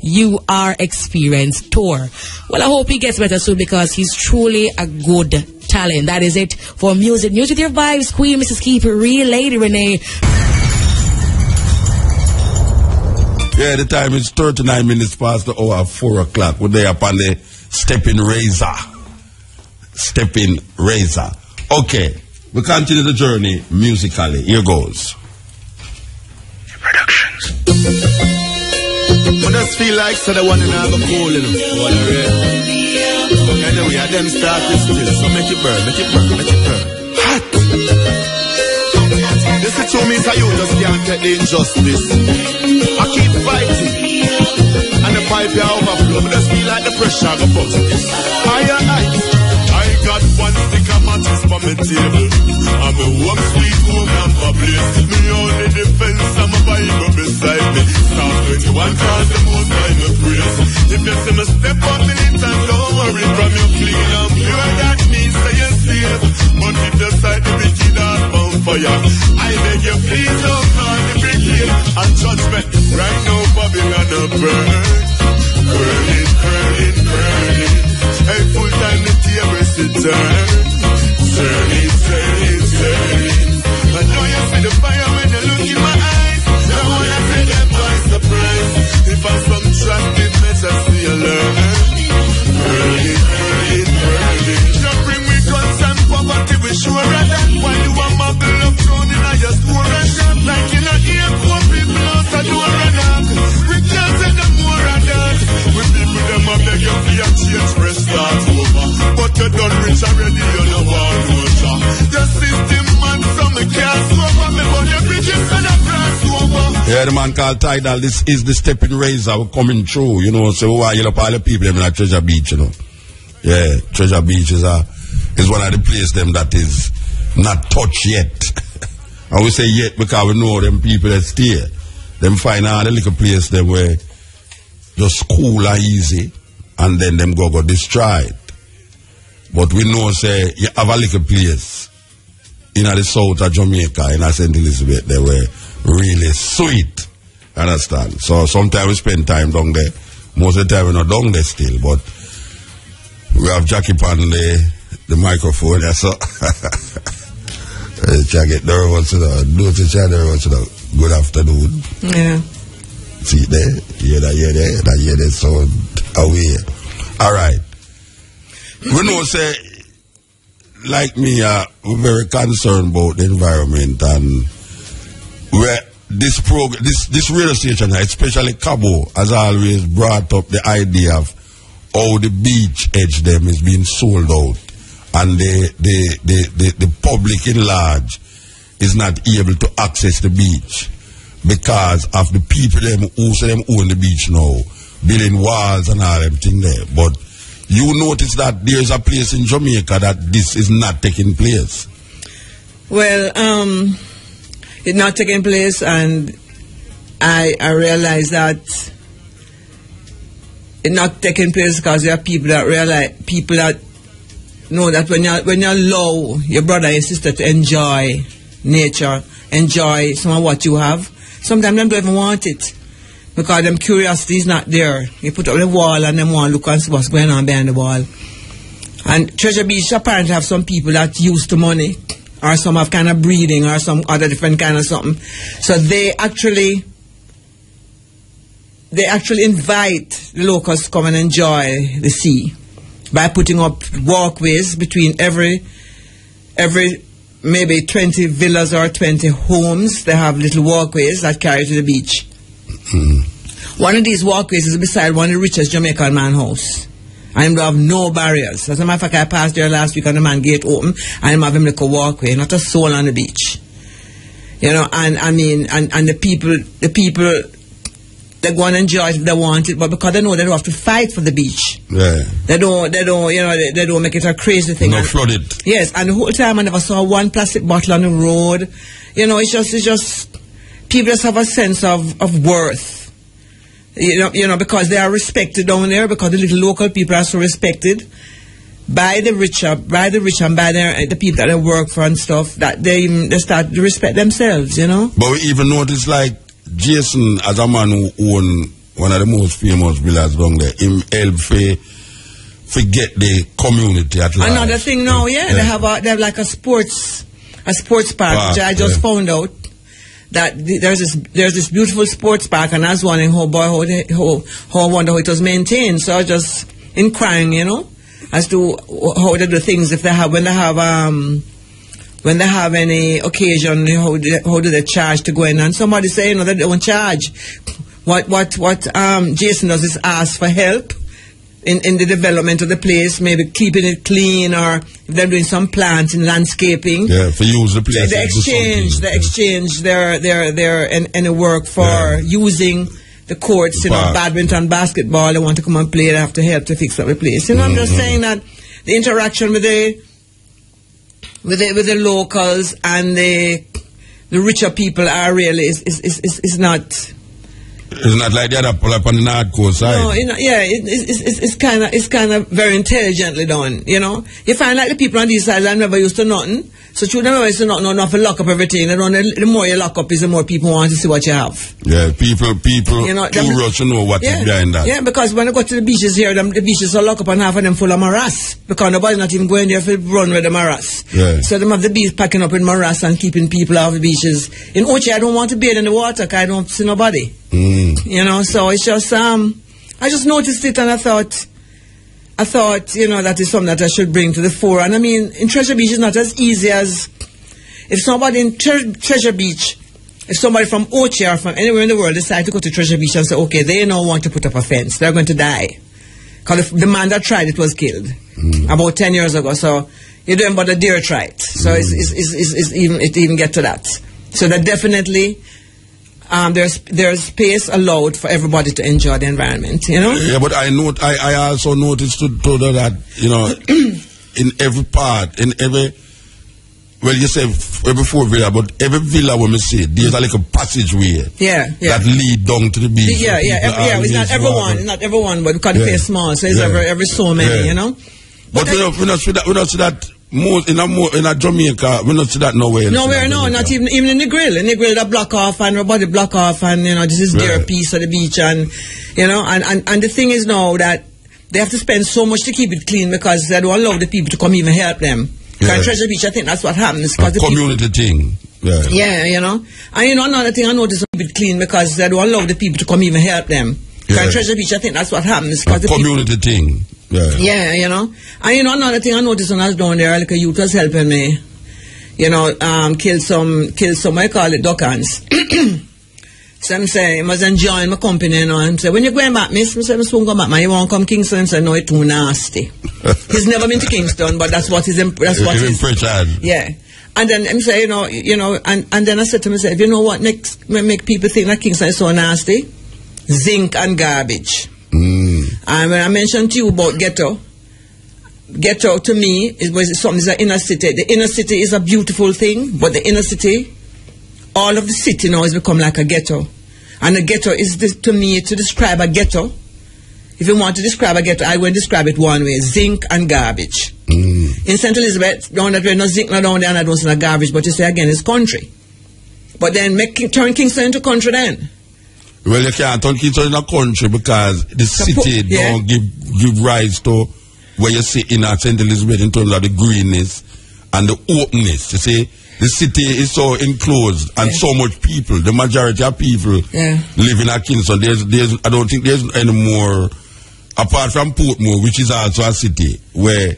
You Are Experience tour. Well, I hope he gets better soon because he's truly a good talent. That is it for music. News with your vibes, Queen Mrs. Keep It Real, Lady Renee. Yeah, the time is 39 minutes past the hour, 4 o'clock. We're there upon the Steppn Razor. Steppn Razor. Okay, we continue the journey musically. Here goes. Productions. I just feel like so the one in have a cool, you know. What a real. Anyway, I them started still, so make it burn, make it burn, make it burn. Hot. This is 2 means you just can't take the injustice. I keep fighting, and the pipe you overflow. I just feel like the pressure go bust. Higher heights. I got one stick of matches for my table. I'm a warm sweet home and for place. Me only defense and my Bible beside me. Psalm 21 calls the most high my praise. If you see me step up in it and don't worry, from your clean and pure, that means say you're safe. But if you sight the wicked heart on fire, I beg you please don't call the brigade and judgment. Right now Babylon a burn. Burn it, burn it, burn it. Hey, full time the table sit turn. Turn it, turn it, turn it. I know you see the fire when you look in my eyes. I wanna take them by surprise. If I'm some trusted measure, see you learn. Burn it, burn it, burn it. You bring me guns and poverty, we sure of that. While you are muggle up thrown in your store and shop. Like in a airport, people out a door and knock. We can't say no more of that. We people them a beg you for your change, press start over. But you done rich already, you know what water. The system man, some can't over me, but your bridges and a grass over. Yeah, the man called Tidal. This is the Steppn Razor. We're coming through, you know. So why you know all the people them at Treasure Beach, you know. Yeah, Treasure Beach is one of the places them that is not touched yet. And we say yet because we know them people that stay. Them find all the little place them where just cool and easy, and then them go destroy it. But we know say you have a little place in the south of Jamaica, in St. Elizabeth, they were really sweet. Understand? So sometimes we spend time down there. Most of the time we're not down there still, but we have Jackie Pan the the microphone. That's all. Try get nervous, notice you nervous, good afternoon. Yeah. See there? Hear that sound away. All right. We know, say, like me, we're very concerned about the environment, and where this radio station, especially Cabo, has always brought up the idea of how the beach edge them is being sold out, and the public in large is not able to access the beach because of the people them who say them own the beach now, building walls and all them thing there. But you notice that there's a place in Jamaica that this is not taking place. Well, it's not taking place, and I realize that it's not taking place because there are people that know that when you allow your brother and sister to enjoy nature, enjoy some of what you have, sometimes them don't even want it because them curiosity is not there. You put up the wall and them want to look and see what's going on behind the wall. And Treasure Beach apparently have some people that used to money, or some have kind of breeding, or some other different kind of something. So they actually invite the locals to come and enjoy the sea by putting up walkways between every maybe 20 villas or 20 homes. They have little walkways that carry to the beach. One of these walkways is beside one of the richest Jamaican man house, and they have no barriers. As a matter of fact, I passed there last week and the man gate open, and him have him like a walkway, not a soul on the beach. You know, and I mean, and the people they go and enjoy it if they want it, but because they know they don't have to fight for the beach. Yeah. They don't make it a crazy thing. Not flood it. Yes, and the whole time I never saw one plastic bottle on the road. You know, it's just people just have a sense of worth. You know, because they are respected down there, because the little local people are so respected by the rich and by the people that they work for and stuff, that they start to respect themselves, you know. But we even notice, like, Jason, as a man who own one of the most famous villas down there, him help forget the community at large. Another thing now, they have like a sports park, which I just found out that there's this beautiful sports park, and I was wondering how I wonder how it was maintained. So I was just inquiring, you know, as to how they do things, if they have when they have any occasion, how do they charge to go in? And somebody say, you know, they don't charge. What Jason does is ask for help in the development of the place, maybe keeping it clean, or if they're doing some plants in landscaping. Yeah, for use the place. They exchange their any work for using the courts, you know, badminton, basketball. They want to come and play. They have to help to fix up the place. You know, I'm just saying that the interaction with the locals and the richer people are really is not. It's not like the other pull up on the hardcore side. No, you know, yeah, it's kind of very intelligently done. You know, you find like the people on these sides are never used to nothing. So you never used to nothing enough to lock up everything. And the more you lock up, is the more people want to see what you have. Yeah, people, you know, too rush to know what is behind that. Yeah, because when I go to the beaches here, the beaches are locked up and half of them full of morass, because nobody's not even going there to run with the morass. Yeah. So they have the beach packing up in morass and keeping people off the beaches. In Ochi, I don't want to bathe in the water because I don't see nobody. You know, so it's just I just noticed it, and I thought, you know, that is something that I should bring to the fore. And I mean, in Treasure Beach, it's not as easy as if somebody in Treasure Beach, if somebody from Ochi or from anywhere in the world decide to go to Treasure Beach and say, okay, they don't want to put up a fence, they're going to die. Because the man that tried it was killed about 10 years ago. So you don't bother dare try it. So it even get to that. So that definitely there's space allowed for everybody to enjoy the environment, you know? Yeah, but I also noticed to that, you know, in every part, in every, well, you say every 4 villa, but every villa when we see it, there's like a passageway that lead down to the beach. It's not everyone, but because the place is small, so it's every so many, you know? But we don't see that. Most in a Jamaica, we not see that nowhere. Nowhere, no, not even in the grill. In the grill, they block off, and everybody block off, and you know, this is their piece of the beach, and you know, and the thing is now that they have to spend so much to keep it clean because they don't allow the people to come even help them. And Treasure Beach, I think that's what happens. A community thing. Yeah, you know. And you know, another thing I noticed, keep it clean because they don't allow the people to come even help them. And Treasure Beach, I think that's what happens. A community thing. Yeah, you know. And you know, another thing I noticed when I was down there, like a youth was helping me, you know, kill some, I call it duckans. So I'm saying, I was enjoying my company, you know. I'm saying, when you're going back, miss, I said, I won't go back, man. You won't come Kingston? I said, no, it's too nasty. He's never been to Kingston, but that's what he's impression. Yeah. And then I'm saying, you know, and then I said to myself, you know what next make people think that Kingston is so nasty? Zinc and garbage. And when I mentioned to you about ghetto to me is something is an inner city. The inner city is a beautiful thing, but the inner city, all of the city now has become like a ghetto. And a ghetto is, to me, to describe a ghetto, if you want to describe a ghetto, I will describe it one way, zinc and garbage. In St. Elizabeth, down that way, no zinc, no down there, and I don't see no garbage, but you say again, it's country. But then turn Kingston into country then. Well, you can't turn Kingston into a country because the city don't give rise to where you see in St. Elizabeth in terms of the greenness and the openness. You see, the city is so enclosed and so much people. The majority of people live in Kingston. I don't think there's any more, apart from Portmore, which is also a city where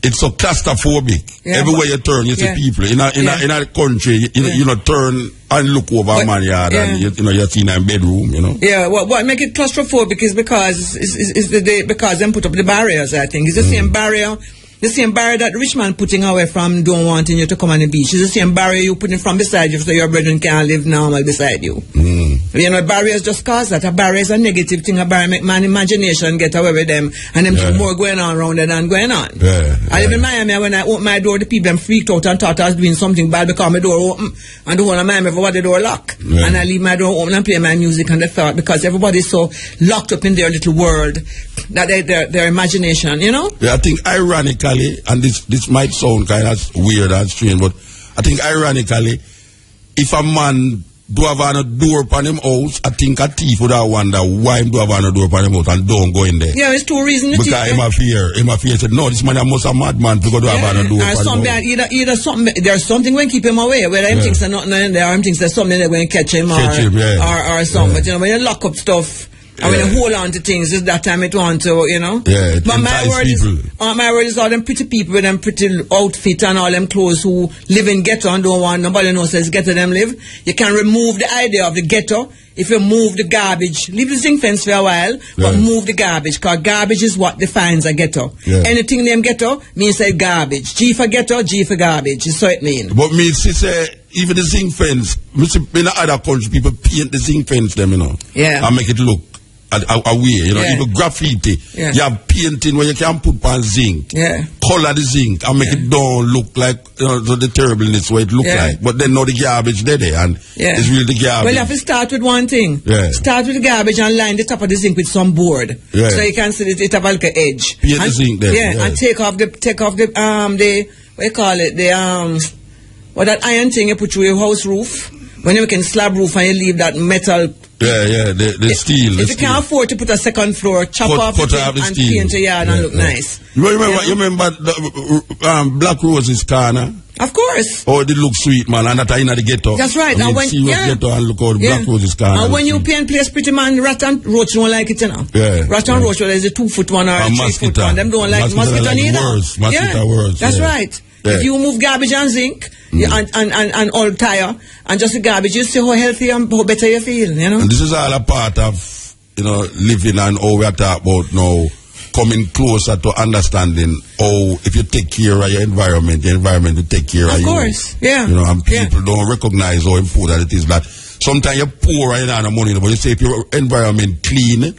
it's so claustrophobic. Everywhere you turn, you see people. In a country, you know, turn and look over a man yard and you know, you're seeing a bedroom, you know. Yeah, what make it claustrophobic is because them put up the barriers, I think. It's the same barrier. The same barrier that the rich man putting away from don't wanting you to come on the beach. It's the same barrier you putting from beside you so your brethren can't live normal beside you. You know, barriers just cause that. A barrier is a negative thing. A barrier make man imagination get away with them and them see more going on around there than going on. I live in Miami, when I opened my door, the people them freaked out and thought I was doing something bad because my door open and the whole of Miami for the door locked. And I leave my door open and play my music and they thought because everybody's so locked up in their little world that their imagination, you know? Yeah, I think ironically, and this might sound kind of weird and strange, but I think ironically, if a man do have a door upon him house, I think a thief would have wonder why him do have a door upon him house and don't go in there. Yeah, it's two reasons. Because him a fear said, no, this man must a madman to go to have a door upon him house. Either something, there's something going to keep him away, whether him thinks there's nothing in there, or him thinks there's something that's going to catch him, or something. But you know, when you lock up stuff, and when you hold on to things, it's that time it want to, you know. Yeah, but my word is all them pretty people with them pretty outfit and all them clothes who live in ghetto and don't want nobody knows says ghetto them live. You can remove the idea of the ghetto if you move the garbage. Leave the zinc fence for a while, but move the garbage, because garbage is what defines a ghetto. Anything named ghetto means say garbage. G for ghetto, G for garbage. So it means. But me say even the zinc fence, in other countries people paint the zinc fence them, you know. And make it look away, you know, even graffiti. You have painting where you can put on zinc, color the zinc, and make it don't look like, you know, the terribleness what it look like. But then now the garbage there, and it's really the garbage. Well, you have to start with one thing. Start with the garbage and line the top of the zinc with some board, so you can see it have like an edge. Paint the zinc there. And take off the what you call it, that iron thing you put through your house roof. When you make a slab roof and you leave that metal. The steel. If you can't afford to put a second floor, chop off the thing and paint your yard and look nice. You remember the Black Rose's corner? Of course. Oh, it look sweet, man, and that in the ghetto. That's right. And when ghetto and look how the Black Rose's corner. And when you paint place pretty man, rat and roach don't like it, you know. Rat and roach, whether it's a 2-foot one or a 3-foot one, them don't like mosquito neither. Mosquito worse. That's right. If you move garbage and zinc and old tire and just the garbage, you see how healthy and how better you feel, you know. And this is all a part of, you know, living and how we are talking about now, coming closer to understanding how if you take care of your environment, the environment will take care of you. Of course, yeah. You know, and people don't recognize how important it is. That sometimes you're poor and you don't have money, but you say if your environment clean,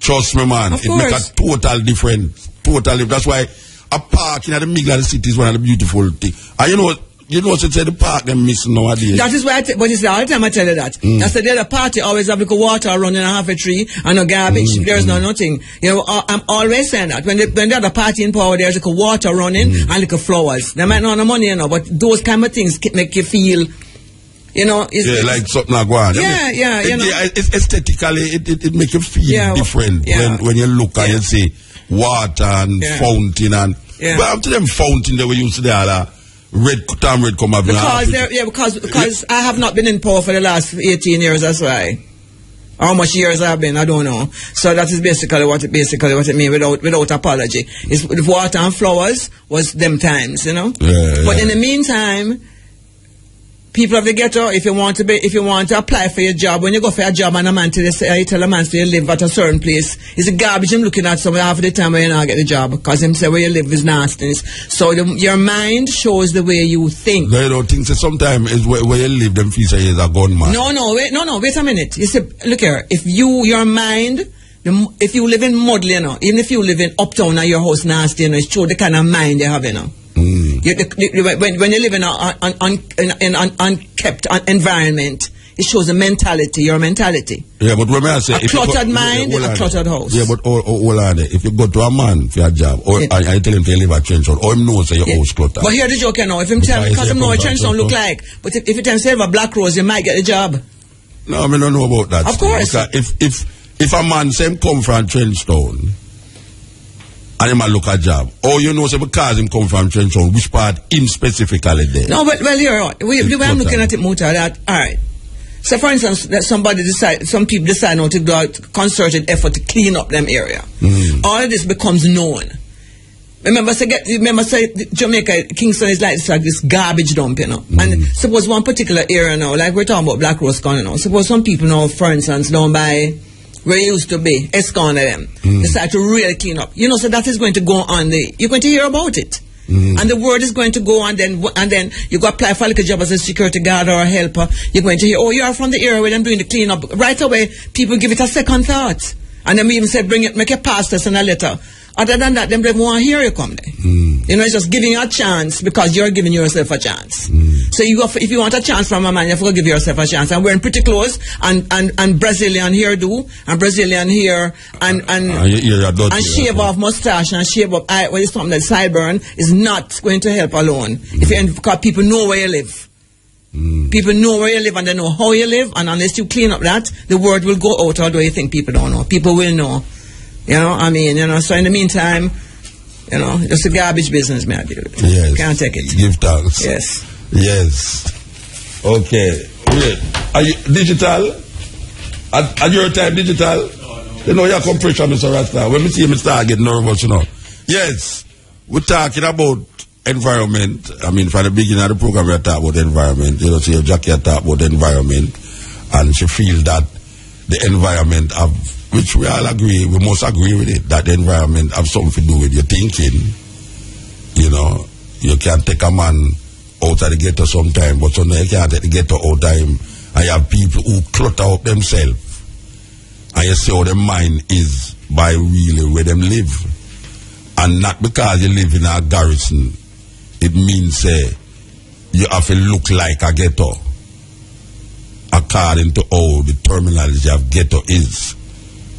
trust me, man, it makes a total difference. That's why a park in the middle of the city is one of the beautiful things. And you know, so the park them missing nowadays. That is why, but it's all the time I tell you that. That's the other party always have like a water running half a tree and no garbage. There's nothing. You know, I'm always saying that when the other party in power, there's like a water running and like a flowers. They might not have no money, you know, but those kind of things make you feel. You know, like something like one. You know. It's aesthetically, it make you feel different when you look and you see. water and fountain and. Yeah. But up to them fountain they were used to there, red come up. Because I have not been in power for the last 18 years, that's why. How much years I've been, I don't know. So that is basically what it means without apology. It's the water and flowers was them times, you know. But in the meantime, people of the ghetto, if you want to apply for your job, when you go for a job and a man you tell a man you live at a certain place, it's a garbage him looking at somewhere half of the time when you not get the job because him say where you live is nastiness. So your mind shows the way you think. They don't think so sometimes is where you live them feel say is a gunman. Wait a minute. You see, look here, if your mind, if you live in Mudley, you know, even if you live in uptown and your house nasty, you know, it shows the kind of mind you have, you know. When you live in an unkept environment, it shows a mentality, your mentality. Yeah, but when I say a cluttered mind in a cluttered house. Yeah, but hold on there. If you go to a man for a job, or I tell him to live at trench or him knows your house cluttered. But here the joke, you know, if him tell me because him know what trench don't look like, but if you tell him to have a black rose, you might get the job. No, I mean, I don't know about that. Of course. Because if a man say him come from Trenchtown and he might look at job, or you know, say because him come from Trenchtown, which part him specifically there? No, but here, the way I'm looking at it, Muta, that all right. So, for instance, that some people decide now to do a concerted effort to clean up them area. All of this becomes known. Remember, say Jamaica, Kingston is like this garbage dump, you know. And suppose one particular area now, like we're talking about Black Rose Corner now. Suppose some people now, for instance, down by where it used to be, Escona them, decide to really clean up. You know, so that is going to go on you're going to hear about it. And the word is going to go on, and then you go apply for like a job as a security guard or a helper. You're going to hear, oh, you are from the area where I'm doing the cleanup. Right away, people give it a second thought. And then we even say, make a pass test and a letter. Other than that, them don't want to hear you come there. You know, it's just giving you a chance because you're giving yourself a chance. So if you want a chance from a man, you have to give yourself a chance. And wearing pretty clothes and Brazilian hairdo and Brazilian hair and shave off mustache and shave up eye, what is something that sideburn is not going to help alone. Because people know where you live. People know where you live and they know how you live, and unless you clean up that, the word will go out. Although you think people don't know, people will know. You know, I mean, you know, so in the meantime, you know, it's a garbage business, man. Yes. Can't take it. Give thanks. Yes. Okay. Wait. Are you digital? At your time, digital? No. You know, you come pressure, Mr. Rasta. When we see him start getting nervous, you know. Yes. We're talking about environment. I mean, from the beginning of the program, we talk about environment. You know, see, Jackie talk about the environment, and she feels that the environment which we all agree, we must agree with it, that the environment have something to do with your thinking. You know, you can take a man out of the ghetto sometime, but sometimes you can't take the ghetto out of him, and you have people who clutter up themselves, and you see how their mind is by really where them live. And not because you live in a garrison, it means you have to look like a ghetto, according to how the terminology of ghetto is.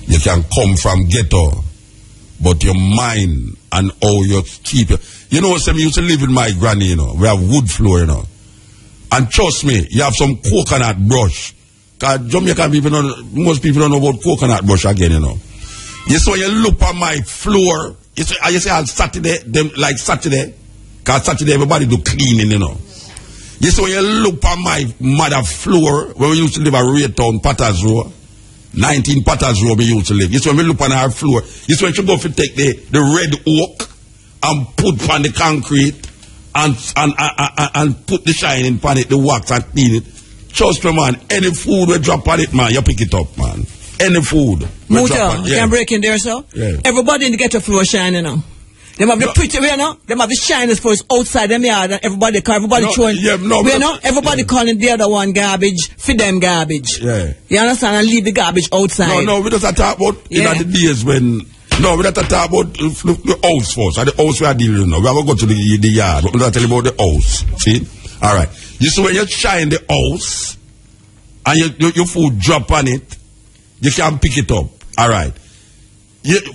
You can come from ghetto, but your mind and how you keep you know, some used to live with my granny, you know. We have wood floor, you know. And trust me, you have some coconut brush. Because Jamaican people most people don't know about coconut brush again, you know. You see, when you look at my floor, you say on Saturday, like Saturday, because Saturday everybody do cleaning, you know. You see, when you look at my mother floor, when we used to live at Raytown, Potters Row, 19 Potters Row we used to live. You see, when we look on our floor, you see, when you go to take the red oak and put on the concrete and put the shining on it, the wax and clean it. Trust me, man, any food we drop on it, man, you pick it up, man. Any food. Muta, you can break in there, sir? Yeah. Everybody in the ghetto floor shining now. Them have the pretty, you know, them have the shyness for us outside them yard, and everybody throwing, everybody calling the other one garbage, for them garbage. Yeah. You understand? And leave the garbage outside. No, we just talk about, you know, the days when, no, we just talk about the house first, and the house we are dealing with now. We are going to go to the yard, but we don't tell you about the house. See? Alright. You see, when you shine the house, and your food drop on it, you can pick it up. Alright.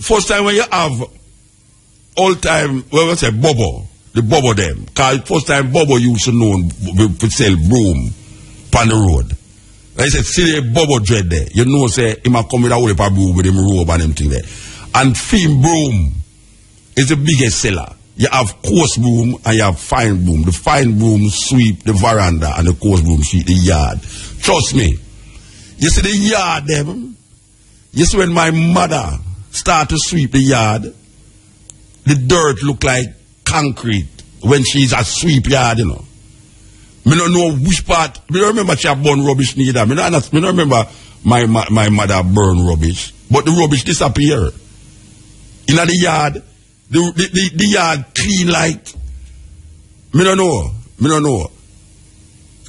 First time when you have old time, well, we say Bobo, the Bobo them. Because first time Bobo used to know to sell broom on the road. Like I said, see the Bobo dread there. You know, say, he might come with a whole heap of broom with him robe and them thing there. And film broom is the biggest seller. You have coarse broom and you have fine broom. The fine broom sweep the veranda and the coarse broom sweep the yard. Trust me. You see the yard them. You see when my mother start to sweep the yard, the dirt look like concrete when she's a sweep yard, you know. Me don't know which part. Me don't remember she burn rubbish neither. Me don't remember my mother burn rubbish. But the rubbish disappear. In the yard, the yard clean like. Me don't know.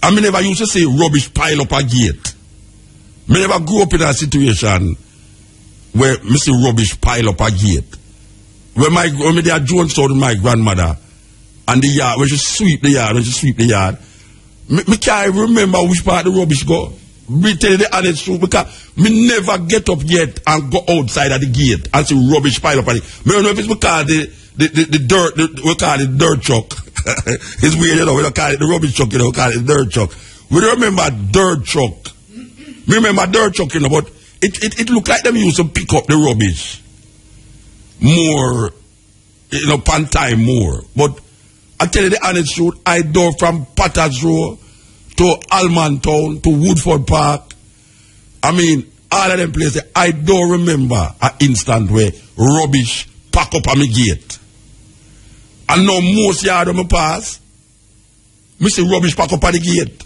I me never used to say rubbish pile up a gate. Me never grew up in a situation where me see rubbish pile up a gate. When they are Jones told my grandmother and the yard, when she sweep the yard, me can't remember which part of the rubbish go. Me tell you the honest truth, because me never get up yet and go outside of the gate and see rubbish pile up on it. Me don't know if it's because the dirt, we call it dirt truck. It's weird, you know, we don't call it the rubbish truck, you know, we call it the dirt truck. We don't remember dirt truck. Me remember dirt truck, you know, but it looked like them used to pick up the rubbish more, you know, pan time more. But I tell you the honest truth, I do from Potter's Row to Almantown to Woodford Park. I mean, all of them places, I don't remember an instant where rubbish pack up on my gate. And now most yard of my pass, me see rubbish pack up on the gate.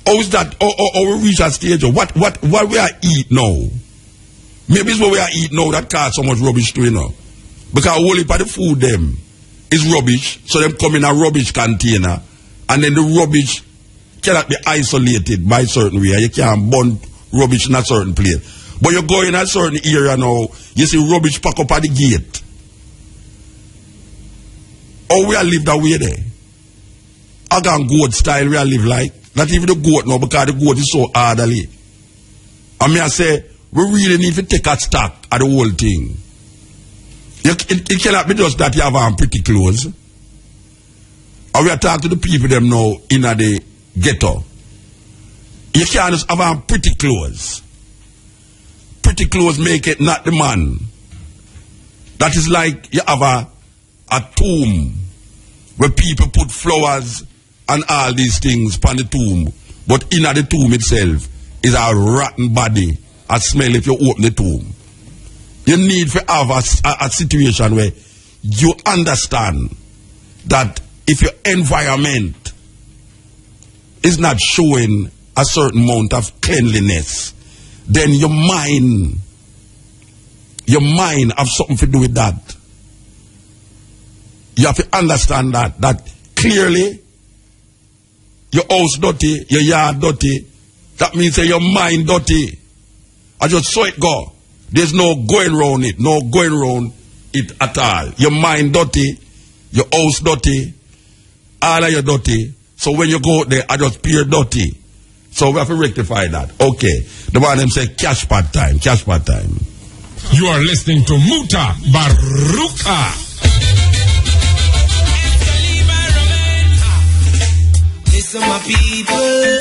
How is that? How we reach a stage? What we are eat now? Maybe it's what we are eat now that cause so much rubbish to, you know. Because only part of the food them is rubbish, so them come in a rubbish container, and then the rubbish cannot be isolated by certain way. You can't burn rubbish in a certain place. But you go in a certain area now, you see rubbish pack up at the gate. How we are live that way there? I got goat style we are live like. Not even the goat now, because the goat is so orderly. I mean, I say, we really need to take a stock of the whole thing. It cannot be just that you have on pretty clothes. And we are talking to the people them now in the ghetto. You can't just have on pretty clothes. Pretty clothes make it not the man. That is like you have a tomb where people put flowers and all these things upon the tomb. But in the tomb itself is a rotten body, a smell if you open the tomb. You need to have a situation where you understand that if your environment is not showing a certain amount of cleanliness, then your mind have something to do with that. You have to understand that clearly your house dirty, your yard dirty, that means that your mind dirty. I just saw it go. There's no going around it at all. Your mind dirty, your house dirty, all of you dirty. So when you go out there, I just appear dirty. So we have to rectify that. Okay. The one them say cash part time. You are listening to Mutabaruka. Listen, my people,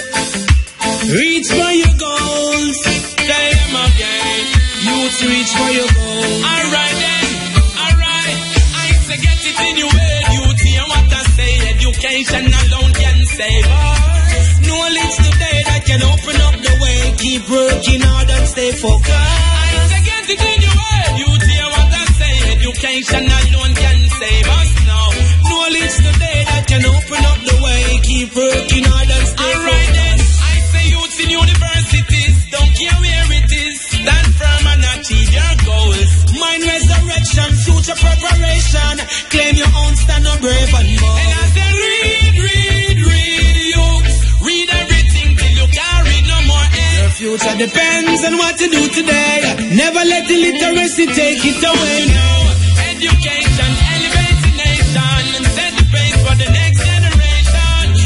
reach for your goals. Tell them again, youth reach for your goals. Alright then, alright. I say get it in your way, youth. Hear what I say, education alone can save us. Knowledge today that can open up the way. Keep working hard and stay focused. I say get it in your way, youth. Hear what I say, education alone can save us now. Knowledge today that can open up the way. Keep working hard and stay focused. Alright then, I say youths in universities, don't care where it is, stand firm and achieve your goals. Mind resurrection, future preparation, claim your own, stand up brave and bold. And I say read, youths, read everything till you can't read no more. Your future depends on what you do today. Never let illiteracy take it away. No, education elevates the nation and set the pace for the next generation.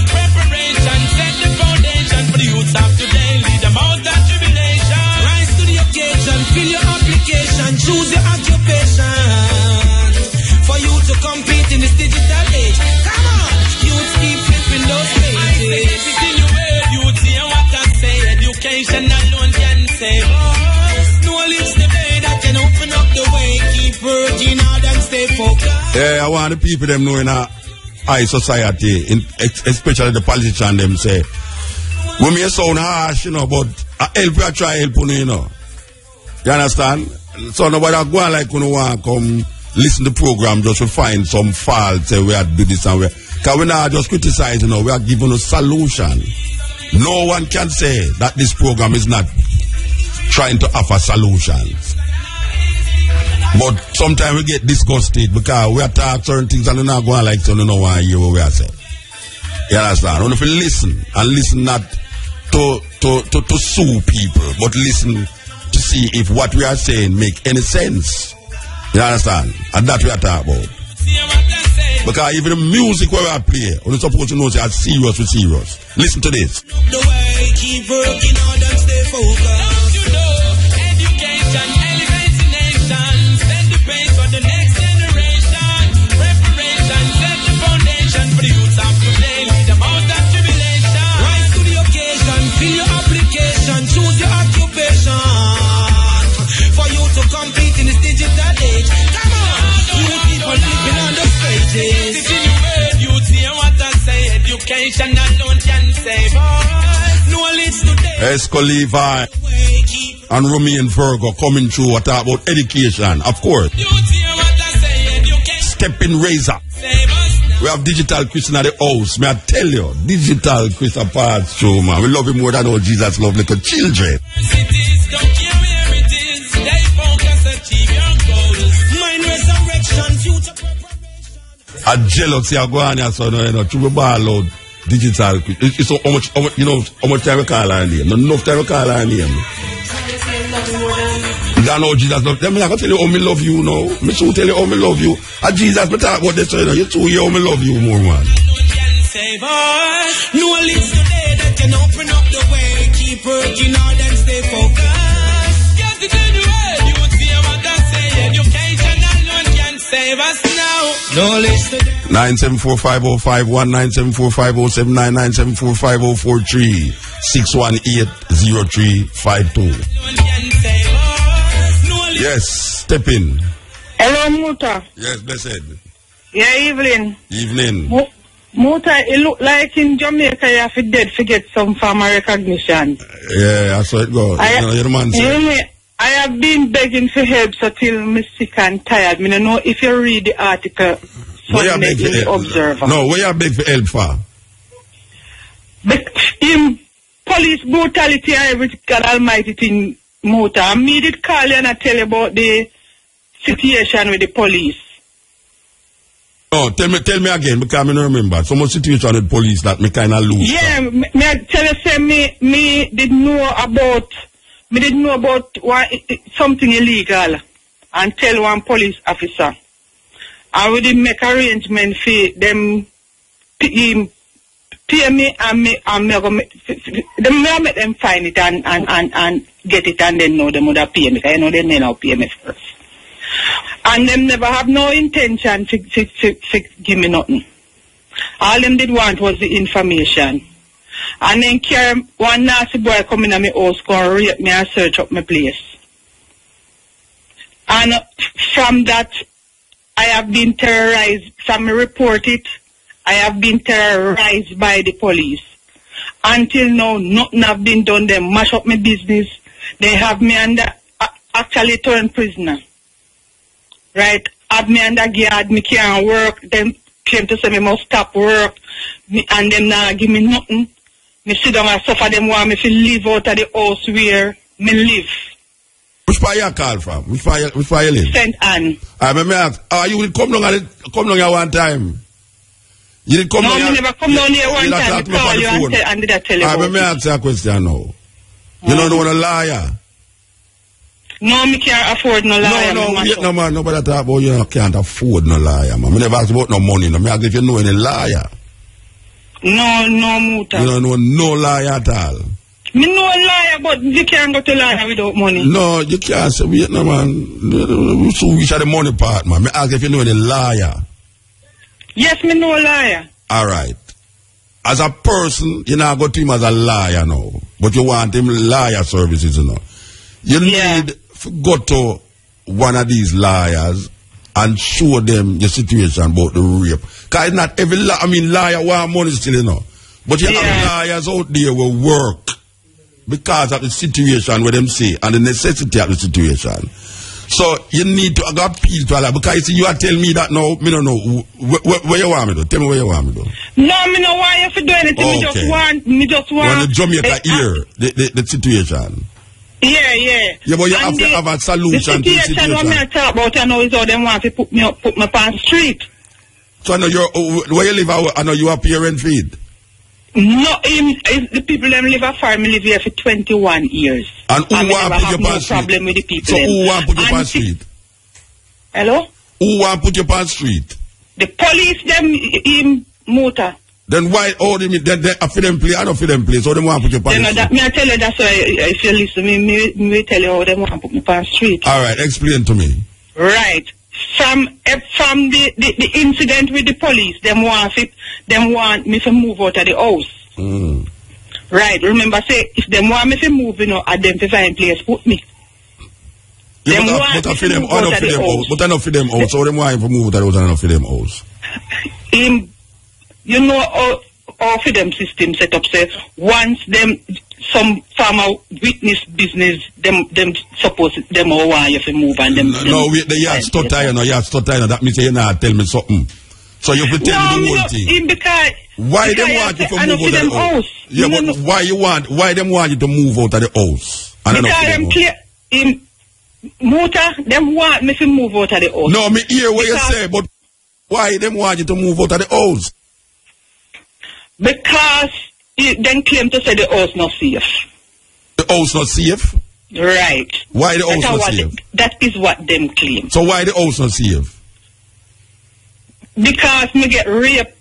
Preparation, set the foundation for the youths of today. Lead them out of tribulation. Rise to the occasion, fill your application, choose your occupation. For you to compete in this digital age. Come on, youths keep flipping those pages. I say it in your way, youths hear what I say. Education alone can save us. Knowledge today that can open up the way. Keep working hard and stay I want the people them know in a high society, especially the politicians them say, we may sound harsh, you know, but help you try help you know. You understand? So nobody go on like you want come listen to the program just to find some faults, we have to do this and we. Because we're not just criticizing, you know, we are giving a solution. No one can say that this program is not trying to offer solutions. But sometimes we get disgusted because we are talking certain things and we're not going like so, you know, one hear what we are saying. You understand? Only if you listen, and listen not to sue people, but listen to see if what we are saying make any sense. You understand? And that we are talking about. Because even the music where we play, we're supposed to know that serious with serious. Listen to this. The way, keep working hard and stay focused. You know, education elevates the nation. Set the pace for the next generation. Preparation, set the foundation for the youth of today. Lead them out of tribulation. Rise to the occasion, fill your application, choose your occupation. For you to compete in this digital age. Come on, you people living on the stages. This is the word, you hear what I say. Education alone can save us. Knowledge today. Esco Levi and Romain Virgo coming through what talk about education, of course. You hear what I say. Education. Steppn Razor. We have Digital Chris in the house. May I tell you, Digital Chris a part show, man. We love him more than all Jesus love little children. A jealousy I go on here, so no, you know, to be ball out Digital Chris. It's so how much, you know, how much time we call her name? Not enough time we call her name. You know Jesus love. Let me tell you how me love you now. Me should tell you how me love you. And Jesus, me talk about this, so you know, you too hear how me love you more, man. Save us. Knowledge today that can open up the way. Keep working hard and stay focused. Get it in the way. You would see what I say. Education alone can save us now. Knowledge today. 974-5051, 974-5079, 974-5043, 618-0352. Yes, Steppn. Hello, Muta. Yes, blessed. Yeah, evening. Evening. Muta, it look like in Jamaica you have to dead to get some farmer recognition. Yeah, that's how it goes. You're the man, I have been begging for help so till I'm sick and tired. I don't know if you read the article. Where you beg for help? Observer. No, where you beg for help for? In police brutality and everything, God almighty thing, Muta. I made it call you and I tell you about the situation with the police. Oh, tell me again, because I don't remember. Some situation with police that me kind of lose. Yeah, me I tell you, say me didn't know about something illegal and tell one police officer. I would make arrangement for them pay me and make them find it and get it and then know them would have pay me. I know they may not pay me first. And them never have no intention to give me nothing. All them did want was the information. And then one nasty boy come in at my house, go and rape me and search up my place. And from that, I have been terrorized. From me report it, I have been terrorized by the police. Until now, nothing have been done. They mash up my business. They have me under, actually turned prisoner. Right? Have me under guard, me can't work. Them came to say me must stop work. And them now give me nothing. Me sit down and suffer. Them want me to live out of the house where me live. Which part you call from? Which part you live? St. Anne. I remember ask, you will come down here one time. You didn't come down here? No, me never come down here one time. I call you and did I tell you about it? I remember ask you a question now. You don't want a liar? No, me can't afford no liar. No, man, nobody talk about you can't afford no liar, man. Me never ask about no money, no. Me ask if you know any liar. No, Muta. You don't know no liar at all. Me know a liar, but you can't go to liar without money. No, you can't say, no, man. So we share the money part, man. Me ask if you know any liar. Yes, me know a liar. All right. As a person, you not go to him as a liar now, but you want him liar services, you know. You need to go to one of these liars and show them the situation about the rape. Because not every lawyer want money still, you know. But you have lawyers out there will work because of the situation where them say and the necessity of the situation. So you need to appeal to Allah, because you see, you are telling me that now, me don't know where you want me to. Tell me where you want me to. No, me no want you to do anything. Okay. Me just want. When the Jamaica hear the situation. Yeah. Yeah, but you have to have a solution to the situation. What me talk about, I know is how them want to put me on the street. So I know where you live, I know you are parent feed. No, the people them live afar. Me live here for 21 years. And who want to put you on street? Problem with the people. So who want to put you on street? Hello? Who want to put you on street? The police them in motor. Then why all them they for them play? I don't for them play. So they want to put you on street. That me I tell you, that's why if you listen, me tell you how they want to put me on street. All right, explain to me. Right. From the incident with the police, them want me to move out of the house. Right. Remember, say if them want me to move, at them to find place put me. Yeah, but I feel them out of them house. But I don't feel them out. So them want to move out of the house and I don't feel them house. You know how for them system set up. Say once some farmer witness business, them suppose them all want you to move and them. No, wait, you have stutter, you know. That means you not tell me something. So you have to tell me the whole thing. Because why them want you to move out of the house? Yeah, but why them want you to move out of the house? Because them clear motor, them want me to move out of the house. No, me hear what you say, but why them want you to move out of the house? Because then claim to say the house not safe. The house not safe? Right. Why the house not safe? That is what them claim. So why the house not safe? Because me get raped.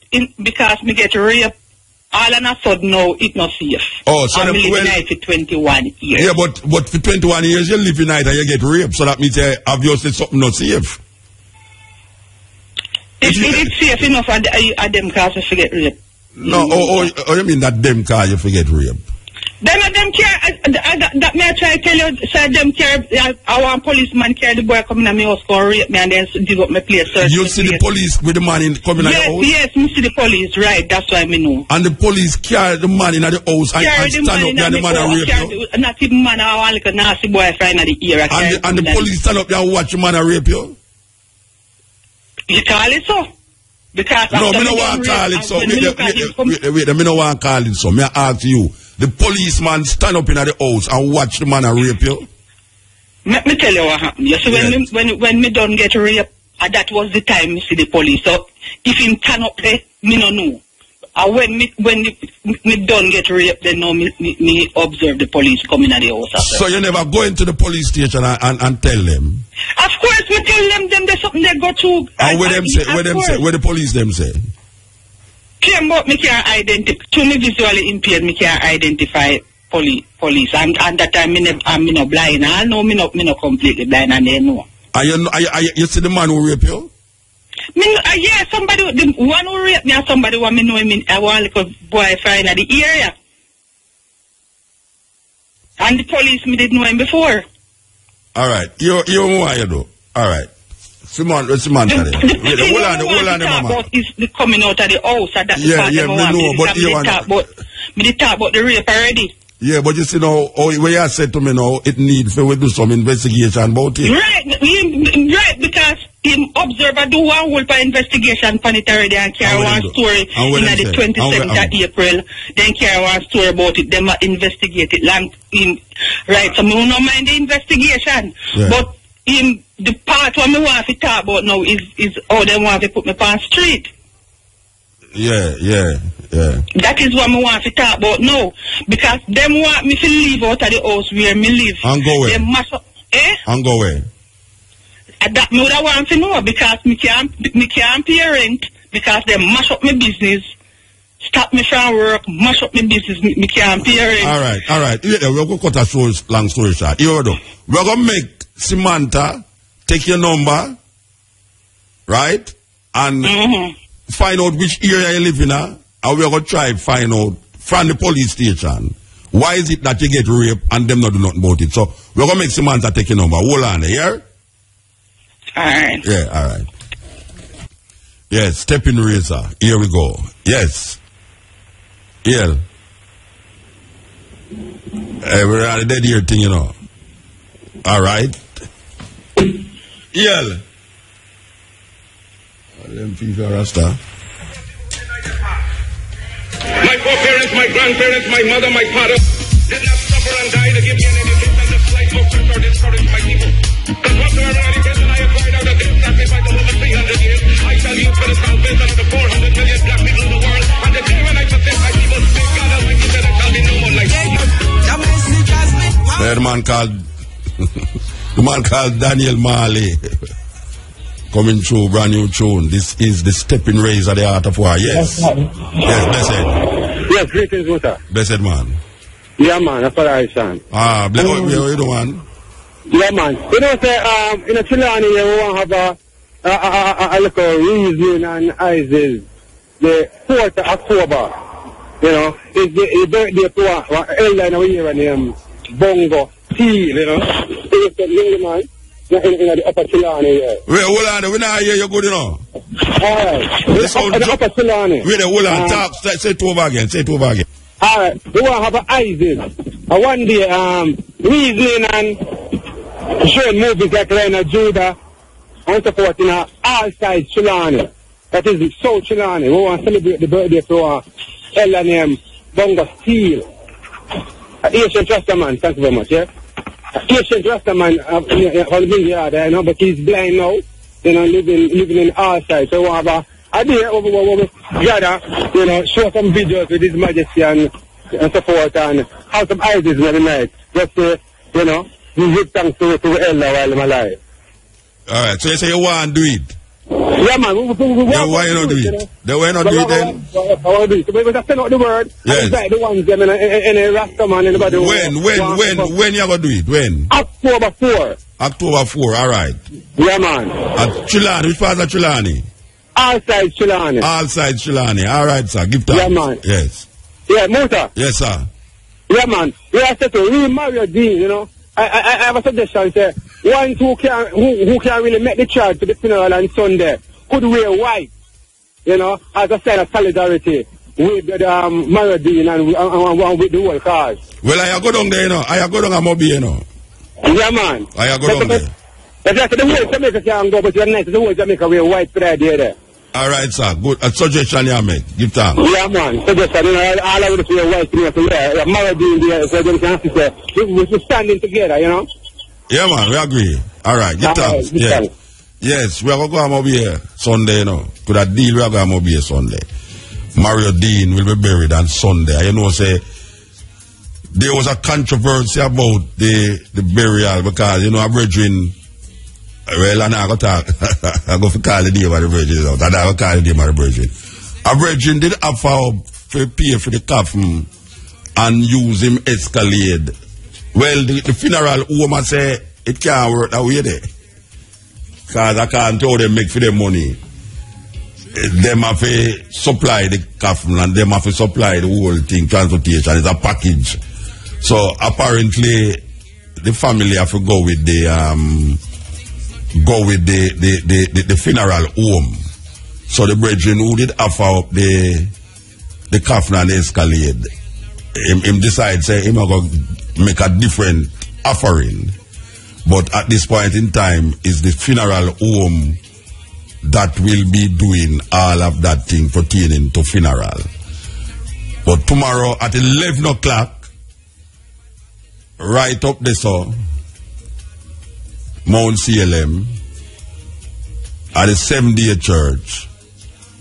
All of a sudden now it not safe. Oh, so I'm living in for 21 years. Yeah, but for 21 years you live in night and you get raped, so that means obviously something not safe. It's safe enough at them cars to forget rape. No, you mean that them car you forget rape? Them care, that may I try to tell you, so them care, our policeman carry the boy coming to my house for rape me and then dig up my place. You see the police with the man coming at your house? Yes, me see the police, right, that's why me know. And the police carry the man in the house and stand up there and the man and rape you? Not even man, I want like a nasty boy flying at the ear. And the police stand up there and watch the man and rape you? You call it so? Because no, me no want to call it so. Wait, me no want to call it so. Me ask you, the policeman stand up in the house and watch the man and rape you? Let me tell you what happened. You see, when me don't get raped, that was the time me see the police. So if him stand up there, me no know. And when me don't get raped, then now me observe the police coming at the house. So you never go into the police station and tell them? Of course, we tell them there's something they go through. And where the police them say? Claim about me can't identify. To me visually impaired, me can't identify police. And that time me no blind. I know me no completely blind, and they know. You see the man who rape you? Yeah, somebody, the one who raped me, and somebody want me know him. I want like a boy flying at the area. And the police, me didn't know him before. All right, you what you do? All right, Simon, hold on, mama. Is the coming out of the house, and that's yeah, me know, but you want. Me did talk about the rape already. Yeah, but you see now, when you said to me now, it needs for we do some investigation about it. Right, because him observer do one whole investigation on it already and carry one story in the 27th of April. Then carry one story about it. Them investigate it long in right. So me don't mind the investigation, but the part what me want to talk about now is how they want to put me on street. Yeah. That is what I want to talk about now. Because them want me to leave out of the house where me live. And go where? Them mash up, And go where? That me would want to know because me can't parent because they mash up my business, stop me from work, mash up my business, me can't parent. All right. Yeah, we're going to cut a long story short. Here we go. We're going to make Samantha take your number, right? And find out which area you live in, and we're going to try to find out from the police station why is it that you get raped and them not do nothing about it. So we're going to make Samantha take your number. Hold on there. Alright. Yeah, alright. Yes, Steppn Razor. Here we go. Yes. Yeah. We're at the dead ear thing, you know. Alright. Yeah. Them people are Rasta. My foreparents, my grandparents, my mother, my father did not suffer and die to give me an education that slight books or discourage my people. But whatsoever education I acquired out of this sacrifice of over 300 years, I shall use for the salvation of the 400 million black people in the world. And the day when I protect my people, may God Almighty say there shall be no one like me. The man called Daniel Marley. Coming through, brand new tune. This is the Steppn Razor, the Art of War. Yes. Yes, blessed. Yes, greetings, Muta. Blessed man. Yeah, man, that's what I understand. Blessed, what you do, man? Yeah, man. You know, say, in a Chilani, we want to have a little reason and ISIS, the 4th of October. You know, it's the birthday to one airline over here named Bongo T, you know. It's a young man. In the upper Chilani, yeah. Wait, hold on, we not hear you good, you know. Alright. The upper Chilani. Wait, hold on, talk, say it over again, Alright, we want to have an ISIS. One day, reason and showing movies like Reina Judah and so forth in all sides Chilani. That is the South Chilani. We want to celebrate the birthday to Ella named Bongo Steel. Asian Rastaman, thank you very much, yeah? Asian Rastaman, you know, but he's blind now, you know, living in our side. So we have a day over gather, you know, show some videos with His Majesty and so forth, and have some ISIS in the night. Just to, you know, give thanks to Ella while I'm alive. Alright, so you say you want to do it? Yeah, man. Then why you not do it? Then why not do it then? I want to do it. So we just send out the word. Yes. And like the ones them in a Rastaman and anybody. When you going to do it? When? October 4. October 4, alright. Yeah, man. At Chilani, which part of Chilani? All sides Chilani. All sides Chilani. Alright, sir. Give thanks. Yeah, man. Yes. Yeah, Muta. Yes, sir. Yeah, man. We have to remarry a dean, you know. I have a suggestion, say, one who can really make the charge to the funeral on Sunday could wear white, you know, as a sign of solidarity with the Maradine and with the whole cause. Well, I go down there, you know. I go down a Mobi, you know. Yeah, man. I go down there. That's like the whole Jamaica can go, but you're nice. The whole Jamaica wear white thread there. Alright, sir. Good. A suggestion you make. Give thanks. Yeah, man. Suggestion. You know, all of us wear white thread. So, yeah, Maradine there, so they can say, we're standing together, you know. Yeah, man, we agree. Alright, give thanks. Yeah. Yes, we are going to come over here Sunday, you know. Could a deal we are going to come over here Sunday. Mario Dean will be buried on Sunday. You know, say, there was a controversy about the burial because, you know, a brethren, well, I'm not going to talk. I'm going to call the name of the brethren out. I'm going to call the name of the brethren. A brethren did offer to pay for the coffin and use him Escalade. Well, the funeral home say it can't work that way there. Because I can't tell them make for their money. Them have to supply the coffin and them have to supply the whole thing, transportation. It's a package. So apparently the family have to go with the funeral home. So the brethren who did offer up the coffin and the Escalade, him decide say him going to make a different offering. But at this point in time, is the funeral home that will be doing all of that thing pertaining to funeral. But tomorrow at 11 o'clock, right up there, so Mount CLM, at the 7th-day church,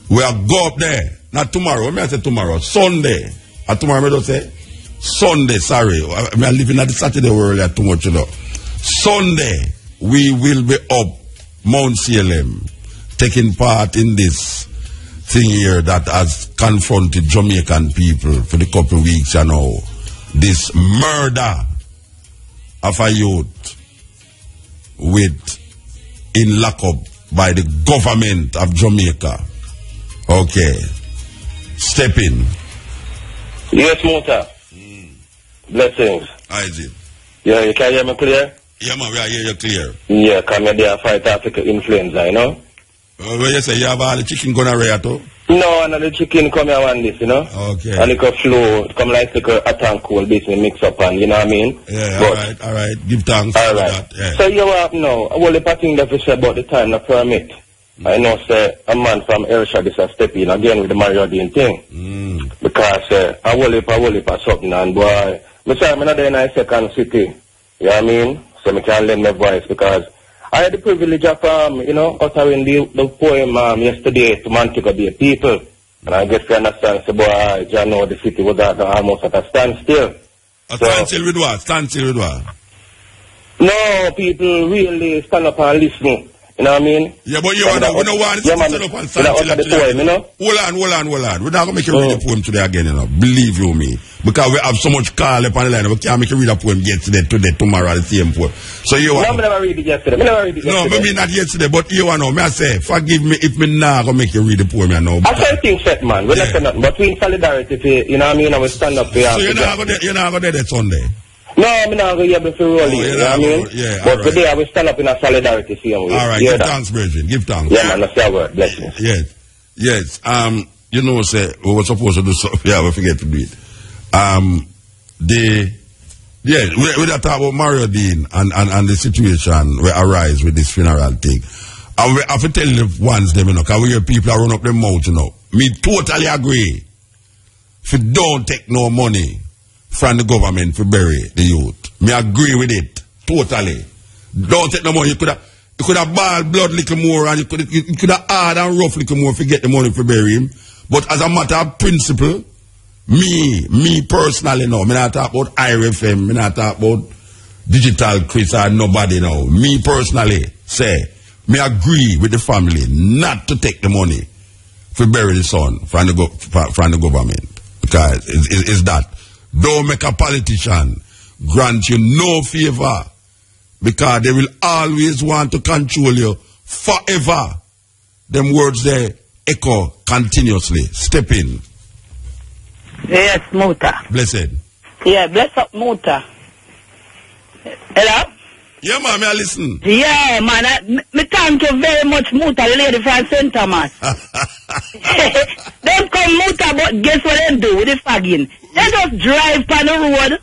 we are go up there. Not tomorrow, when I say tomorrow, Sunday. At tomorrow, I don't say Sunday, sorry. I mean, I'm living at the Saturday world too much, you know. Sunday, we will be up Mount CLM, taking part in this thing here that has confronted Jamaican people for the couple of weeks, you know. This murder of a youth in lockup by the government of Jamaica. Okay. Steppn. Yes, Mota. Blessings. How is it? Yeah, you can hear me clear? Yeah, man, we are hear you clear. Yeah, come here there fight Africa influenza, you know? When you say you have all the chicken gonorrhea too? No, and the chicken come here one this, you know? Okay. And it could flow, come like a tank cool basically mix up and, you know what I mean? Yeah, but, all right. Give thanks all for right. that. Yeah. So you have now, I will thing that we say about the time, the permit. I know, say, a man from Earth Strong Makiyah step in again with the Mario Dean thing. Because I will or something, and boy, I say I'm not there in a second city. You know what I mean? So I can lend my voice because I had the privilege of, uttering the poem yesterday to Montego Bay people. And I guess you understand, so boy, I know the city was almost at a standstill. Standstill with what? Standstill with what? No, people really stand up and listen. You know what I mean? Yeah, but we don't want to stand up and stand still. Hold on. We're not going to make you read a poem today again, you know. Believe you me. Because we have so much call up on the line, we can't make you read a poem yesterday, today, tomorrow, the same poem. So you want... No, I never read it yesterday. No, maybe not yesterday, but you want to know. May I say, forgive me if me not going to make you read the poem, you know. I say things set, man. We're not saying nothing. But we in solidarity, you know what I mean? I will stand up here. So you're not going to do that Sunday? No, I'm not going to be able to roll it, you know what I mean? Yeah, but today I will stand up in a solidarity same way. All right, give thanks, Bridget. Give thanks. Yeah, man, that's your word. Blessings. Yes. You know, say, we were supposed to do something. Yeah, we forget to do it. We talk about Mario Dean and the situation where arise with this funeral thing. And we have to tell the ones them, you know, because we hear people run up their mouth, you know. Me totally agree. If you don't take no money from the government to bury the youth. Me agree with it. Totally. Don't take no money. You could have balled blood little more and you could have hard and rough little more to get the money to bury him. But as a matter of principle, me personally now, me not talk about IRFM, me not talk about Digital Chris or nobody now. Me personally say, me agree with the family not to take the money to bury the son from the government. Because it's that. Don't make a politician grant you no favor because they will always want to control you forever. Them words there echo continuously. Step in. Yes, Muta. Blessed. Yeah, bless up Muta. Hello? Yeah, man, I listen. Yeah, man. Me thank you very much, Muta, the lady from St. Thomas. Them come Muta, but guess what they do with the fagging? They just drive on the road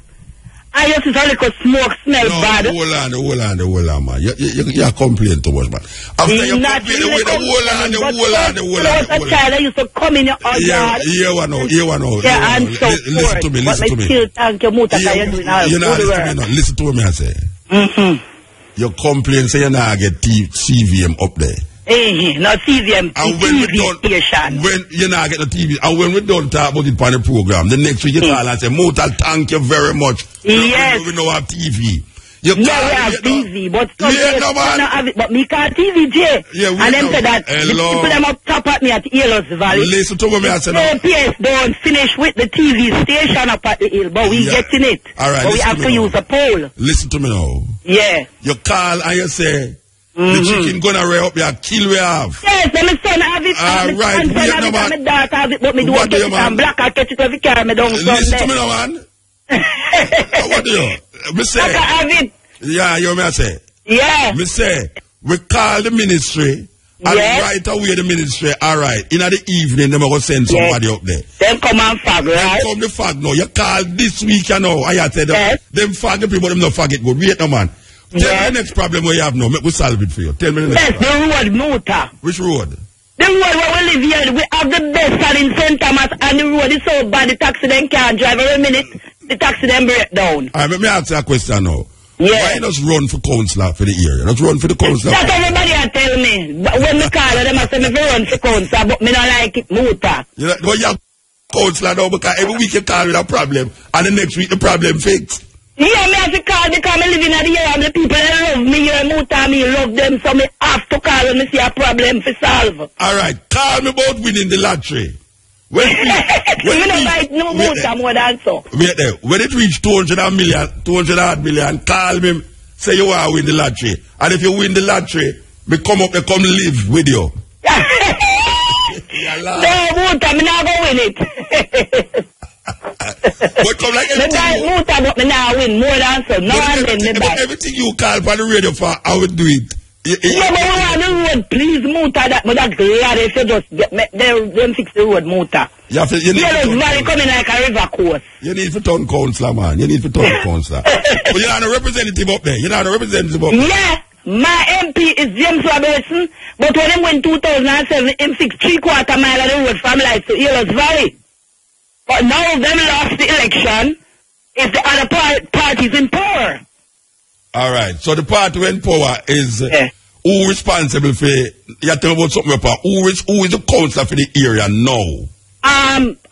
and you see some little smoke smell bad. Hold on, man. You complain too much, man. After you complain, hold on. When I was a child, I used to come in your yard. Yeah, and so forth. Listen to me. But I still thank you, Muta, because you're doing all good work. Listen to me, I say. You complain, say you not get CVM up there. Not CVM, TV station. When you not get the TV, and when we don't talk about it on the program, the next week you call and say, Muta, thank you very much. Yes. We know our TV. We have TV, but some people don't have it, but me can't TV, J. And them say that the people them up top at me at Elos Valley. Listen to me, I said. PS don't finish with the TV station up at the hill, but we getting it. All right, but we have to use a pole. Listen to me now. Yeah. You call and you say, the chicken gonna rear up your kill we have. Yes, my son have it. All right, my daughter have it, but me don't catch it and black I catch it every car me down. Listen to me now, man. What do you? Me say. Yeah, you may say. Yeah. Me say, we call the ministry and right away the ministry, all right. In the evening, they will send somebody up there. Them come and fag, right? Them come the fag now. You call this week, you know. I said, them fag the people, them not fag it good. Wait no man. Tell me the next problem we have now. Make we solve it for you. Tell me the next problem. The road, Muta. Which road? The road where we live here, we have the best one in St. Thomas, and the road is so bad, the taxi then can't drive every minute. The taxi then break down. All right, let me ask you a question now. Yeah. Why not run for councillor for the area? Not run for the councillor. That's everybody I tell me. But when me call them, I say me run for councillor, but me not like it, Muta. You know, well, you're councillor now because every week you call with a problem, and the next week the problem fixed. Yeah, me have to call because I live in the area and the people that love me, Muta, me love them, so me have to call when me see a problem to solve. All right, call me about winning the lottery. When you don't like no Muta more than so. Wait there. When it reach 200 million, call me, say you want to win the lottery. And if you win the lottery, me come up, they come live with you. No, Muta, me not going to win it. But come like everything. Muta, but me now win more than so. No one then me back. Everything you call for the radio for, I would do it. Yeah, but we want the road, please, Muta. That, but that's glad if you just them fix the road, Muta. You need Valley coming like a river course. You need for town councillor, man. You need for town councillor. But you're not a representative up there. You're not a representative up there. Yeah, my MP is James Robertson, but when he went 2007, him fixed 3/4 mile of the road from Lights to Earth Valley. But now them lost the election if the other parties in power. All right. So the party in power is who responsible for? You tell me about something about who is the councillor for the area now?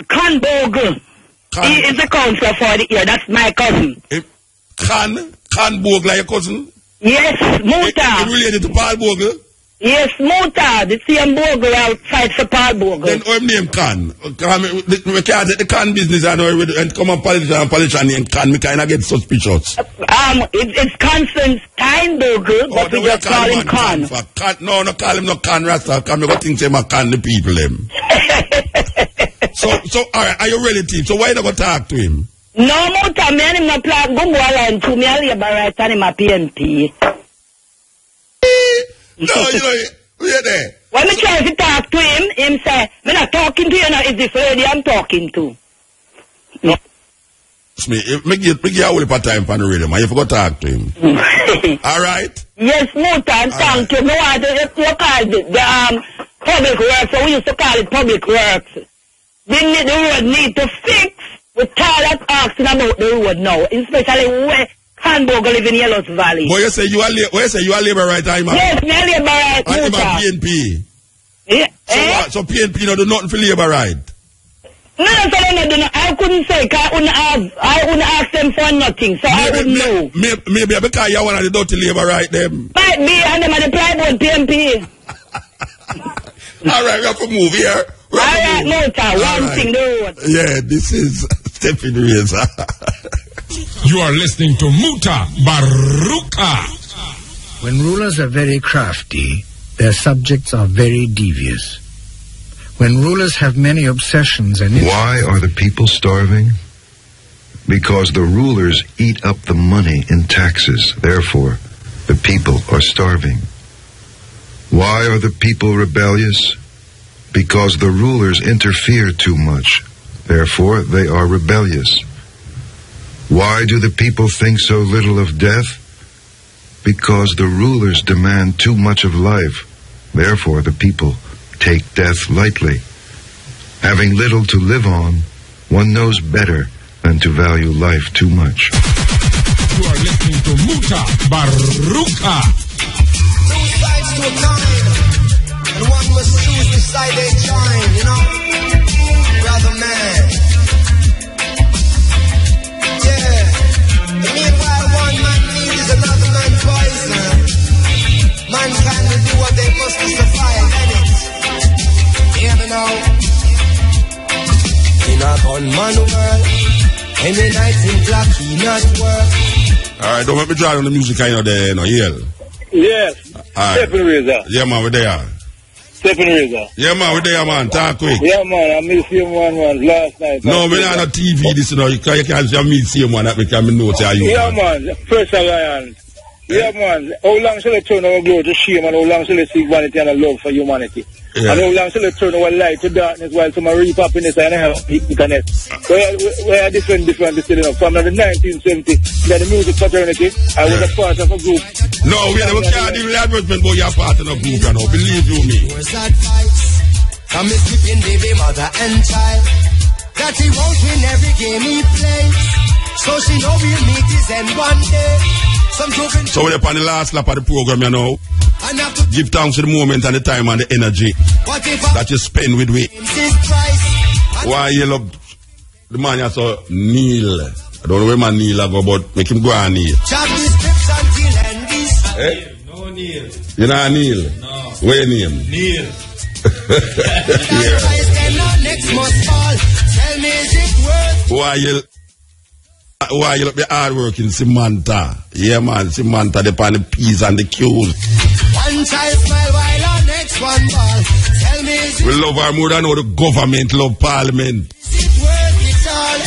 Can Bogle. He is the councillor for the area. That's my cousin. Can Bogle, your cousin? Yes, Muta. You related to Paul Bogle? Yes, Muta. The same Bogle outside for Paul Bogle. Then what name Can? We can't take the Can business and come on politician named Can. We kind of get suspicious. It's Constantine Bogle, but we just call him Can. No call him no Can Rasta. Can we go think say my Can the people them. So all right, are you relative? So why you not go talk to him? No, Muta, me and him not play Gumbo alone to me a labor right and him a PNP. No, we're there. When me try to talk to him say, me not talking to you now, it's this lady I'm talking to. No. Make you a whole part time for the radio, man. You forgot to talk to him. All right? Yes, Muta, and thank you. No, you call it the public works, so we used to call it public works. The road need to fix. We tired of asking about the road now, especially where Can Bogle live in Yellows Valley. But you say you are labor right time, man? Yes, me a labor right, and him a PNP. Yeah. So PNP no do nothing for labor right? No, so they do not. I couldn't say, because I wouldn't ask them for nothing, so I wouldn't know. Maybe because you're one of the dirty labor right them. Might be, and them are the plywood PNP. All right, we have to move here. All right, Muta, one thing, the road. Yeah, this is Steppn Razor. You are listening to Mutabaruka. When rulers are very crafty, their subjects are very devious. When rulers have many obsessions and... Why are the people starving? Because the rulers eat up the money in taxes. Therefore, the people are starving. Why are the people rebellious? Because the rulers interfere too much. Therefore, they are rebellious. Why do the people think so little of death? Because the rulers demand too much of life. Therefore, the people take death lightly. Having little to live on, one knows better than to value life too much. You are listening to Mutabaruka. Two sides to a coin, and one must choose which side they join, you know? Brother man. Yeah. Meanwhile, one man needs another man poison. Mankind will do what they must to survive, innit? Hear me now. In a gunman world, any night in black, he not work. Alright, don't make me try on the music kind of there, no, yell. Yes. Steppn Razor. Yeah, man, we're there. Steppn Razor. Yeah, man, we're there, man. Talk quick. Yeah, man, I missed him one last night. No, we're not on TV, this, you know. You can't see me see him one that because I know tell you. Yeah, man. First Alliance. Yeah, man. How long shall it turn our glory to shame, and how long shall it seek vanity and a love for humanity? Yeah. And how long shall it turn our light to darkness while some reap happiness and help internet? We are different still enough. From the 1970, the music fraternity, I was a part of a group. No, we can't do the advertisement, but you're part of a group, you know. Believe you me. I'm a sleeping baby, mother and child. That he won't win every game he plays. So she know we'll meet his end one day. So we're upon the last lap of the program, you know. Give thanks to the moment and the time and the energy that you spend with me. Why you love the man you saw Neil? I don't know where my Neil I go, but make him go and Neil. Eh? No Neil. You know Neil? No. Where name? Neil. Why you look the hard work in Samantha? Yeah, man, Samantha, they pan the peas and the cues. One child smile while our next one ball. Tell me, we love her more than all the government love parliament. Is it worth it all?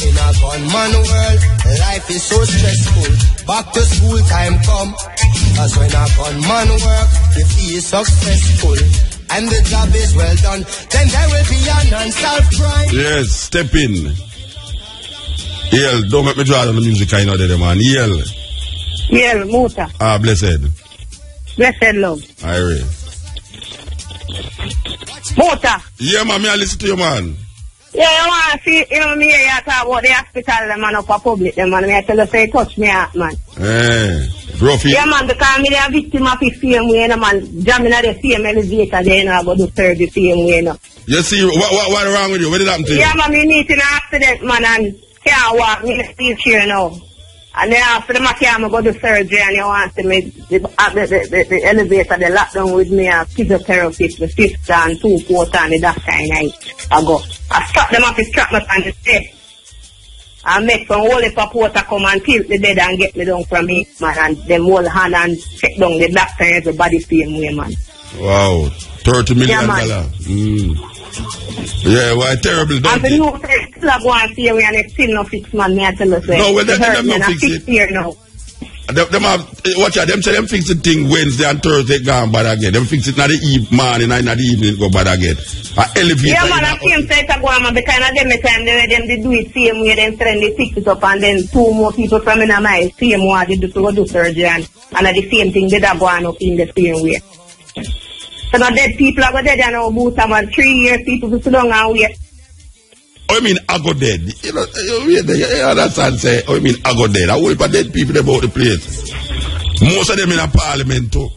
Well, in a gunman world, life is so stressful. Back to school time come. Cause when a gunman work, if he is successful and the job is well done, then there will be an unsolved crime. Yes, Steppn. Yell, don't make me draw on the music, I know that, man. Yell. Yell, Muta. Ah, blessed. Blessed love. Irie. Muta. Yeah, man, I listen to you, man. Yeah, you want to see, me here, you talk about the hospital, the man, up for public, the man, I tell you, say, touch me out, man. Brophy. Yeah, man, because me a victim of the same way, man, jamming at the same elevator, then I go to serve the same way, You see, what wrong with you? What did happen to you? Yeah, man, me meet in an accident, man, and can't walk, me in a wheelchair now. And then after the can't go to surgery, and you want to me, the elevator, they lock down with me, a physiotherapist, the sister, and 2 4 and the doctor, and I go. I stop them off, strap me on the step. I make some whole heap of water come and tilt the bed and get me down from me, man, and them hold hand and check down the doctor and everybody same way, man. Wow, $30 million. Yeah, yeah, why terrible, don't and the new still go and see we and it's still no fix, man, me I tell you, no, well, them no fix it. Here now. Them have, watch out, them say them fix the thing Wednesday and Thursday gone bad again. Them fix it not the morning and not the evening go bad again. Yeah, man, I same say to go on, because of them time they do it same way, then they fix it up, and then 2 more people from in my same way they do surgery, and the same thing they go on up in the same way. So now dead people are dead and now about about 3 years people to sit down and wait. Oh, you mean I go dead? You know, you understand, say, oh, you mean I go dead? I will put dead people about the place. Most of them in a parliament too.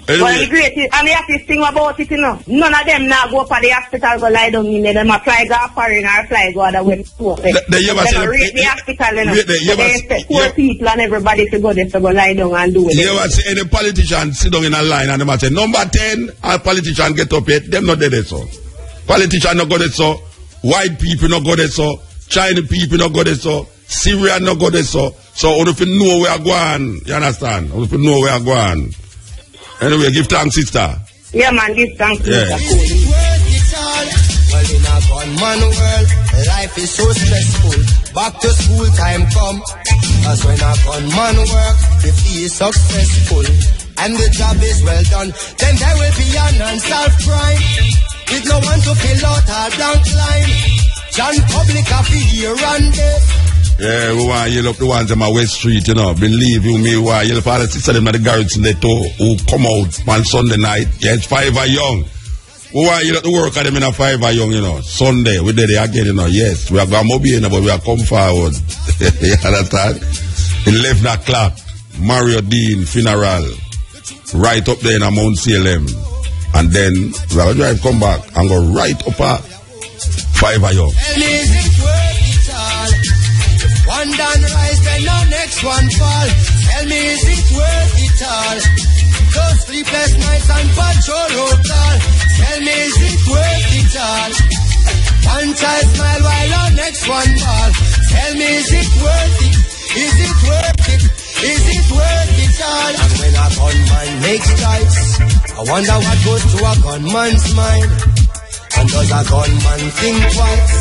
Anyway. Well, the great thing, and the happiest thing about it, none of them now go up at the hospital, go lie down in there, them fly go foreign or fly go other way. They rate the hospital, they expect poor people and everybody to go there to go lie down and do it. You ever see any politician sit down in a line and them say, number 10, a politician get up yet, them not dead so. Politician not go there so, white people not go there so, Chinese people not go there so, Syrian not go there so. So, if you know where I'm going, you understand? If you know where I'm going. Anyway, give thanks, sister. Yeah, man, give thanks, yeah. Well, in a gunman world, life is so stressful. Back to school time come. Cause when a gunman work, if he is successful and the job is well done, then there will be an unsolved crime. With no one to fill out our blank line. John Public have to hear and there. Yeah, we want to yell up the ones on my West Street, Believe you me, we want to yell up all the sisters in the garage there too, who come out on Sunday night. Yeah, it's 5 are young. We want to yell up the work of them in a 5 are young, Sunday, we did it again, Yes, we are going to be in, but we are come forward. You understand? 11 o'clock, Mario Dean funeral, right up there in a Mount CLM. And then we are going to drive, come back, and go right up at 5 are young. One done rise, then the next one fall. Tell me, is it worth it all? Those sleepless nights and patrol local. Tell me, is it worth it all? One child smile while the next one fall. Tell me, is it worth it? Is it worth it? Is it worth it all? And when a gunman makes strikes, I wonder what goes through a gunman's mind. And does a gunman think twice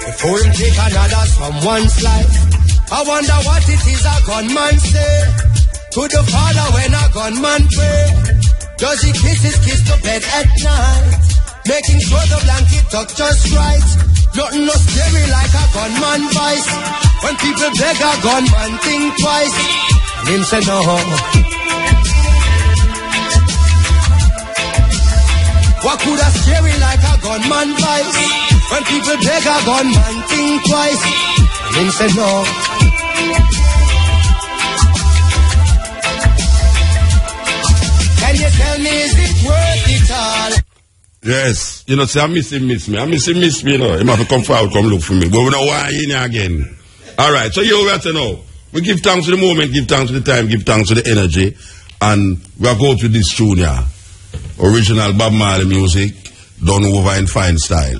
before he take another someone's life? I wonder what it is a gunman say to the Father when a gunman pray. Does he kiss his kiss to bed at night, making sure the blanket tuck just right? Nothing no scary like a gunman vice. When people beg a gunman think twice, and him say no. What could a scary like a gunman vice? When people beg a gunman think twice, and him say no. Can you tell me, is it worth it all? Yes, say I miss him, miss me. I miss him, miss me, He must come forward, come look for me. But we don't want in here again. Alright, so you have to know. We give thanks to the moment, give thanks to the time, give thanks to the energy. And we are going to this tune here. Original Bob Marley music, done over in fine style.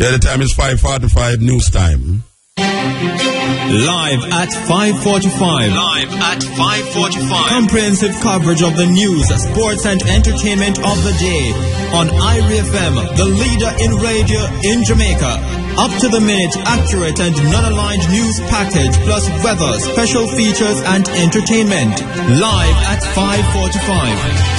Yeah, the time is 5:45 news time. Live at 5:45. Live at 5:45. Comprehensive coverage of the news, sports and entertainment of the day on IRI FM, the leader in radio in Jamaica. Up to the minute, accurate and non-aligned news package plus weather, special features and entertainment. Live at 5:45.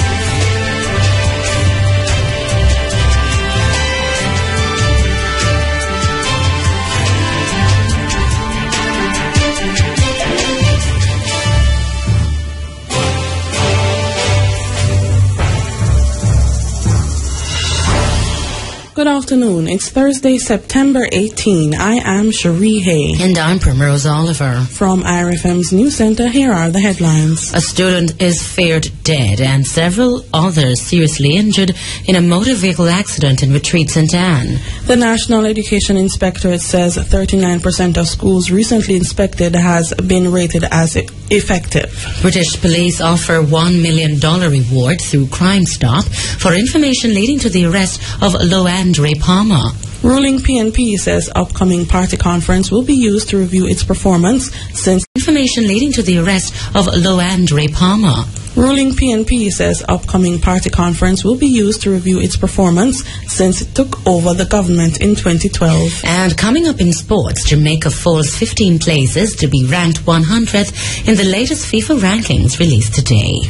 Good afternoon. It's Thursday, September 18. I am Cherie Hay. And I'm Primrose Oliver. From IRFM's News Center, here are the headlines. A student is feared dead and several others seriously injured in a motor vehicle accident in Retreat St. Anne. The National Education Inspectorate says 39% of schools recently inspected has been rated as effective. British police offer $1 million reward through Crime Stop for information leading to the arrest of Loanne Palmer. Ruling PNP says upcoming party conference will be used to review its performance since information leading to the arrest of Loanne Palmer. Ruling PNP says upcoming party conference will be used to review its performance since it took over the government in 2012. And coming up in sports, Jamaica falls 15 places to be ranked 100th in the latest FIFA rankings released today.